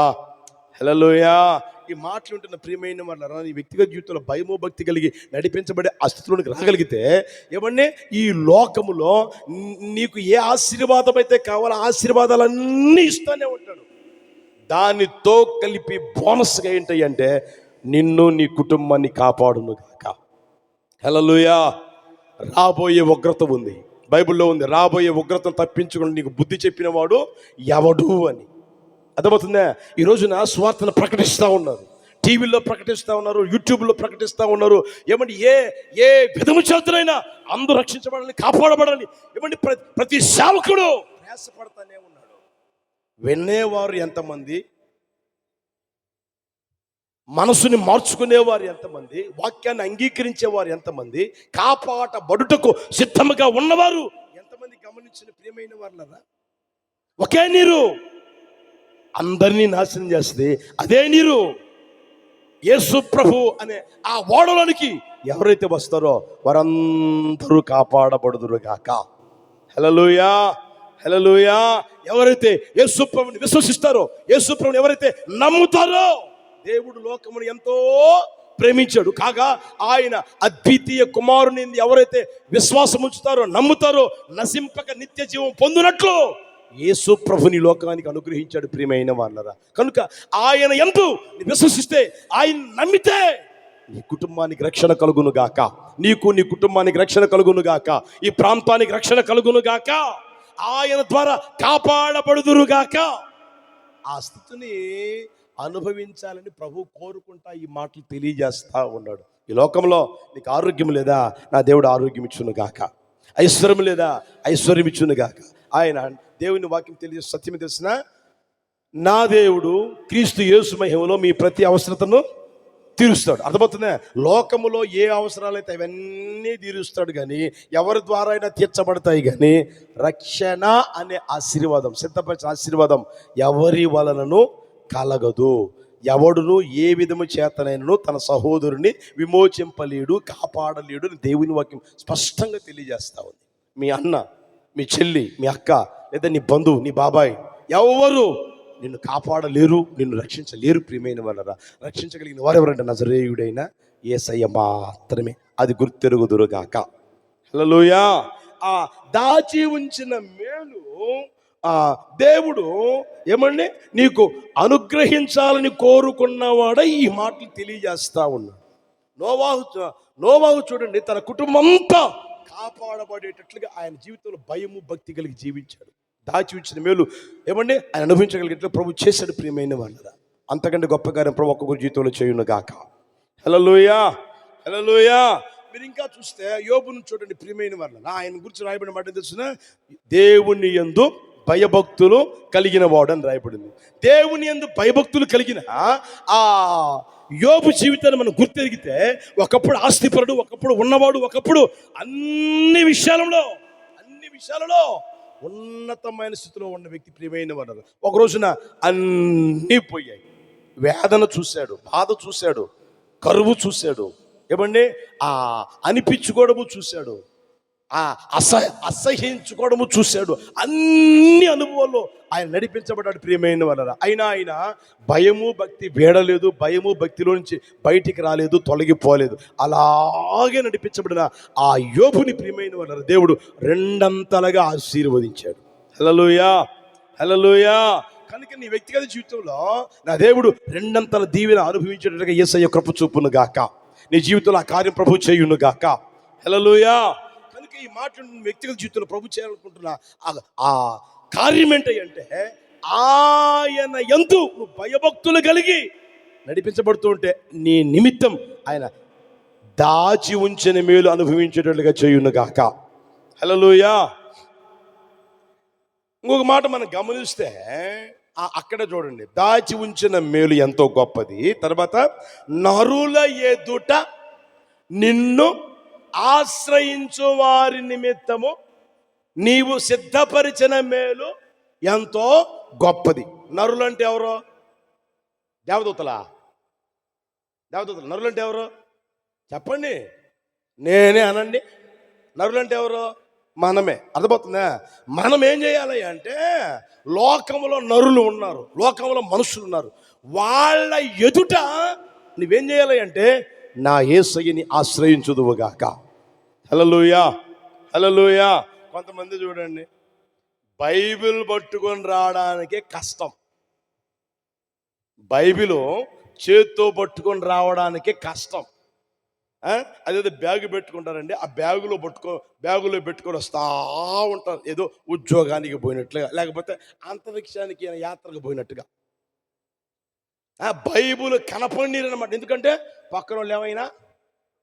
హల్లెలూయా. ఈ మాటలు ఉంటున్న ప్రియమైన వాళ్ళ నీ వ్యక్తిగత జీవితంలో భయమో భక్తి కలిగి నడిపించబడే ఆ స్థితిలోనికి రాగలిగితే ఏమన్నా ఈ లోకములో నీకు ఏ ఆశీర్వాదం అయితే కావాలో ఆశీర్వాదాలన్నీ ఇస్తూనే ఉంటాడు. దానితో కలిపి బోనస్గా ఏంటి అంటే నిన్ను, నీ కుటుంబాన్ని కాపాడును గాక. హల్లెలూయా. రాబోయే ఉగ్రత ఉంది, బైబిల్లో ఉంది. రాబోయే ఉగ్రతను తప్పించుకుని నీకు బుద్ధి చెప్పిన వాడు ఎవడు అని. అర్థమవుతుందా? ఈ రోజున స్వార్థను ప్రకటిస్తూ ఉన్నారు, టీవీలో ప్రకటిస్తూ ఉన్నారు, యూట్యూబ్లో ప్రకటిస్తూ ఉన్నారు. ఏమంటే ఏ విధము చేతులైనా అందరూ రక్షించబడాలని, కాపాడబడాలని ఏమంటే ప్రతి సేవకుడు ప్రయాసపడతానే ఉన్నాడు. వినేవారు ఎంతమంది, మనసుని మార్చుకునేవారు ఎంతమంది, వాక్యాన్ని అంగీకరించేవారు ఎంతమంది, కాపాడబడుటకు సిద్ధముగా ఉన్నవారు ఎంతమంది గమనించిన ప్రియమైన వారులరా. ఒకే నీరు అందరినీ నాశనం చేస్తుంది, అదే నీరు యేసు ప్రభు అనే ఆ ఓడలోనికి ఎవరైతే వస్తారో వారందరూ కాపాడబడుదురు గాక. హల్లెలూయా, హల్లెలూయా. ఎవరైతే యేసు ప్రభుని విశ్వసిస్తారో, యేసు ప్రభుని ఎవరైతే నమ్ముతారో, దేవుడు లోకమును ఎంతో ప్రేమించాడు కాగా ఆయన అద్వితీయ కుమారుని ఎవరైతే విశ్వాసం ఉంచుతారో, నమ్ముతారో నశింపక నిత్య జీవం పొందినట్లు యేసు ప్రభుని లోకానికి అనుగ్రహించాడు ప్రియమైన వాళ్ళరా. కనుక ఆయన యందు విశ్వసిస్తే, ఆయన నమ్మితే నీ కుటుంబానికి రక్షణ కలుగును గాక, నీకు నీ కుటుంబానికి రక్షణ కలుగును గాక, ఈ ప్రాంతానికి రక్షణ కలుగును గాక, ఆయన ద్వారా కాపాడబడుదురు గాక. ఆ స్థితిని అనుభవించాలని ప్రభు కోరుకుంటా ఈ మాటలు తెలియజేస్తా ఉన్నాడు. ఈ లోకంలో నీకు ఆరోగ్యం లేదా, నా దేవుడు ఆరోగ్యం ఇచ్చును గాక. ఐశ్వర్యం లేదా, ఐశ్వర్యం ఇచ్చును గాక. ఆయన దేవుని వాక్యం తెలియ సత్యం తెలిసిన, నా దేవుడు క్రీస్తు యేసు మహిమలో మీ ప్రతి అవసరతను తీరుస్తాడు. అర్థమవుతుందా? లోకములో ఏ అవసరాలైతే అవన్నీ తీరుస్తాడు, కానీ ఎవరి ద్వారా అయినా తీర్చబడతాయి, కానీ రక్షణ అనే ఆశీర్వాదం, సిద్ధపరిచిన ఆశీర్వాదం ఎవరి వలనను కలగదు. ఎవడును ఏ విధము చేతనైనను తన సహోదరుని విమోచింపలేడు, కాపాడలేడు అని దేవుని వాక్యం స్పష్టంగా తెలియజేస్తా ఉంది. మీ అన్న, మీ చెల్లి, మీ అక్క లేదా నీ బంధువు, నీ బాబాయ్, ఎవరు నిన్ను కాపాడలేరు, నిన్ను రక్షించలేరు. ప్రియమైన వాళ్ళరా, రక్షించగలిగిన వారు ఎవరంటే నజరేయుడైన యేసయ్య మాత్రమే. అది గుర్తెరుగుదురుగాక. హల్లెలూయా. ఆ దాచి ఉంచిన మేలు దేవుడు ఏమండి నీకు అనుగ్రహించాలని కోరుకున్నవాడ ఈ మాటలు తెలియజేస్తా ఉన్నాడు. నోవాహు చూడండి, తన కుటుంబం అంతా కాపాడబడేటట్లుగా ఆయన జీవితంలో భయము భక్తి కలిగి జీవించాడు. దాచి ఉంచిన మేలు ఏమండి ఆయన అనుభవించగలిగేట్లు ప్రభు చేశాడు. ప్రియమైన వాళ్ళరా, అంతకంటే గొప్ప కార్యం ప్రభు ఒక్కొక్కరి జీవితంలో చేయును గాక. హల్లెలూయా, హల్లెలూయా. మీరు ఇంకా చూస్తే యోబును చూడండి. ప్రియమైన వాళ్ళరా, ఆయన గురించి రాయబడిన మాట తెలుసిన, దేవుని యందు భయభక్తులు కలిగిన వాడు అని రాయబడింది. దేవుని యందు భయభక్తులు కలిగిన ఆ యోబు జీవితాన్ని మనం గుర్తెరిగితే, ఒకప్పుడు ఆస్తిపరుడు, ఒకప్పుడు ఉన్నవాడు, ఒకప్పుడు అన్ని విషయాలలో ఉన్నతమైన స్థితిలో ఉన్న వ్యక్తి. ప్రియమైన వాడు ఒక రోజున అన్నీ పోయాయి. వేదన చూశాడు, బాధ చూశాడు, కరువు చూశాడు, ఏమండి అనిపించుకోవడము చూశాడు, అసహించుకోవడము చూశాడు. అన్ని అనుభవాల్లో ఆయన నడిపించబడ్డాడు. ప్రియమైన వాళ్ళరా, అయినా ఆయన భయము భక్తి వేడలేదు, భయము భక్తిలో నుంచి బయటికి రాలేదు, తొలగిపోలేదు. అలాగే నడిపించబడిన ఆ యోబుని ప్రియమైన వాళ్ళరా దేవుడు రెండంతలుగా ఆశీర్వదించాడు. హల్లెలూయా, హల్లెలూయా. కనుక నీ వ్యక్తిగత జీవితంలో నా దేవుడు రెండంతల దీవెన అనుభవించేటట్టుగా యేసయ్య కృప చూపును గాక. నీ జీవితంలో ఆ కార్యం ప్రభు చేయును గాక. హల్లెలూయా. కనుక ఈ మాట వ్యక్తిగత జీవితంలో ప్రభు చేయాలనుకుంటున్నా ఆ కార్యం ఏంటంటే, ఆయన యందు నువ్వు భయభక్తులు కలిగి నడిపించబడుతూ ఉంటే నీ నిమిత్తం ఆయన దాచి ఉంచిన మేలు అనుభవించేటట్లుగా చేయును గాక. హల్లెలూయా. ఇంకొక మాట మనం గమనిస్తే అక్కడ చూడండి, దాచి ఉంచిన మేలు ఎంతో గొప్పది. తర్వాత నరుల ఎదుట నిన్ను ఆశ్రయించు వారి నిమిత్తము నీవు సిద్ధపరిచిన మేలు ఎంతో గొప్పది. నరులు అంటే ఎవరు? దేవదూతలా? నరులు అంటే ఎవరు చెప్పండి, నేనే అనండి. నరులు అంటే ఎవరు? మనమే. అర్థమవుతుందా? మనం ఏం చేయాలి అంటే, లోకంలో నరులు ఉన్నారు, లోకంలో మనుషులు ఉన్నారు, వాళ్ళ ఎదుట నువ్వేం చేయాలి అంటే నా యేసయ్యని ఆశ్రయించుదువుగాక. హల్లెలూయా, హల్లెలూయా. కొంతమంది చూడండి, బైబిల్ పట్టుకొని రావడానికే కష్టం. బైబిల్ చేత్తో పట్టుకొని రావడానికే కష్టం. అదేదో బ్యాగు పెట్టుకుంటారండి, ఆ బ్యాగులో పెట్టుకొని వస్తూ ఉంటారు, ఏదో ఉద్యోగానికి పోయినట్లుగా, లేకపోతే అంతరిక్షానికి యాత్రకు పోయినట్టుగా. బైబిల్ కనపడినమాట. ఎందుకంటే పక్కన వాళ్ళు ఏమైనా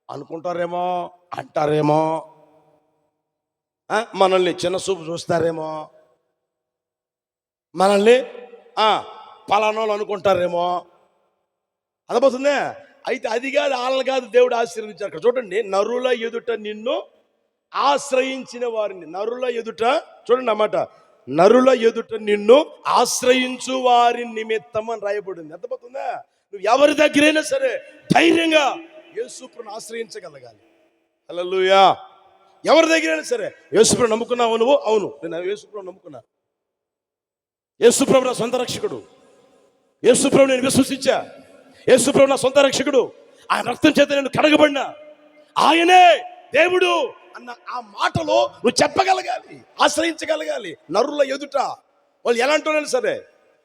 అనుకుంటారేమో, అంటారేమో, మనల్ని చిన్న చూపు చూస్తారేమో, మనల్ని పలానా వాళ్ళు అనుకుంటారేమో. అర్థమవుతుందే? అయితే అది కాదు, వాళ్ళని కాదు దేవుడు ఆశీర్వదించారు. అక్కడ చూడండి, నరుల ఎదుట నిన్ను ఆశ్రయించిన వారిని. నరుల ఎదుట చూడండి అన్నమాట, నరుల ఎదుట నిన్ను ఆశ్రయించు వారి నిమిత్తం అని రాయబడింది. అర్థమవుతుందా? నువ్వు ఎవరి దగ్గరైనా సరే ధైర్యంగా యేసుప్రభుని ఆశ్రయించగలగాలి. హల్లెలూయా. ఎవరి దగ్గరైనా సరే, యేసుప్రభుని నమ్ముకున్నావు నువ్వు? అవును, నేను యేసుప్రభుని నమ్ముకున్నా. యేసుప్రభు నా సొంత రక్షకుడు, యేసుప్రభు నేను విశ్వసించా, యేసుప్రభు నా సొంత రక్షకుడు, ఆయన రక్తం చేత నేను కడగబడినా, ఆయనే దేవుడు అన్న ఆ మాటలో నువ్వు చెప్పగలగాలి, ఆశ్రయించగలగాలి. నరుల ఎదుట వాళ్ళు ఎలాంటి సరే,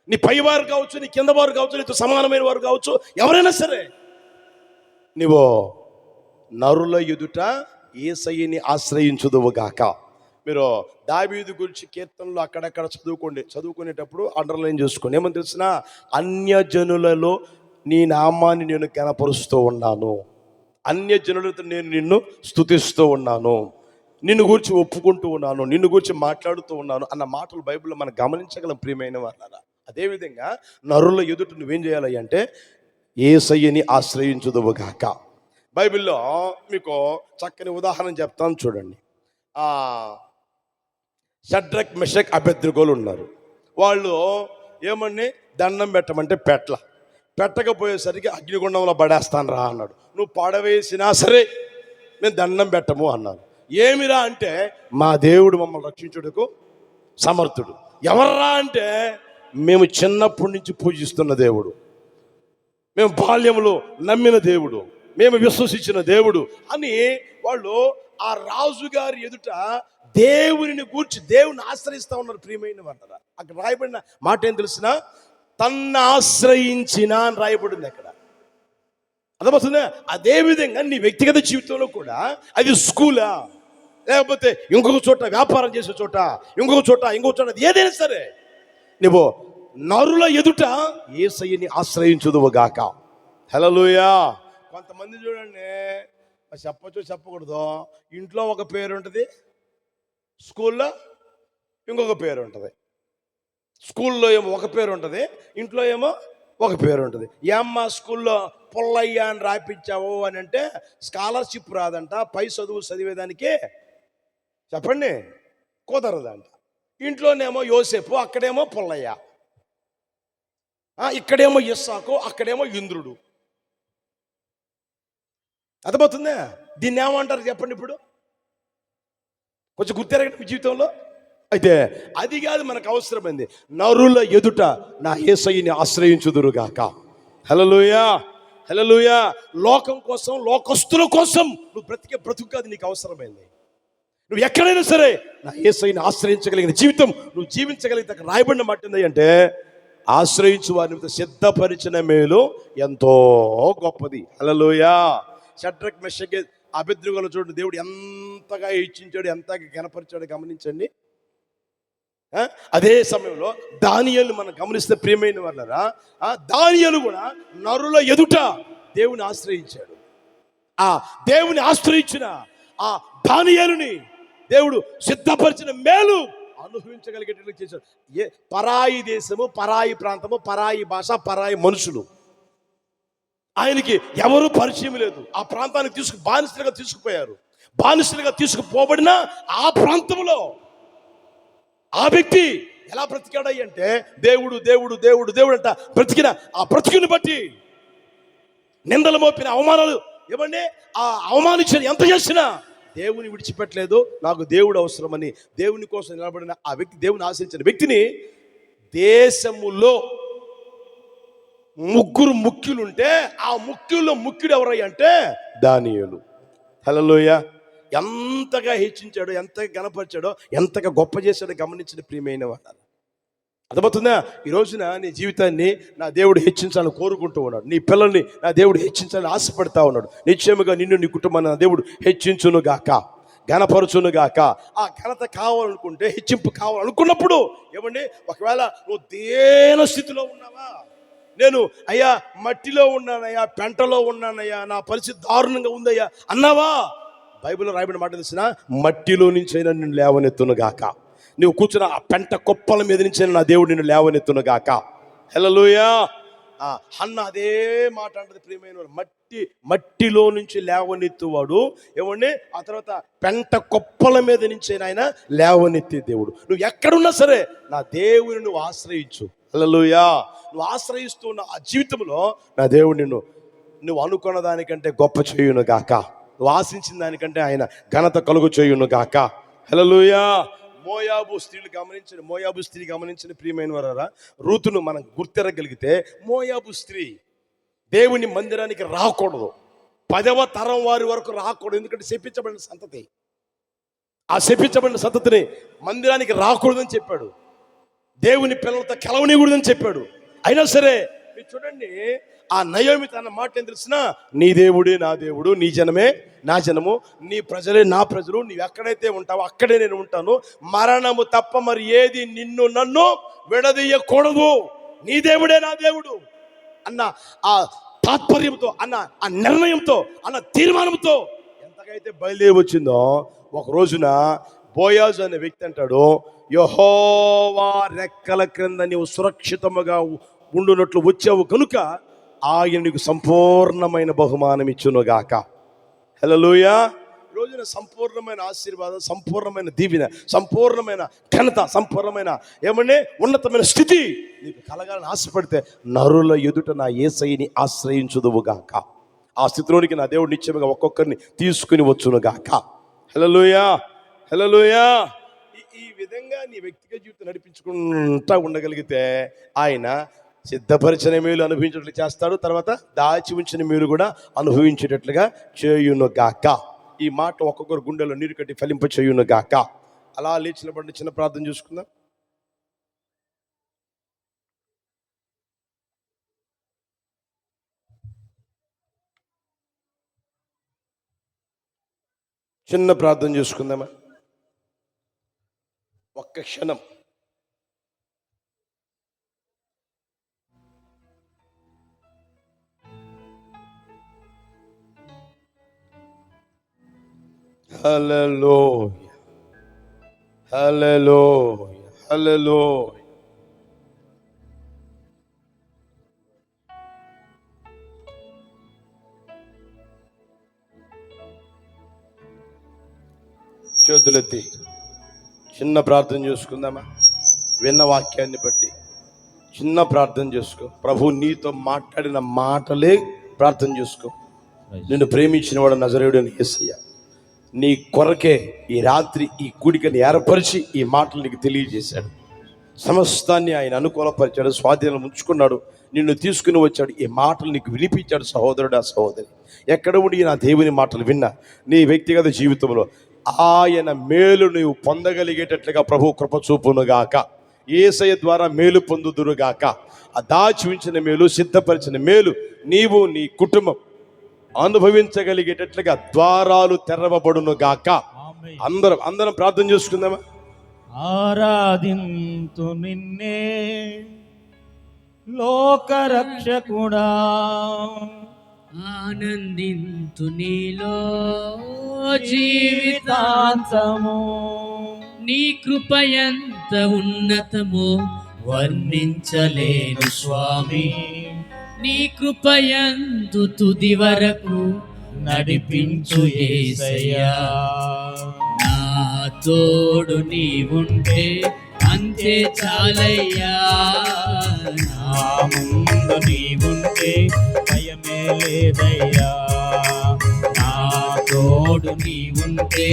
నీ పైవారు కావచ్చు, నీ కింద వారు కావచ్చు, నీతో సమానమైన వారు కావచ్చు, ఎవరైనా సరే నువ్వు నరుల ఎదుట యేసయ్యని ఆశ్రయించుదువుగాక. మీరు దావీదు గురించి కీర్తనలు అక్కడక్కడ చదువుకునేటప్పుడు అండర్లైన్ చేసుకోండి. ఏమని తెలిసిన, అన్యజనులలో నీ నామాన్ని నేను కనపరుస్తూ ఉన్నాను, అన్యజనులతో నేను నిన్ను స్తుతిస్తూ ఉన్నాను, నిన్ను గురించి ఒప్పుకుంటూ ఉన్నాను, నిన్ను గురించి మాట్లాడుతూ ఉన్నాను అన్న మాటలు బైబిల్లో మనం గమనించగలం. ప్రియమైన వాళ్ళారా, అదేవిధంగా నరుల ఎదుట నువ్వేం చేయాలి అంటే యేసయ్యని ఆశ్రయించుదువుగాక. బైబిల్లో మీకు చక్కని ఉదాహరణ చెప్తాను చూడండి. షడ్రక్ మెషక్ అబేద్నెగోలు ఉన్నారు. వాళ్ళు ఏమని దండం పెట్టమంటే పెట్టకపోయేసరికి అగ్నిగుండంలో పడేస్తాను రా అన్నాడు. నువ్వు పడవేసినా సరే మేము దండం పెట్టము అన్నాను. ఏమిరా అంటే, మా దేవుడు మమ్మల్ని రక్షించుటకు సమర్థుడు. ఎవర్రా అంటే మేము చిన్నప్పటి నుంచి పూజిస్తున్న దేవుడు, మేము బాల్యంలో నమ్మిన దేవుడు, మేము విశ్వసించిన దేవుడు అని వాళ్ళు ఆ రాజుగారి ఎదుట దేవుని గూర్చి దేవుని ఆశ్రయిస్తా ఉన్నారు. ప్రియమైన వాళ్ళరా, అక్కడ రాయబడిన మాట ఏం తెలిసిన, తన్ను ఆశ్రయించిన అని రాయబడింది అక్కడ. అర్థమవుతుందా? అదేవిధంగా నీ వ్యక్తిగత జీవితంలో కూడా అది స్కూలా, లేకపోతే ఇంకొక చోట వ్యాపారం చేసే చోట, ఇంకొక చోట ఏదైనా సరే, నువ్వు నరుల ఎదుట యేసయ్యని ఆశ్రయించుదువు గాక. హల్లెలూయా. కొంతమంది చూడండి, చెప్పచ్చో చెప్పకూడదు, ఇంట్లో ఒక పేరు ఉంటుంది, స్కూల్లో ఇంకొక పేరు ఉంటుంది. స్కూల్లో ఏమో ఒక పేరు ఉంటుంది, ఇంట్లో ఏమో ఒక పేరు ఉంటుంది. ఏమ్మా స్కూల్లో పుల్లయ్య అని రాయించావు అని అంటే స్కాలర్షిప్ రాదంట, పై చదువు చదివేదానికి చెప్పండి కుదరదంట. ఇంట్లోనేమో యోసేపు, అక్కడేమో పుల్లయ్య, ఇక్కడేమో ఇస్సాకు, అక్కడేమో ఇంద్రుడు. అర్థమవుతుందా? దీన్ని ఏమంటారు చెప్పండి ఇప్పుడు? కొంచెం గుర్తెరగండి మీ జీవితంలో. అయితే అది కాదు మనకు అవసరమైంది, నరుల ఎదుట నా యేసయ్యని ఆశ్రయించుదురుగాక. హల్లెలూయా, హల్లెలూయా. లోకం కోసం, లోకస్తుల కోసం నువ్వు బ్రతికే బ్రతుకు కాదు నీకు అవసరమైంది. నువ్వు ఎక్కడైనా సరే నా యేసయ్యని ఆశ్రయించగలిగిన జీవితం నువ్వు జీవించగలిగితే అక్కడ రాయబడిన మాట ఏంది అంటే, ఆశ్రయించు వారిని సిద్ధపరిచిన మేలు ఎంతో గొప్పది. హల్లెలూయా. షడ్రక్ మెషక్ అబేద్నెగోలను చూడండి, దేవుడు ఎంతగా హెచ్చించాడు, ఎంతగా గణపరిచాడు గమనించండి. అదే సమయంలో దానియేలు మనం గమనిస్తే ప్రియమైన వాళ్ళరా, దానియేలు కూడా నరుల ఎదుట దేవుని ఆశ్రయించాడు. ఆ దేవుని ఆశ్రయించిన ఆ దానియేలుని దేవుడు సిద్ధపరిచిన మేలు అనుభవించగలిగేటట్లు చేశాడు. పరాయి దేశము, పరాయి ప్రాంతము, పరాయి భాష, పరాయి మనుషులు, ఆయనకి ఎవరు పరిచయం లేదు. ఆ ప్రాంతానికి బానిసలుగా తీసుకుపోయారు. బానిసలుగా తీసుకుపోబడిన ఆ ప్రాంతంలో ఆ వ్యక్తి ఎలా బ్రతికాడై అంటే, దేవుడు దేవుడు దేవుడు దేవుడు అంట బ్రతికిన ఆ బ్రతికిని బట్టి నిందలు మోపిన అవమానాలు ఏమండి, ఆ అవమానించిన ఎంత చేసినా దేవుని విడిచిపెట్టలేదు. నాకు దేవుడు అవసరమని దేవుని కోసం నిలబడిన ఆ వ్యక్తి, దేవుని ఆశ్రయించిన వ్యక్తిని, దేశములో ముగ్గురు ముఖ్యులుంటే ఆ ముఖ్యుల్లో ముఖ్యుడు ఎవరయ్య అంటే దానియేలు. హల్లెలూయా. ఎంతగా హెచ్చించాడో, ఎంతగా గణపరిచాడో, ఎంతగా గొప్ప చేశాడో గమనించిన ప్రియమైన వాళ్ళ. అర్థమవుతుందా? ఈ రోజున నీ జీవితాన్ని నా దేవుడు హెచ్చించాలని కోరుకుంటూ ఉన్నాడు. నీ పిల్లల్ని నా దేవుడు హెచ్చించాలని ఆశపడతా ఉన్నాడు. నిశ్చయముగా నిన్ను, నీ కుటుంబాన్ని నా దేవుడు హెచ్చించును గాక, ఘనపరచును గాక. ఆ ఘనత కావాలనుకుంటే, హెచ్చింపు కావాలనుకున్నప్పుడు ఏమండి, ఒకవేళ నువ్వు దేన స్థితిలో ఉన్నావా, నేను అయ్యా మట్టిలో ఉన్నానయ్యా, పెంటలో ఉన్నానయ్యా, నా పరిస్థితి దారుణంగా ఉందయ్యా అన్నావా, బైబిల్లో రాయబడిన మాట తెలిసిన, మట్టిలో నుంచి అయినా నిన్ను లేవనెత్తును గాక. నువ్వు కూర్చున్న ఆ పెంట కుప్పల మీద నుంచి నా దేవుడు నిన్ను లేవనెత్తును గాక. హల్లెలూయా. హన్న అదే మాట అంటది ప్రియమైన, మట్టిలో నుంచి లేవనెత్తువాడు ఏమండి, ఆ తర్వాత పెంట కుప్పల మీద నుంచి ఆయన లేవనెత్తే దేవుడు. నువ్వు ఎక్కడున్నా సరే నా దేవుని నువ్వు ఆశ్రయించు. హల్లెలూయా. నువ్వు ఆశ్రయిస్తున్న ఆ జీవితంలో నా దేవుడు నిన్ను నువ్వు అనుకున్న దానికంటే గొప్ప చేయును గాక. నువ్వు ఆశించిన దానికంటే ఆయన ఘనత కలుగు చేయును గాక. హల్లెలూయా. మోయాబు స్త్రీ గమనించిన ప్రియమైన వారా, రూతును మనం గుర్తెరగలిగితే, మోయాబు స్త్రీ దేవుని మందిరానికి రాకూడదు, 10వ తరం వారి వరకు రాకూడదు. ఎందుకంటే శపించబడిన సంతతి, ఆ శపించబడిన సంతతిని మందిరానికి రాకూడదని చెప్పాడు. దేవుని పిల్లలతో కలవనీయకూడదని చెప్పాడు. అయినా సరే మీరు చూడండి, ఆ నయోమి తన మాట ఏం తెలిసిన, నీ దేవుడే నా దేవుడు, నీ జనమే నా జనము, నీ ప్రజలే నా ప్రజలు, నీవు ఎక్కడైతే ఉంటావో అక్కడే నేను ఉంటాను, మరణము తప్ప మరి ఏది నిన్ను నన్ను విడదీయకూడదు, నీ దేవుడే నా దేవుడు అన్న ఆ తాత్పర్యంతో, అన్న ఆ నిర్ణయంతో, అన్న తీర్మానంతో ఎంతకైతే బయలుదేరి వచ్చిందో, ఒక రోజున బోయాజు అనే వ్యక్తి అంటాడు, యెహోవా రెక్కల క్రింద నీవు సురక్షితముగా ఉండునట్లు వచ్చావు కనుక ఆయన నీకు సంపూర్ణమైన బహుమానం ఇచ్చునుగాక. హల్లెలూయా. ఈ రోజున సంపూర్ణమైన ఆశీర్వాదం, సంపూర్ణమైన దీవెన, సంపూర్ణమైన ఘనత, సంపూర్ణమైన ఏమంటే ఉన్నతమైన స్థితి నీకు కలగాలని ఆశపడితే నరుల ఎదుట నా యేసయ్యని ఆశ్రయించుదువుగాక. ఆ స్థితిలోనికి నా దేవుడు నిత్యముగా ఒక్కొక్కరిని తీసుకుని వచ్చునుగాక. హల్లెలూయా, హల్లెలూయా. ఈ విధంగా నీ వ్యక్తిగత జీవితం నడిపించుకుంటా ఉండగలిగితే ఆయన సిద్ధపరిచిన మేలు అనుభవించేట్లు చేస్తాడు. తర్వాత దాచి ఉంచిన మేలు కూడా అనుభవించేటట్లుగా చేయును గాక. ఈ మాట ఒక్కొక్కరు గుండెలో నీరు కట్టి ఫలింప చేయును గాక. అలా లేచినప్పుడు చిన్న ప్రార్థన చూసుకుందాం. చిన్న ప్రార్థన చేసుకుందామా? ఒక్క క్షణం. హల్లెలూయా, హల్లెలూయా, హల్లెలూయా. చేతులెత్తి చిన్న ప్రార్థన చేసుకుందామా? విన్న వాక్యాన్ని బట్టి చిన్న ప్రార్థన చేసుకో. ప్రభు నీతో మాట్లాడిన మాటలే ప్రార్థన చేసుకో. నిన్ను ప్రేమించిన వాడు నజరేయుడైన యేసయ్య నీ కొరకే ఈ రాత్రి ఈ కూడికని ఏర్పరిచి ఈ మాటలు నీకు తెలియజేశాడు. సమస్తాన్ని ఆయన అనుకూలపరిచాడు, స్వాధీనం ఉంచుకున్నాడు, నిన్ను తీసుకుని వచ్చాడు. ఈ మాటలు నీకు వినిపించాడు. సహోదరుడు, ఆ సహోదరి, ఎక్కడ ఉండి నా దేవుని మాటలు విన్నా నీ వ్యక్తిగత జీవితంలో ఆయన మేలు నీవు పొందగలిగేటట్లుగా ప్రభు కృప చూపునుగాక. యేసయ్య ద్వారా మేలు పొందుదురుగాక. ఆ దాచి ఉంచిన మేలు, సిద్ధపరిచిన మేలు నీవు నీ కుటుంబం అనుభవించగలిగేటట్లుగా ద్వారాలు తెరవబడును గాక. అందరం ప్రార్థన చేసుకుందామా? ఆరాధింతు నిన్నే లోకరక్షకుడా, ఆనందింతు నీలో జీవితాంతము, నీ కృపయంత ఉన్నతము వర్ణించలేను స్వామి, నీ కృపయందు తుది వరకు నడిపించు యేసయ్యా. నా తోడు నీవుంటే అంతే చాలయ్యా, నా ముందు నీవుంటే భయమే లేదయ్యా. నా తోడు నీవుంటే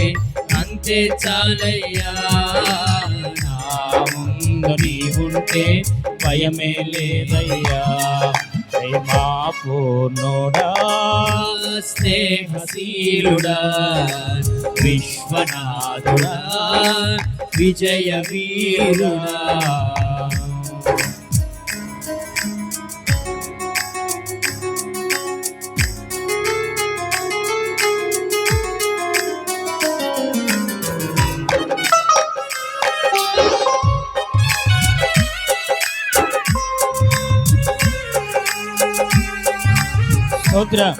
అంతే చాలయ్యా, నా ముందు నీవుంటే భయమే లేదయ్యా. ప్రేమా పూర్ణుడా, స్నేహశీలుడా, విశ్వనాథుడా, విజయ వీరుడా. స్తోత్రం.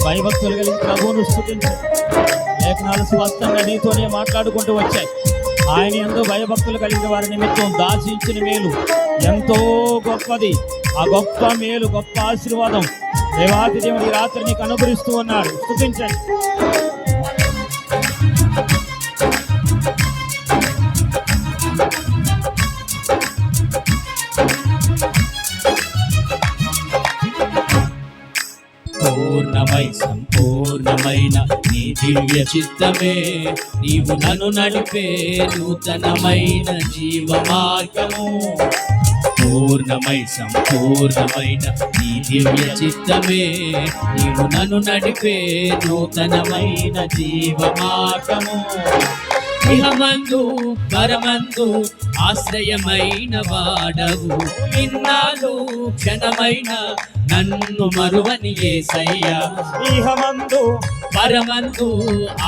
భయభక్తులు కలిగి ప్రభువును స్తుతించారు. లేఖనాలు స్పష్టంగా నీతోనే మాట్లాడుకుంటూ వచ్చాయి. ఆయన యందు భయభక్తులు కలిగిన వారి నిమిత్తం దాచించిన మేలు ఎంతో గొప్పది. ఆ గొప్ప మేలు, గొప్ప ఆశీర్వాదం దేవాది దేవుడి రాత్రి నీకు అనుగ్రహిస్తూ ఉన్నాడు. స్తుతించండి. పూర్ణమై సంపూర్ణమైన నీ దివ్య చిత్తమే, నీవు నన్ను నడిపే నూతనమైన జీవ మార్గము. పూర్ణమై సంపూర్ణమైన నీ దివ్య చిత్తమే, నీవు నన్ను నడిపే నూతనమైన జీవ మార్గము. ఇహమందు పరమందు ఆశ్రయమైన వాడవు, ఇన్నాళ్ళు క్షణమైన నన్ను మరువని యేసయ్యా. ఇహమందు పరమందు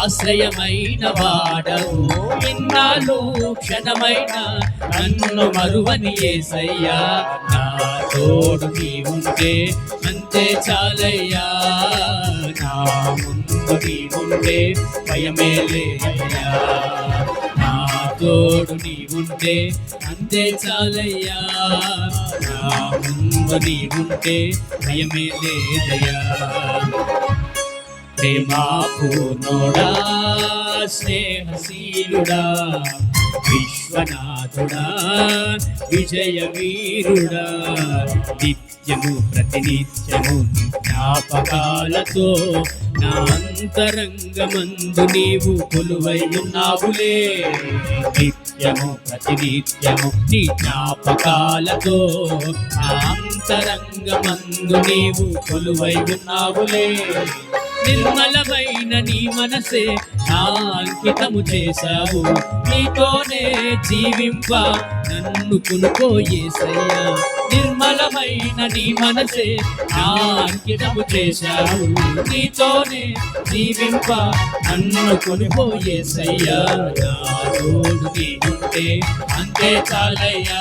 ఆశ్రయమైన వాడవు, ఇన్నాళ్ళు క్షణమైన నన్ను మరువని యేసయ్యా. నా తోడు నీవుంటే అంతే చాలయ్యా, నా ముందు నీవుంటే భయమే లేదయ్యా. నా తోడు నీవుంటే అంతే చాలయ్యా, నా ముందు నీవుంటే భయమే లేదయ్యా. ప్రేమా పూర్ణుడా, స్నేహశీలుడా, విశ్వనాథుడా విజయ వీరుడా నిత్యము ప్రతినిత్యము నీ జ్ఞాపకాలతో నా అంతరంగమందు నీవు కొలువై ఉన్నావులే. నిత్యము ప్రతినిత్యము నీ జ్ఞాపకాలతో నా అంతరంగమందు నీవు కొలువై ఉన్నావులే. నిర్మలమైన నీ మనసే నా అంకితము చేశావు, నీతోనే జీవింప నన్ను కొనుకో యేసయ్యా. నిర్మలమైన నీ మనసే నా అంకితము చేశావు, నీతోనే జీవింప నన్ను కొనుకో యేసయ్యా. నా తోడు నీ ఉంటే అంతే చాలయ్యా,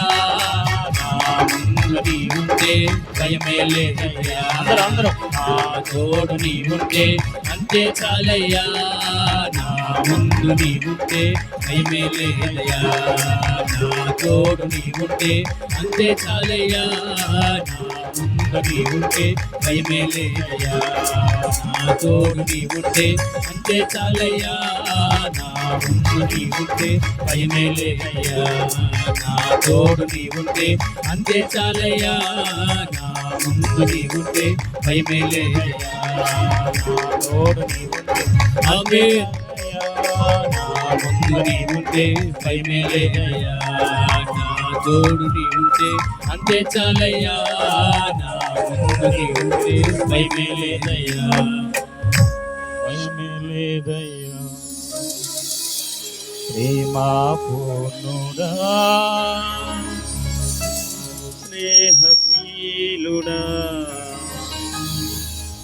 నా ముందు నీ ఉంటే భయమే లేదయ్యా. అందరూ నా తోడు నీ ఉంటే అంతే చాలయ్యా, నా ముందు నీ ఉంటే భయమే లేదయ్యా. నా తోడు నీ ఉంటే అంతే చాలయ్యా, నా ముందు నీ ఉంటే భయమే లేదయ్యా. నా తోడు నీ ఉంటే అంతే చాలయ్యా, నా ముందు నీ ఉంటే భయమే లేదయ్యా. నా తోడు నీ ఉంటే అంతే చాలయ్యా, నా ముందు నీ ఉంటే భయమే లేదయ్యా. నా తోడు నీ ఉంటే ఆమేన్. నా ముందు నీ ఉంటే భయమే లేదయ్యా, నా తోడు నీ ఉంటే అంతే చాలయ్యా, నా ముందు నీ ఉంటే భయమే లేదయ్యా, భయమే లేదయ్యా. ప్రేమా పూర్ణుడా స్నేహశీలుడా.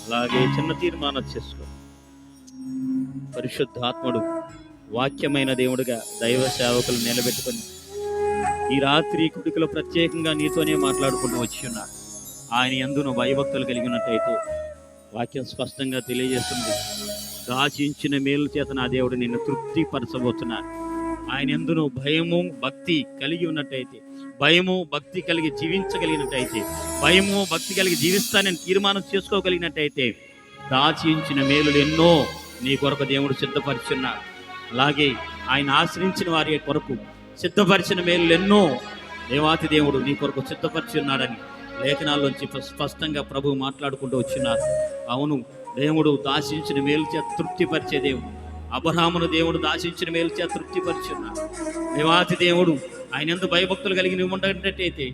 అలాగే చిన్న తీర్మానం చేసుకో. పరిశుద్ధాత్ముడు వాక్యమైన దేవుడుగా దైవ సేవకులు నిలబెట్టుకొని ఈ రాత్రి కుడికలో ప్రత్యేకంగా నీతోనే మాట్లాడుకుంటూ వచ్చి ఉన్నాడు. ఆయన యందు నువ్వు భయభక్తులు కలిగి ఉన్నట్టయితే వాక్యం స్పష్టంగా తెలియజేస్తుంది, దాచించిన మేలు చేత నా దేవుడు నిన్ను తృప్తిపరచబోతున్నాడు. ఆయన యందు నువ్వు భయము భక్తి కలిగి ఉన్నట్టయితే, భయము భక్తి కలిగి జీవించగలిగినట్టయితే, భయము భక్తి కలిగి జీవిస్తానని తీర్మానం చేసుకోగలిగినట్టయితే దాచించిన మేలులు ఎన్నో నీ కొరకు దేవుడు సిద్ధపరిచున్నాడు. అలాగే ఆయన ఆశ్రయించిన వారి కొరకు సిద్ధపరిచిన మేలులు ఎన్నో దేవాతి దేవుడు నీ కొరకు సిద్ధపరిచి ఉన్నాడని లేఖనాల్లోంచి స్పష్టంగా ప్రభు మాట్లాడుకుంటూ వచ్చినారు. అవును, దేవుడు దాచించిన మేలు చేత తృప్తిపరిచే దేవుడు. అబ్రహామును దేవుడు దాచించిన మేలు చేత తృప్తిపరిచి ఉన్నాడు. దేవాతి దేవుడు ఆయన ఎందు భయభక్తులు కలిగి నువ్వు ఉండేటట్టయితే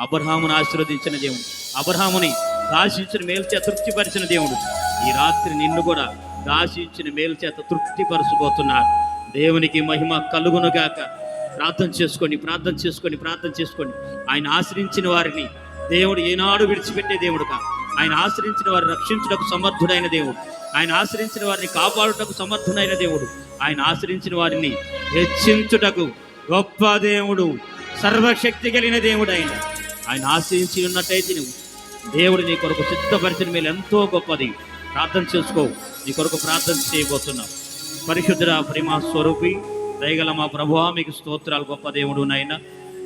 అబ్రహామును ఆశీర్వదించిన దేవుడు, అబ్రహాముని దాచించిన మేలు చేత తృప్తిపరిచిన దేవుడు ఈ రాత్రి నిన్ను కూడా దాచించిన మేలు చేత తృప్తిపరచబోతున్నాడు. దేవునికి మహిమ కలుగునుగాక. ప్రార్థన చేసుకోండి. ఆయన ఆశ్రయించిన వారిని దేవుడు ఏనాడు విడిచిపెట్టే దేవుడు కాదు. ఆయన ఆశ్రయించిన వారిని రక్షించుటకు సమర్థుడైన దేవుడు, ఆయన ఆశ్రయించిన వారిని కాపాడుటకు సమర్థుడైన దేవుడు, ఆయన ఆశ్రయించిన వారిని హెచ్చించుటకు గొప్ప దేవుడు, సర్వశక్తి కలిగిన దేవుడు. ఆయన ఆశ్రయించి ఉన్నట్టయితే నువ్వు దేవుడు నీ కొరకు సిద్ధపరిచిన మేలు ఎంతో గొప్పది. ప్రార్థన చేసుకో. నీ కొరకు ప్రార్థన చేయబోతున్నావు. పరిశుద్ధ ప్రేమ స్వరూపి దయగల మా ప్రభువా, మీకు స్తోత్రాలు. గొప్ప దేవుడు నాయన,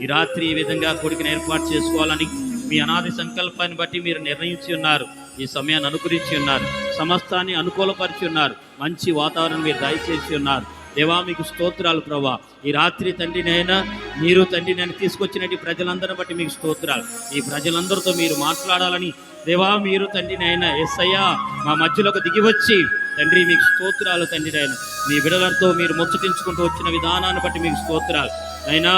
ఈ రాత్రి ఈ విధంగా కొడుకుని ఏర్పాటు చేసుకోవాలని మీ అనాది సంకల్పాన్ని బట్టి మీరు నిర్ణయించి ఉన్నారు. ఈ సమయాన్ని అనుకరించి ఉన్నారు, సమస్తాన్ని అనుకూలపరిచి ఉన్నారు, మంచి వాతావరణం మీరు దయచేసి ఉన్నారు. దేవా మీకు స్తోత్రాలు ప్రభా. ఈ రాత్రి తండ్రినైనా మీరు తండ్రినైనా తీసుకొచ్చినట్టు ప్రజలందరిని బట్టి మీకు స్తోత్రాలు. ఈ ప్రజలందరితో మీరు మాట్లాడాలని దేవా, మీరు తండ్రినైనా యేసయ్యా మా మధ్యలోకి దిగివచ్చి తండ్రి మీకు స్తోత్రాలు. తండ్రినైనా మీ బిడ్డలతో మీరు ముచ్చటించుకుంటూ వచ్చిన విధానాన్ని బట్టి మీకు స్తోత్రాలు. అయినా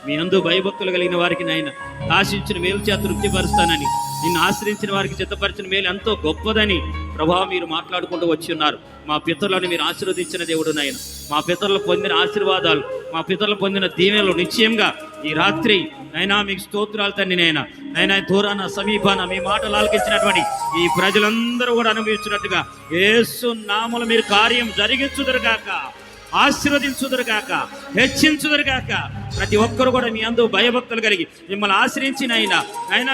మీ అందు భయభక్తులు కలిగిన వారికి నాయన ఆశించిన మేలు చేత తృప్తిపరుస్తానని, నిన్ను ఆశ్రయించిన వారికి చిత్తపరిచిన మేలు ఎంతో గొప్పదని ప్రభా మీరు మాట్లాడుకుంటూ వచ్చి ఉన్నారు. మా పితరులను మీరు ఆశీర్వదించిన దేవుడు నాయన, మా పితరులు పొందిన ఆశీర్వాదాలు, మా పితరులు పొందిన దీవెనలు నిశ్చయంగా ఈ రాత్రి నైనా మీకు స్తోత్రాలు తండ్రి. నైనా దూరాన సమీపాన మీ మాటలు ఆలకించినటువంటి ఈ ప్రజలందరూ కూడా అనుభవించినట్టుగా యేసు నామములో మీరు కార్యం జరిగించుదురుగాక, ఆశీర్వదించుదురుగాక, హెచ్చించుదురుగాక. ప్రతి ఒక్కరు కూడా మీ అందు భయభక్తులు కలిగి మిమ్మల్ని ఆశ్రయించి నైనా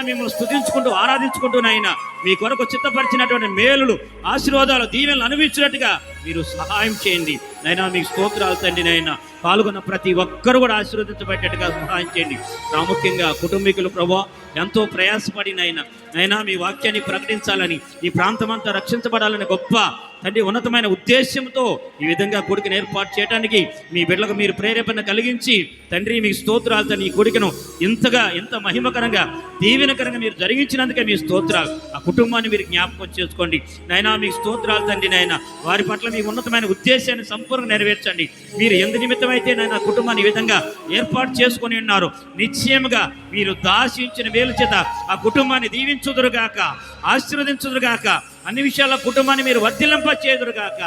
మిమ్మల్ని స్తుతించుకుంటూ ఆరాధించుకుంటూ నైనా మీ కొరకు చిత్తపరిచినటువంటి మేలులు, ఆశీర్వాదాలు, దీవెనలు అనుభవించినట్టుగా మీరు సహాయం చేయండి. నైనా మీకు స్తోత్రాలు తండ్రి. నైనా పాల్గొన్న ప్రతి ఒక్కరు కూడా ఆశీర్వదించబడేట్టుగా సహాయం చేయండి. ప్రాముఖ్యంగా కుటుంబీకులు ప్రభా ఎంతో ప్రయాసపడి నైనా మీ వాక్యాన్ని ప్రకటించాలని, ఈ ప్రాంతం అంతా రక్షించబడాలని గొప్ప తండ్రి ఉన్నతమైన ఉద్దేశంతో ఈ విధంగా కూడికను ఏర్పాటు చేయడానికి మీ బిడ్డలకు మీరు ప్రేరేపణ కలిగించి తండ్రి మీకు స్తోత్రాలు తండ్రి. ఈ కూడికను ఇంతగా ఎంత మహిమకరంగా దీవెనకరంగా మీరు జరిగించినందుకే మీ స్తోత్రాలు. ఆ కుటుంబాన్ని మీరు జ్ఞాపకం చేసుకోండి నాయనా. మీకు స్తోత్రాలు తండ్రి నాయన. వారి పట్ల మీ ఉన్నతమైన ఉద్దేశాన్ని సంపూర్ణ నెరవేర్చండి. మీరు ఎందు నిమిత్తమైతే నాయన కుటుంబాన్ని ఈ విధంగా ఏర్పాటు చేసుకొని ఉన్నారు, నిశ్చయముగా మీరు దాశించిన మేలు చేత ఆ కుటుంబాన్ని దీవించుదురుగాక, ఆశీర్వదించుదురుగాక. అన్ని విషయాల కుటుంబాన్ని మీరు వర్ధిల్లింప చేదురుగాక.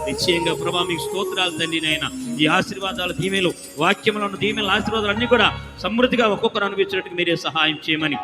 నిశ్చయంగా ప్రభా మీకు స్తోత్రాలు తండ్రి నాయన. ఈ ఆశీర్వాదాలు దీవెలు, వాక్యంలో ఉన్న దీవెల ఆశీర్వాదాలు అన్నీ కూడా సమృద్ధిగా ఒక్కొక్కరు అనుభవించినట్టుగా మీరే సహాయం చేయమని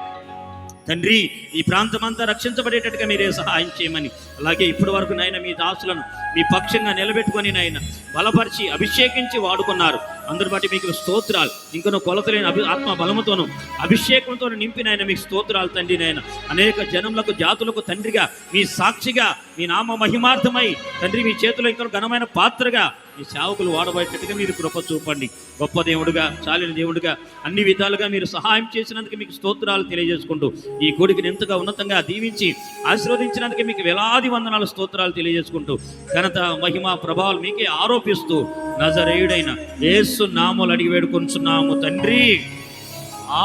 తండ్రి. ఈ ప్రాంతం అంతా రక్షించబడేటట్టుగా మీరే సహాయం చేయమని, అలాగే ఇప్పటి వరకు నాయన మీ దాసులను మీ పక్షంగా నిలబెట్టుకొని నాయన బలపరిచి అభిషేకించి వాడుకున్నారు. అందరి బట్టి మీకు స్తోత్రాలు. ఇంకనూ కొలతలేని ఆత్మ బలముతోనూ అభిషేకంతో నింపిన ఆయన మీకు స్తోత్రాలు తండ్రి నాయన. అనేక జనములకు జాతులకు తండ్రిగా మీ సాక్షిగా మీ నామ మహిమార్థమై తండ్రి మీ చేతిలో ఇంకా ఘనమైన పాత్రగా ఈ సేవకులు వాడబడేటట్టుగా మీరు కృప చూపండి. గొప్ప దేవుడుగా, చాలిన దేవుడుగా, అన్ని విధాలుగా మీరు సహాయం చేసినందుకు మీకు స్తోత్రాలు తెలియజేసుకుంటూ ఈ కోడికను ఎంతగా ఉన్నతంగా దీవించి ఆశీర్వదించినందుకు మీకు వేలాది వందనాలు స్తోత్రాలు తెలియజేసుకుంటూ ఘనత మహిమ ప్రభావాలు మీకే ఆరోపిస్తూ నజరేయుడైన యేసు నామములు అడిగి వేడుకొంచున్నాము తండ్రి.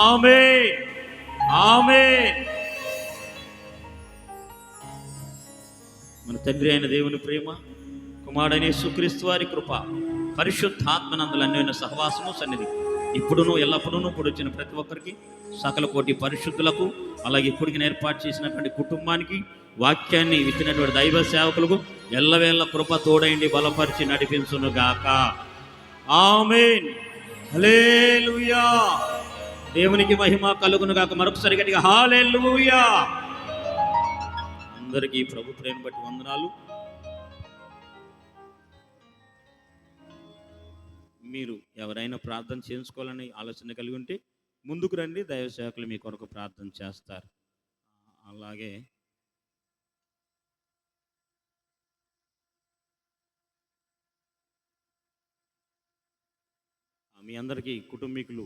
ఆమేన్, ఆమేన్. మన తండ్రి అయిన దేవుని ప్రేమ, కుమారుడైన యేసుక్రీస్తు వారి కృప, పరిశుద్ధాత్మనందుల అన్యోన్య సహవాసము సన్నిధి ఇప్పుడును ఎల్లప్పుడూ పొడిచిన ప్రతి ఒక్కరికి, సకల కోటి పరిశుద్ధులకు, అలాగే కొడుకుని ఏర్పాటు చేసినటువంటి కుటుంబానికి, వాక్యాన్ని విత్తినటువంటి దైవ సేవకులకు ఎల్లవేళ కృప తోడైండి బలపరిచి నడిపించును గాక. ఆమేన్, హల్లెలూయా. దేవునికి మహిమ కలుగును గాక. మరొకసారి గట్టిగా హల్లెలూయా. అందరికీ ప్రభు ప్రేమ బట్టి వందనాలు. మీరు ఎవరైనా ప్రార్థన చేసుకోవాలని ఆలోచన కలిగి ఉంటే ముందుకు రండి, దైవ సేవకులు మీ కొరకు ప్రార్థన చేస్తారు. అలాగే మీ అందరికీ కుటుంబీకులు